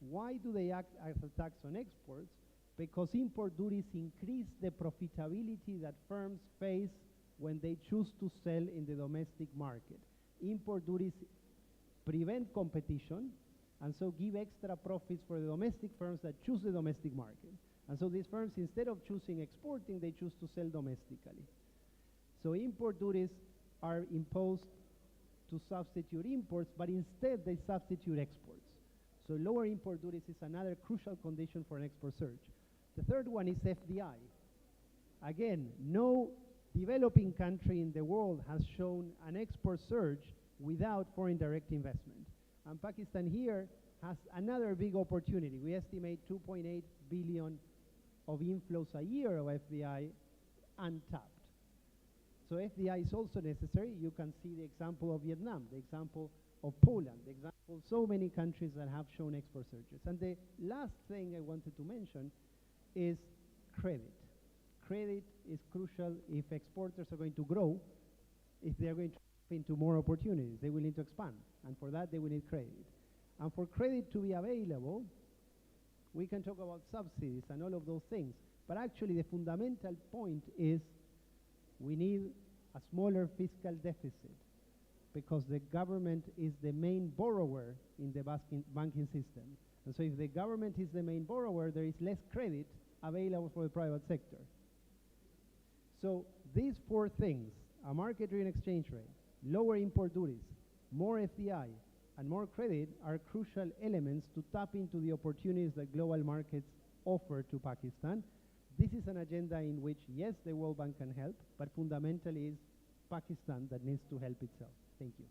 [SPEAKER 20] Why do they act as a tax on exports? Because import duties increase the profitability that firms face when they choose to sell in the domestic market. Import duties prevent competition, and so give extra profits for the domestic firms that choose the domestic market. And so these firms, instead of choosing exporting, they choose to sell domestically. So import duties are imposed to substitute imports, but instead they substitute exports. So lower import duties is another crucial condition for an export surge. The third one is FDI. Again, no developing country in the world has shown an export surge without foreign direct investment. And Pakistan here has another big opportunity. We estimate 2.8 billion of inflows a year of FDI untapped. So FDI is also necessary. You can see the example of Vietnam, the example of Poland, the example of so many countries that have shown export surges. And the last thing I wanted to mention is credit. Credit is crucial if exporters are going to grow, if they are going to tap into more opportunities. They will need to expand, and for that they will need credit. And for credit to be available, we can talk about subsidies and all of those things, but actually the fundamental point is we need a smaller fiscal deficit, because the government is the main borrower in the banking system. And so if the government is the main borrower, there is less credit available for the private sector. So these 4 things, a market-driven exchange rate, lower import duties, more FDI, and more credit, are crucial elements to tap into the opportunities that global markets offer to Pakistan. This is an agenda in which, yes, the World Bank can help, but fundamentally it's Pakistan that needs to help itself. Thank you.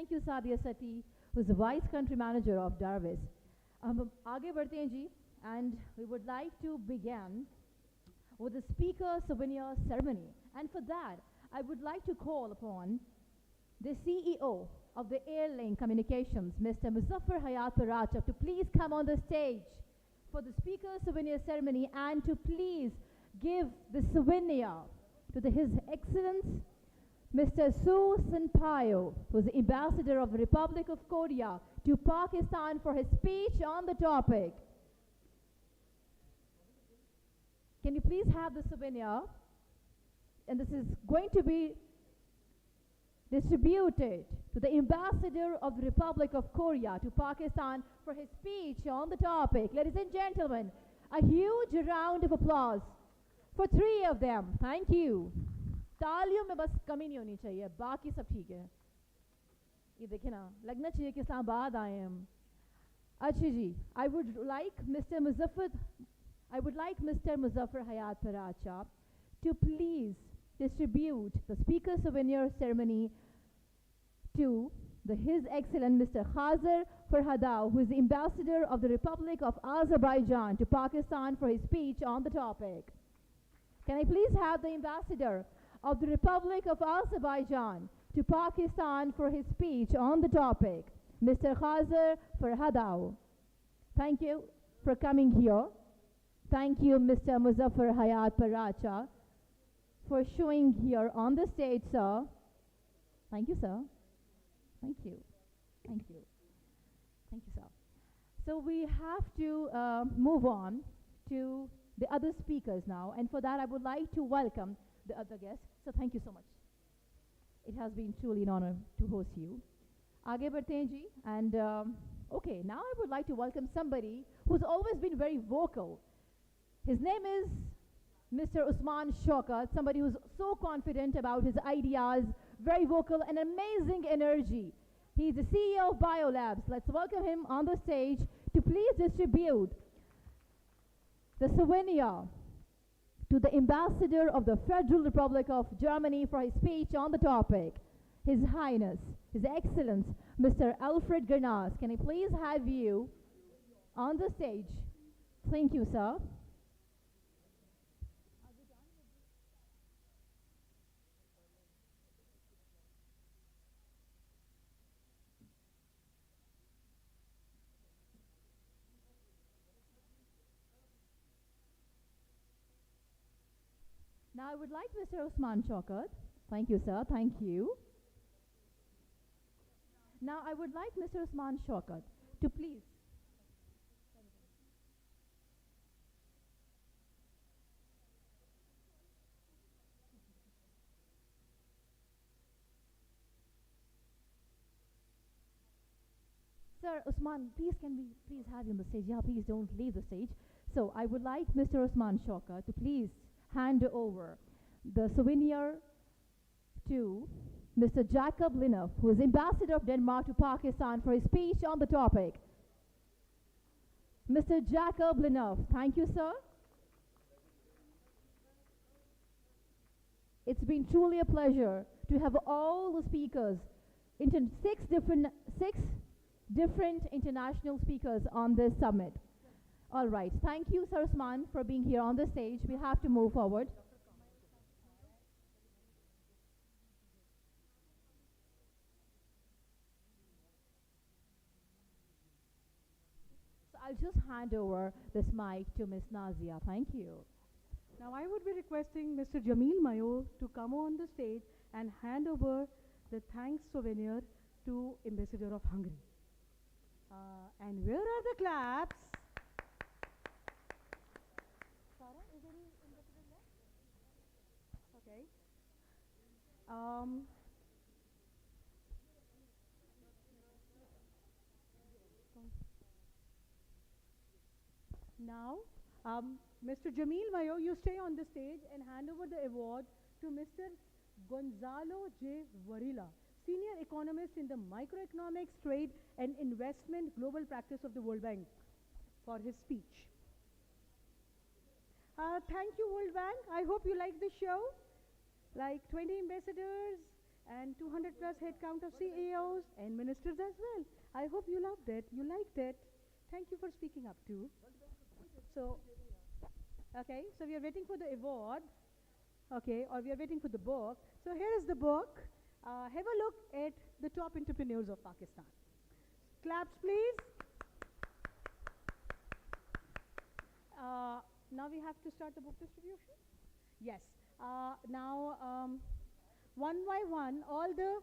[SPEAKER 2] Thank you, Sadia Sati, who's the Vice Country Manager of Darvis. आगे बढ़ते हैं जी, and we would like to begin with the speaker souvenir ceremony. And for that, I would like to call upon the CEO of the AirLink Communications, Mr. Muzaffar Hayat Paracha, to please come on the stage for the speaker souvenir ceremony and to please give the souvenir to His Excellence Mr. Su Sampaio, who is the Ambassador of the Republic of Korea to Pakistan, for his speech on the topic. Can you please have the souvenir? And this is going to be distributed to the Ambassador of the Republic of Korea to Pakistan for his speech on the topic. Ladies and gentlemen, a huge round of applause for 3 of them. Thank you. तालियों में बस कमी नहीं होनी चाहिए, बाकी सब ठीक है. ये देखें ना, लगना चाहिए कि इस्लामाबाद आए हम. अच्छा जी, I would like Mr. Muzaffar Hayat Paracha to please distribute the speaker souvenir ceremony to His Excellent Mr. Khazar Farhadao, who is the Ambassador of the Republic of Azerbaijan to Pakistan, for his speech on the topic. Can I please have the Ambassador of the Republic of Azerbaijan to Pakistan for his speech on the topic, Mr. Khazar Farhadao. Thank you for coming here. Thank you, Mr. Muzaffar Hayat Paracha, for showing here on the stage, sir. Thank you, sir. Thank you. Thank you. Thank you, sir. So we have to move on to the other speakers now, and for that I would like to welcome the other guests. So thank you so much. It has been truly an honor to host you. आगे बढ़ते हैं जी, and okay, now I would like to welcome somebody who's always been very vocal. His name is Mr. Usman Shaukat, somebody who's so confident about his ideas, very vocal and amazing energy. He's the CEO of Biolabs. Let's welcome him on the stage to please distribute the souvenir to the Ambassador of the Federal Republic of Germany for his speech on the topic, His Highness, His Excellence, Mr. Alfred Gernas. Can I please have you on the stage? Thank you, sir. Now I would like Mr. Usman Shaukat. Thank you, sir. Thank you. Now I would like Mr. Usman Shaukat to please. Sir Usman, please can we please have you on the stage? Yeah, please don't leave the stage. So I would like Mr. Usman Shaukat to please hand over the souvenir to Mr. Jacob Linov, who is Ambassador of Denmark to Pakistan, for his speech on the topic. Mr. Jacob Linov, thank you, sir. It's been truly a pleasure to have all the speakers, six different international speakers on this summit. All right. Thank you, Sir Usman, for being here on the stage. We have to move forward. So I'll just hand over this mic to Ms. Nazia. Thank you.
[SPEAKER 11] Now I would be requesting Mr. Jamil Mayo to come on the stage and hand over the thanks souvenir to Ambassador of Hungary. And where are the claps? Okay. Now, Mr. Jamil Mayo, you stay on the stage and hand over the award to Mr. Gonzalo J. Varela, Senior Economist in the Microeconomics, Trade and Investment Global Practice of the World Bank, for his speech. Thank you, World Bank. I hope you like the show. Like 20 ambassadors and 200 plus head count of CEOs and ministers as well. I hope you loved it. You liked it. Thank you for speaking up too. So, okay, so we are waiting for the award, okay, or we are waiting for the book. So here is the book. Have a look at the top entrepreneurs of Pakistan. Claps, please. Now we have to start the book distribution. Yes. Now, one by one, all the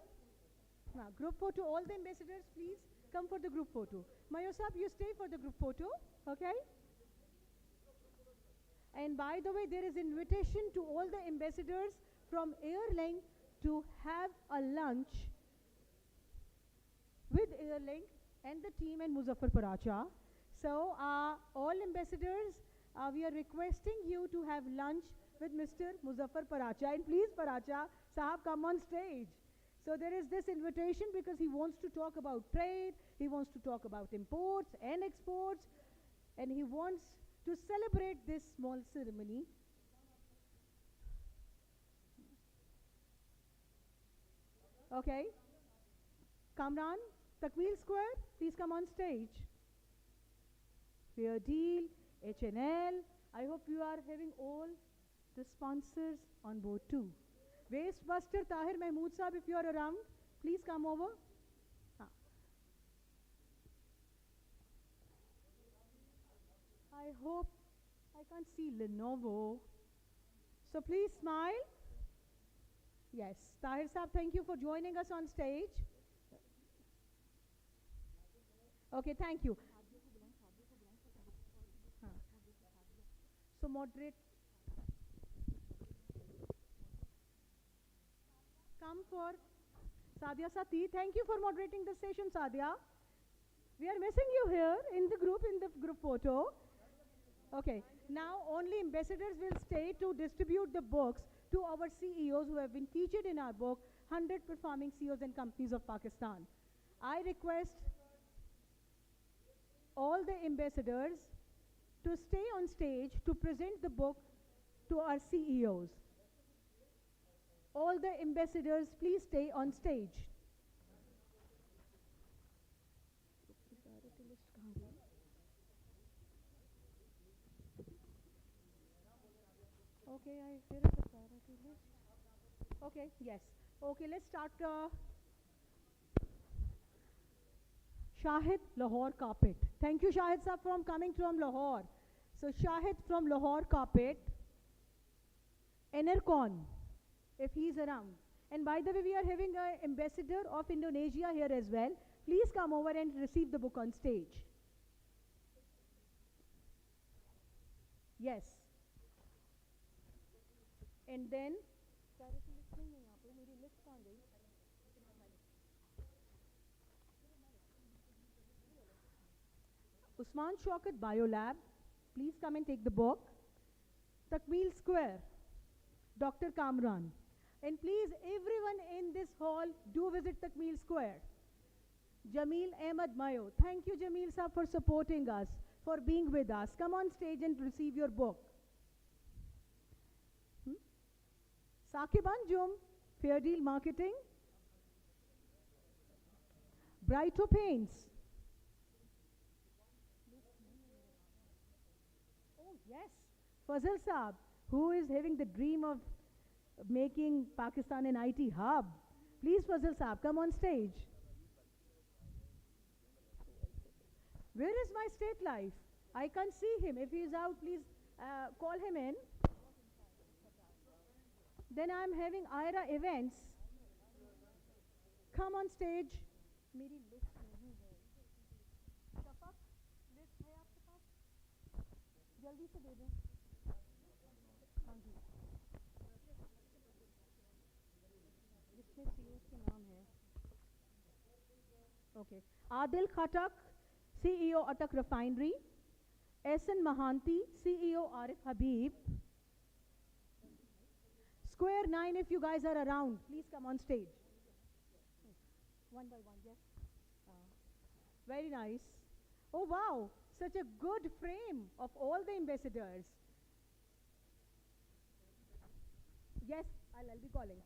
[SPEAKER 11] group photo, all the ambassadors, please come for the group photo. Mayosab, you stay for the group photo, okay? And by the way, there is invitation to all the ambassadors from AirLink to have a lunch with AirLink and the team in Muzaffar Paracha. So, all ambassadors, we are requesting you to have lunch with Mr. Muzaffar Paracha. And please, Paracha, Sahab, come on stage. So there is this invitation because he wants to talk about trade, he wants to talk about imports and exports, and he wants to celebrate this small ceremony. Okay. Kamran, Takmil Square, please come on stage. Fair Deal, HNL. I hope you are having all the sponsors on board too. Wastebuster Tahir Mahmood Saab, if you are around, please come over. I hope I can't see Lenovo. So please smile. Yes, Tahir Saab, thank you for joining us on stage. Okay, thank you. So moderate. Come for Sadia Sati. Thank you for moderating the session, Sadia. We are missing you here in the group photo. Okay, now only ambassadors will stay to distribute the books to our CEOs who have been featured in our book, 100 Performing CEOs and Companies of Pakistan. I request all the ambassadors to stay on stage to present the book to our CEOs. All the ambassadors, please stay on stage. Okay, here is the priority list. Okay, yes. Okay, let's start. Shahid, Lahore Carpet. Thank you, Shahid sir, for coming from Lahore. So, Shahid from Lahore Carpet. Enercon, if he is around. And by the way, we are having an ambassador of Indonesia here as well. Please come over and receive the book on stage. Yes. And then, Usman Shaukat Biolab, please come and take the book. Takmil Square, Dr. Kamran. And please, everyone in this hall, do visit Takmil Square. Jameel Ahmad Mayo. Thank you, Jameel sir, for supporting us, for being with us. Come on stage and receive your book. Saqib Anjum, Fair Deal Marketing. Brighto Paints. Oh, yes. Fazal Saab, who is having the dream of making Pakistan an IT hub. Please, Fazal Saab, come on stage. Where is my state life? I can't see him. If he is out, please call him in. Then I'm having IRA events. Come on stage. मेरी list नहीं है. Shafaq, list है आपके पास? जल्दी से दे दें. हाँ जी. इसमें CEOs के नाम हैं. Okay. Adil Khatak, CEO Atak Refinery. S.N. Mahanti, CEO Arif Habib. Square 9, if you guys are around, please come on stage. One by one, yes. Very nice. Oh, wow. Such a good frame of all the ambassadors. Yes, I'll be calling.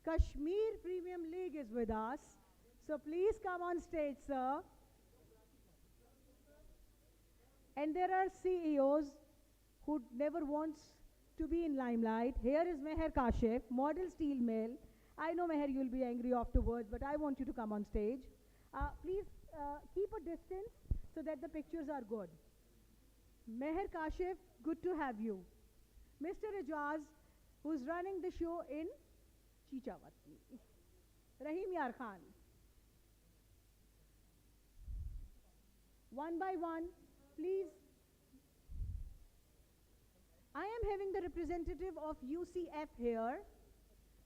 [SPEAKER 11] Kashmir Premium League is with us. So please come on stage, sir. And there are CEOs who never wants to be in limelight. Here is Meher Kashif, model steel mill. I know, Meher, you'll be angry afterwards, but I want you to come on stage. Please keep a distance so that the pictures are good. Meher Kashif, good to have you. Mr. Ijaz, who's running the show in Chichawati. Rahim Yar Khan. One by one, please. I am having the representative of UCF here.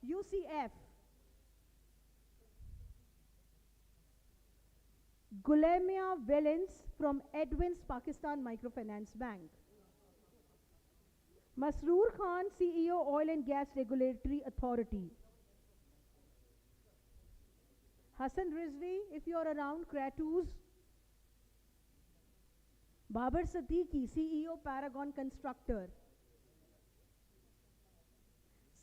[SPEAKER 11] UCF. Gulamia Valens from Edwins Pakistan Microfinance Bank. Masroor Khan, CEO, Oil and Gas Regulatory Authority. Hassan Rizvi, if you are around, Kratos. Babar Siddiqui, CEO, Paragon Constructor.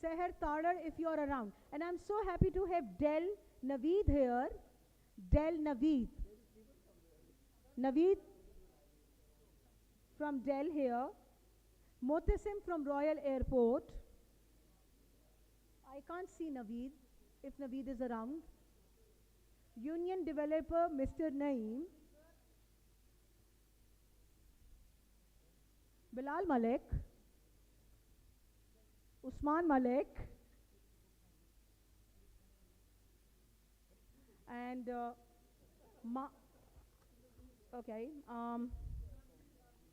[SPEAKER 11] Seher Tadar, if you are around. And I'm so happy to have Del Naveed here. Del Naveed. Naveed from Del here. Motasim from Royal Airport. I can't see Naveed, if Naveed is around. Union Developer, Mr. Naeem. Bilal Malik. Usman Malik. And okay.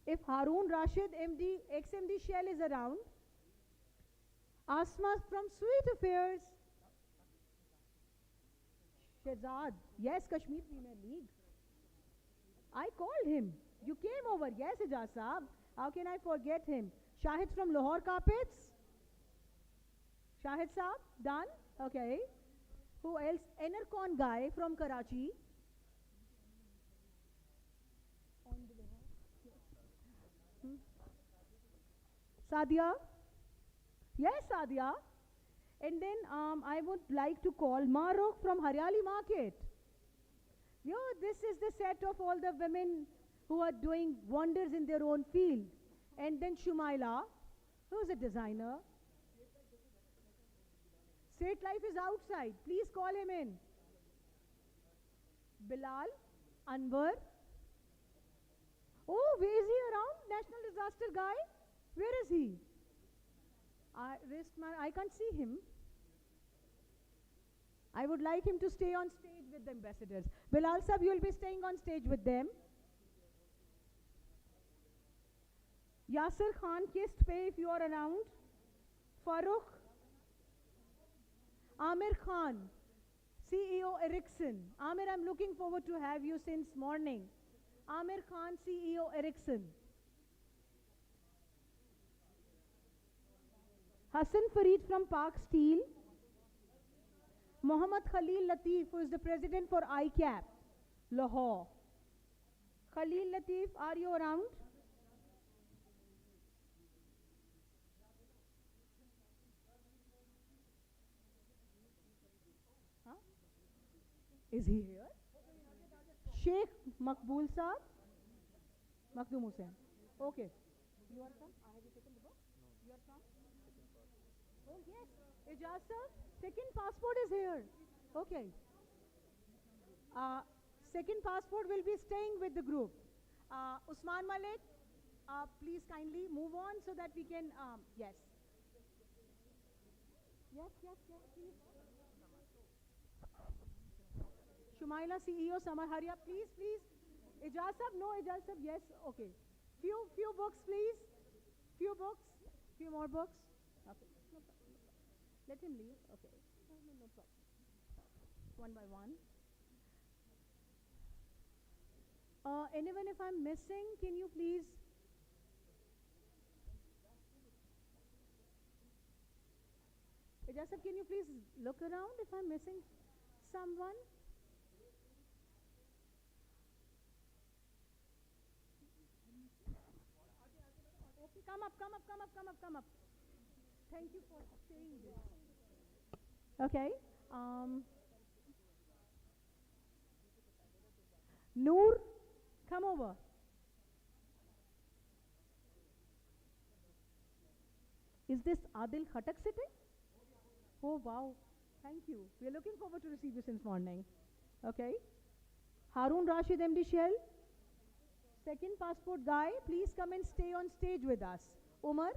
[SPEAKER 11] If Harun Rashid, MD, ex-MD Shell is around. Asma from Sweet Affairs. Shehzad. Yes, Kashmir Premier League. I called him. You came over. Yes, Ijaz Saab. How can I forget him? Shahid from Lahore Carpets. Shahid Saab. Done? Okay. Who else? Enercon guy from Karachi. Sadia? Yes, Sadia. And then I would like to call Maruk from Haryali Market. Yo, this is the set of all the women who are doing wonders in their own field. And then Shumaila, who's a designer. State Life is outside. Please call him in. Bilal, Anwar. Oh, where is he around? National disaster guy? Where is he? I can't see him. I would like him to stay on stage with the ambassadors. Bilal Sab, you will be staying on stage with them. Yasir Khan, kissed pay if you are around. Farooq. Amir Khan, CEO Ericsson. Amir, I'm looking forward to have you since morning. Amir Khan, CEO Ericsson. Hassan Farid from Park Steel. Mohammad Khalil Latif, who is the president for ICAP, Lahore. Khalil Latif, are you around? Huh? Is he here? Sheikh Makbul Saab? Makdum Hussain. Okay. You are from? Have you taken the book? You are from? Oh, yes. Ijaz sir, second passport is here. Okay. Second passport will be staying with the group. Usman Malik, please kindly move on so that we can, yes. Yes, please. Shumaila, CEO, Samar Haria, please. Ijaz sir, no, Ijaz sir, yes, okay. Few books, please. Few more books. Okay. Let him leave. Okay. No problem. One by one. Anyone, if I'm missing, can you please? Ijaz sir, can you please look around if I'm missing someone? Okay, come up. Thank you for saying this. Okay. Noor, come over. Is this Adil Khatak sitting? Oh, wow. Thank you. We are looking forward to receive you since morning. Okay. Harun Rashid MD Shell. Second passport guy, please come and stay on stage with us. Umar,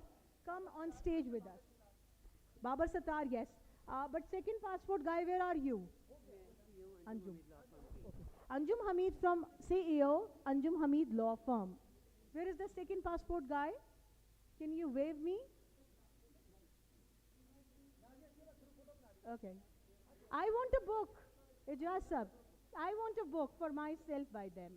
[SPEAKER 11] come on stage with us. Babar Sattar, yes. But second passport guy, where are you? Anjum. Okay. Anjum Hamid from CEO, Anjum Hamid Law Firm. Where is the second passport guy? Can you wave me? Okay. I want a book. Ijaz sab. I want a book for myself by them.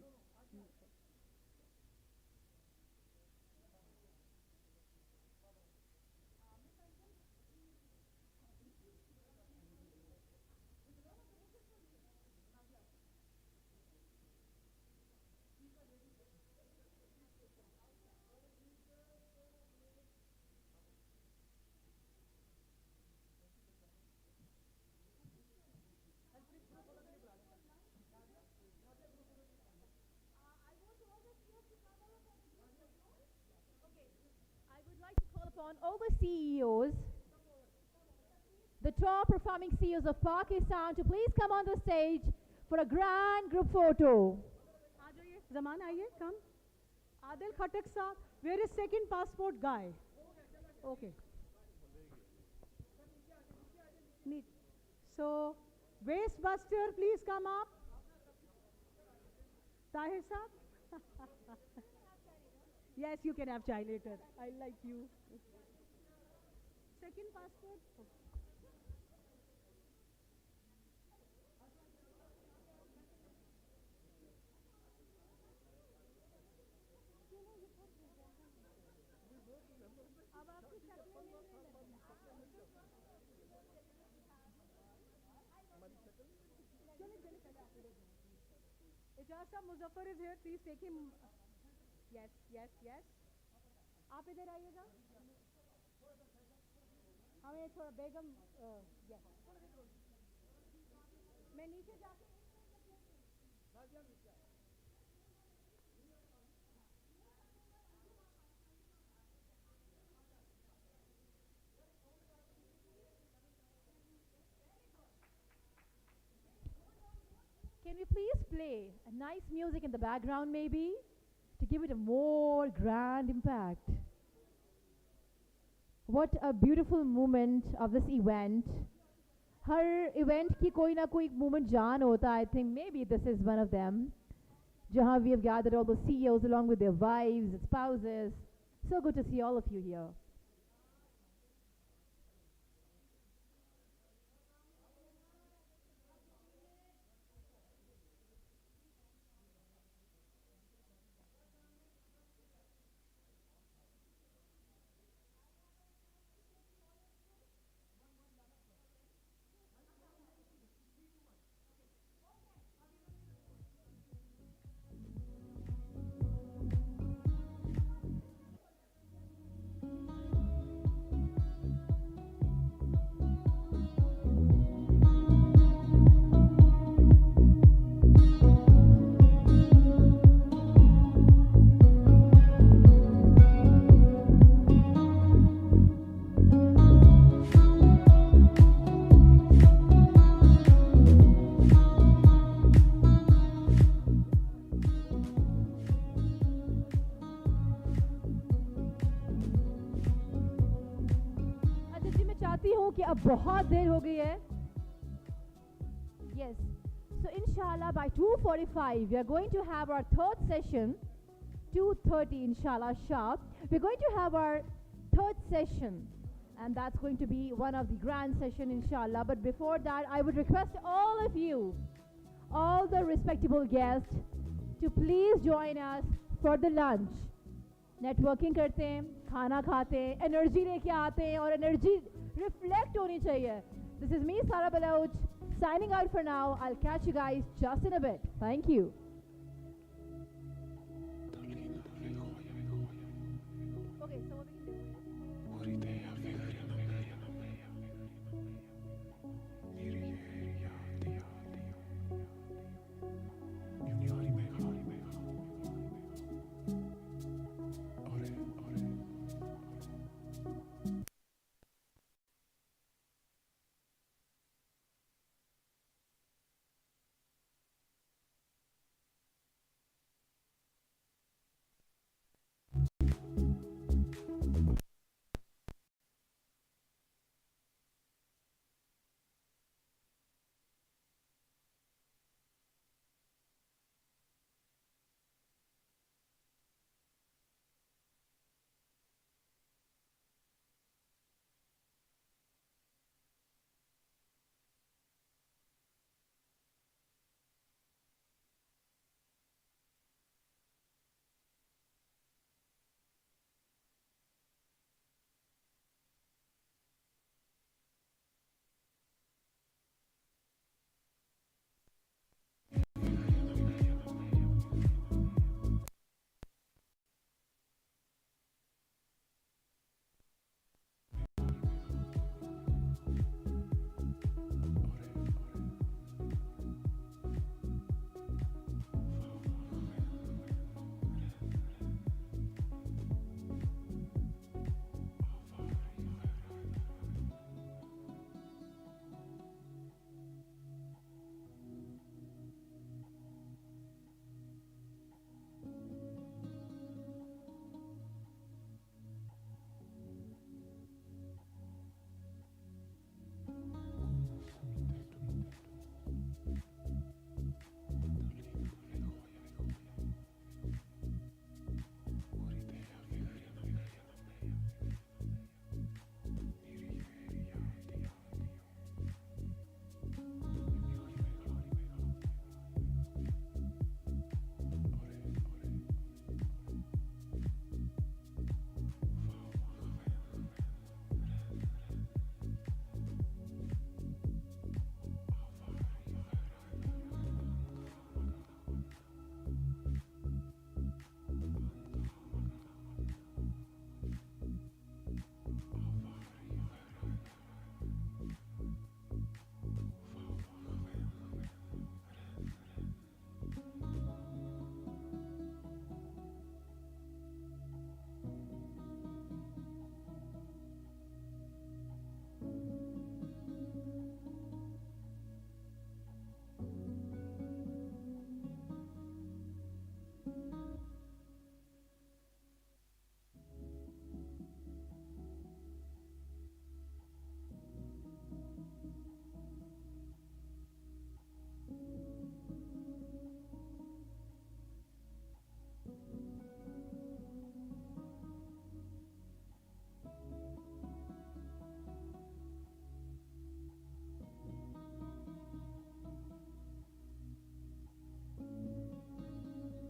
[SPEAKER 11] On all the CEOs, the top performing CEOs of Pakistan to please come on the stage for a grand group photo. Zaman, aaiye, come. Adil Khatak sir, where is second passport guy? Okay. Neat. So, Waste Buster, please come up. Tahir sir? Yes, you can have chai later. I like you. Second passport. Oh. Ijaz Muzaffar is here. Please take him. Yes, yes, yes. आप इधर आइएगा. हमें थोड़ा बेगम yes. मैं नीचे जाके Can we please play a nice music in the background maybe to give it a more grand impact? What a beautiful moment of this event. Har event ki koi na koi moment jaan hota. I think maybe this is one of them. Jahan we have gathered all the CEOs along with their wives, spouses. So good to see all of you here. अब बहुत देर हो गई है. Yes. So inshallah by 2:45 we are going to have our third session. 2:30 inshallah sharp. We're going to have our third session, and that's going to be one of the grand session inshallah. But before that, I would request all of you, all the respectable guests, to please join us for the lunch. Networking करते हैं, खाना खाते हैं, energy लेके आते हैं और energy reflect होनी चाहिए. This is me, Sara Balauch, signing out for now. I'll catch you guys just in a bit. Thank you.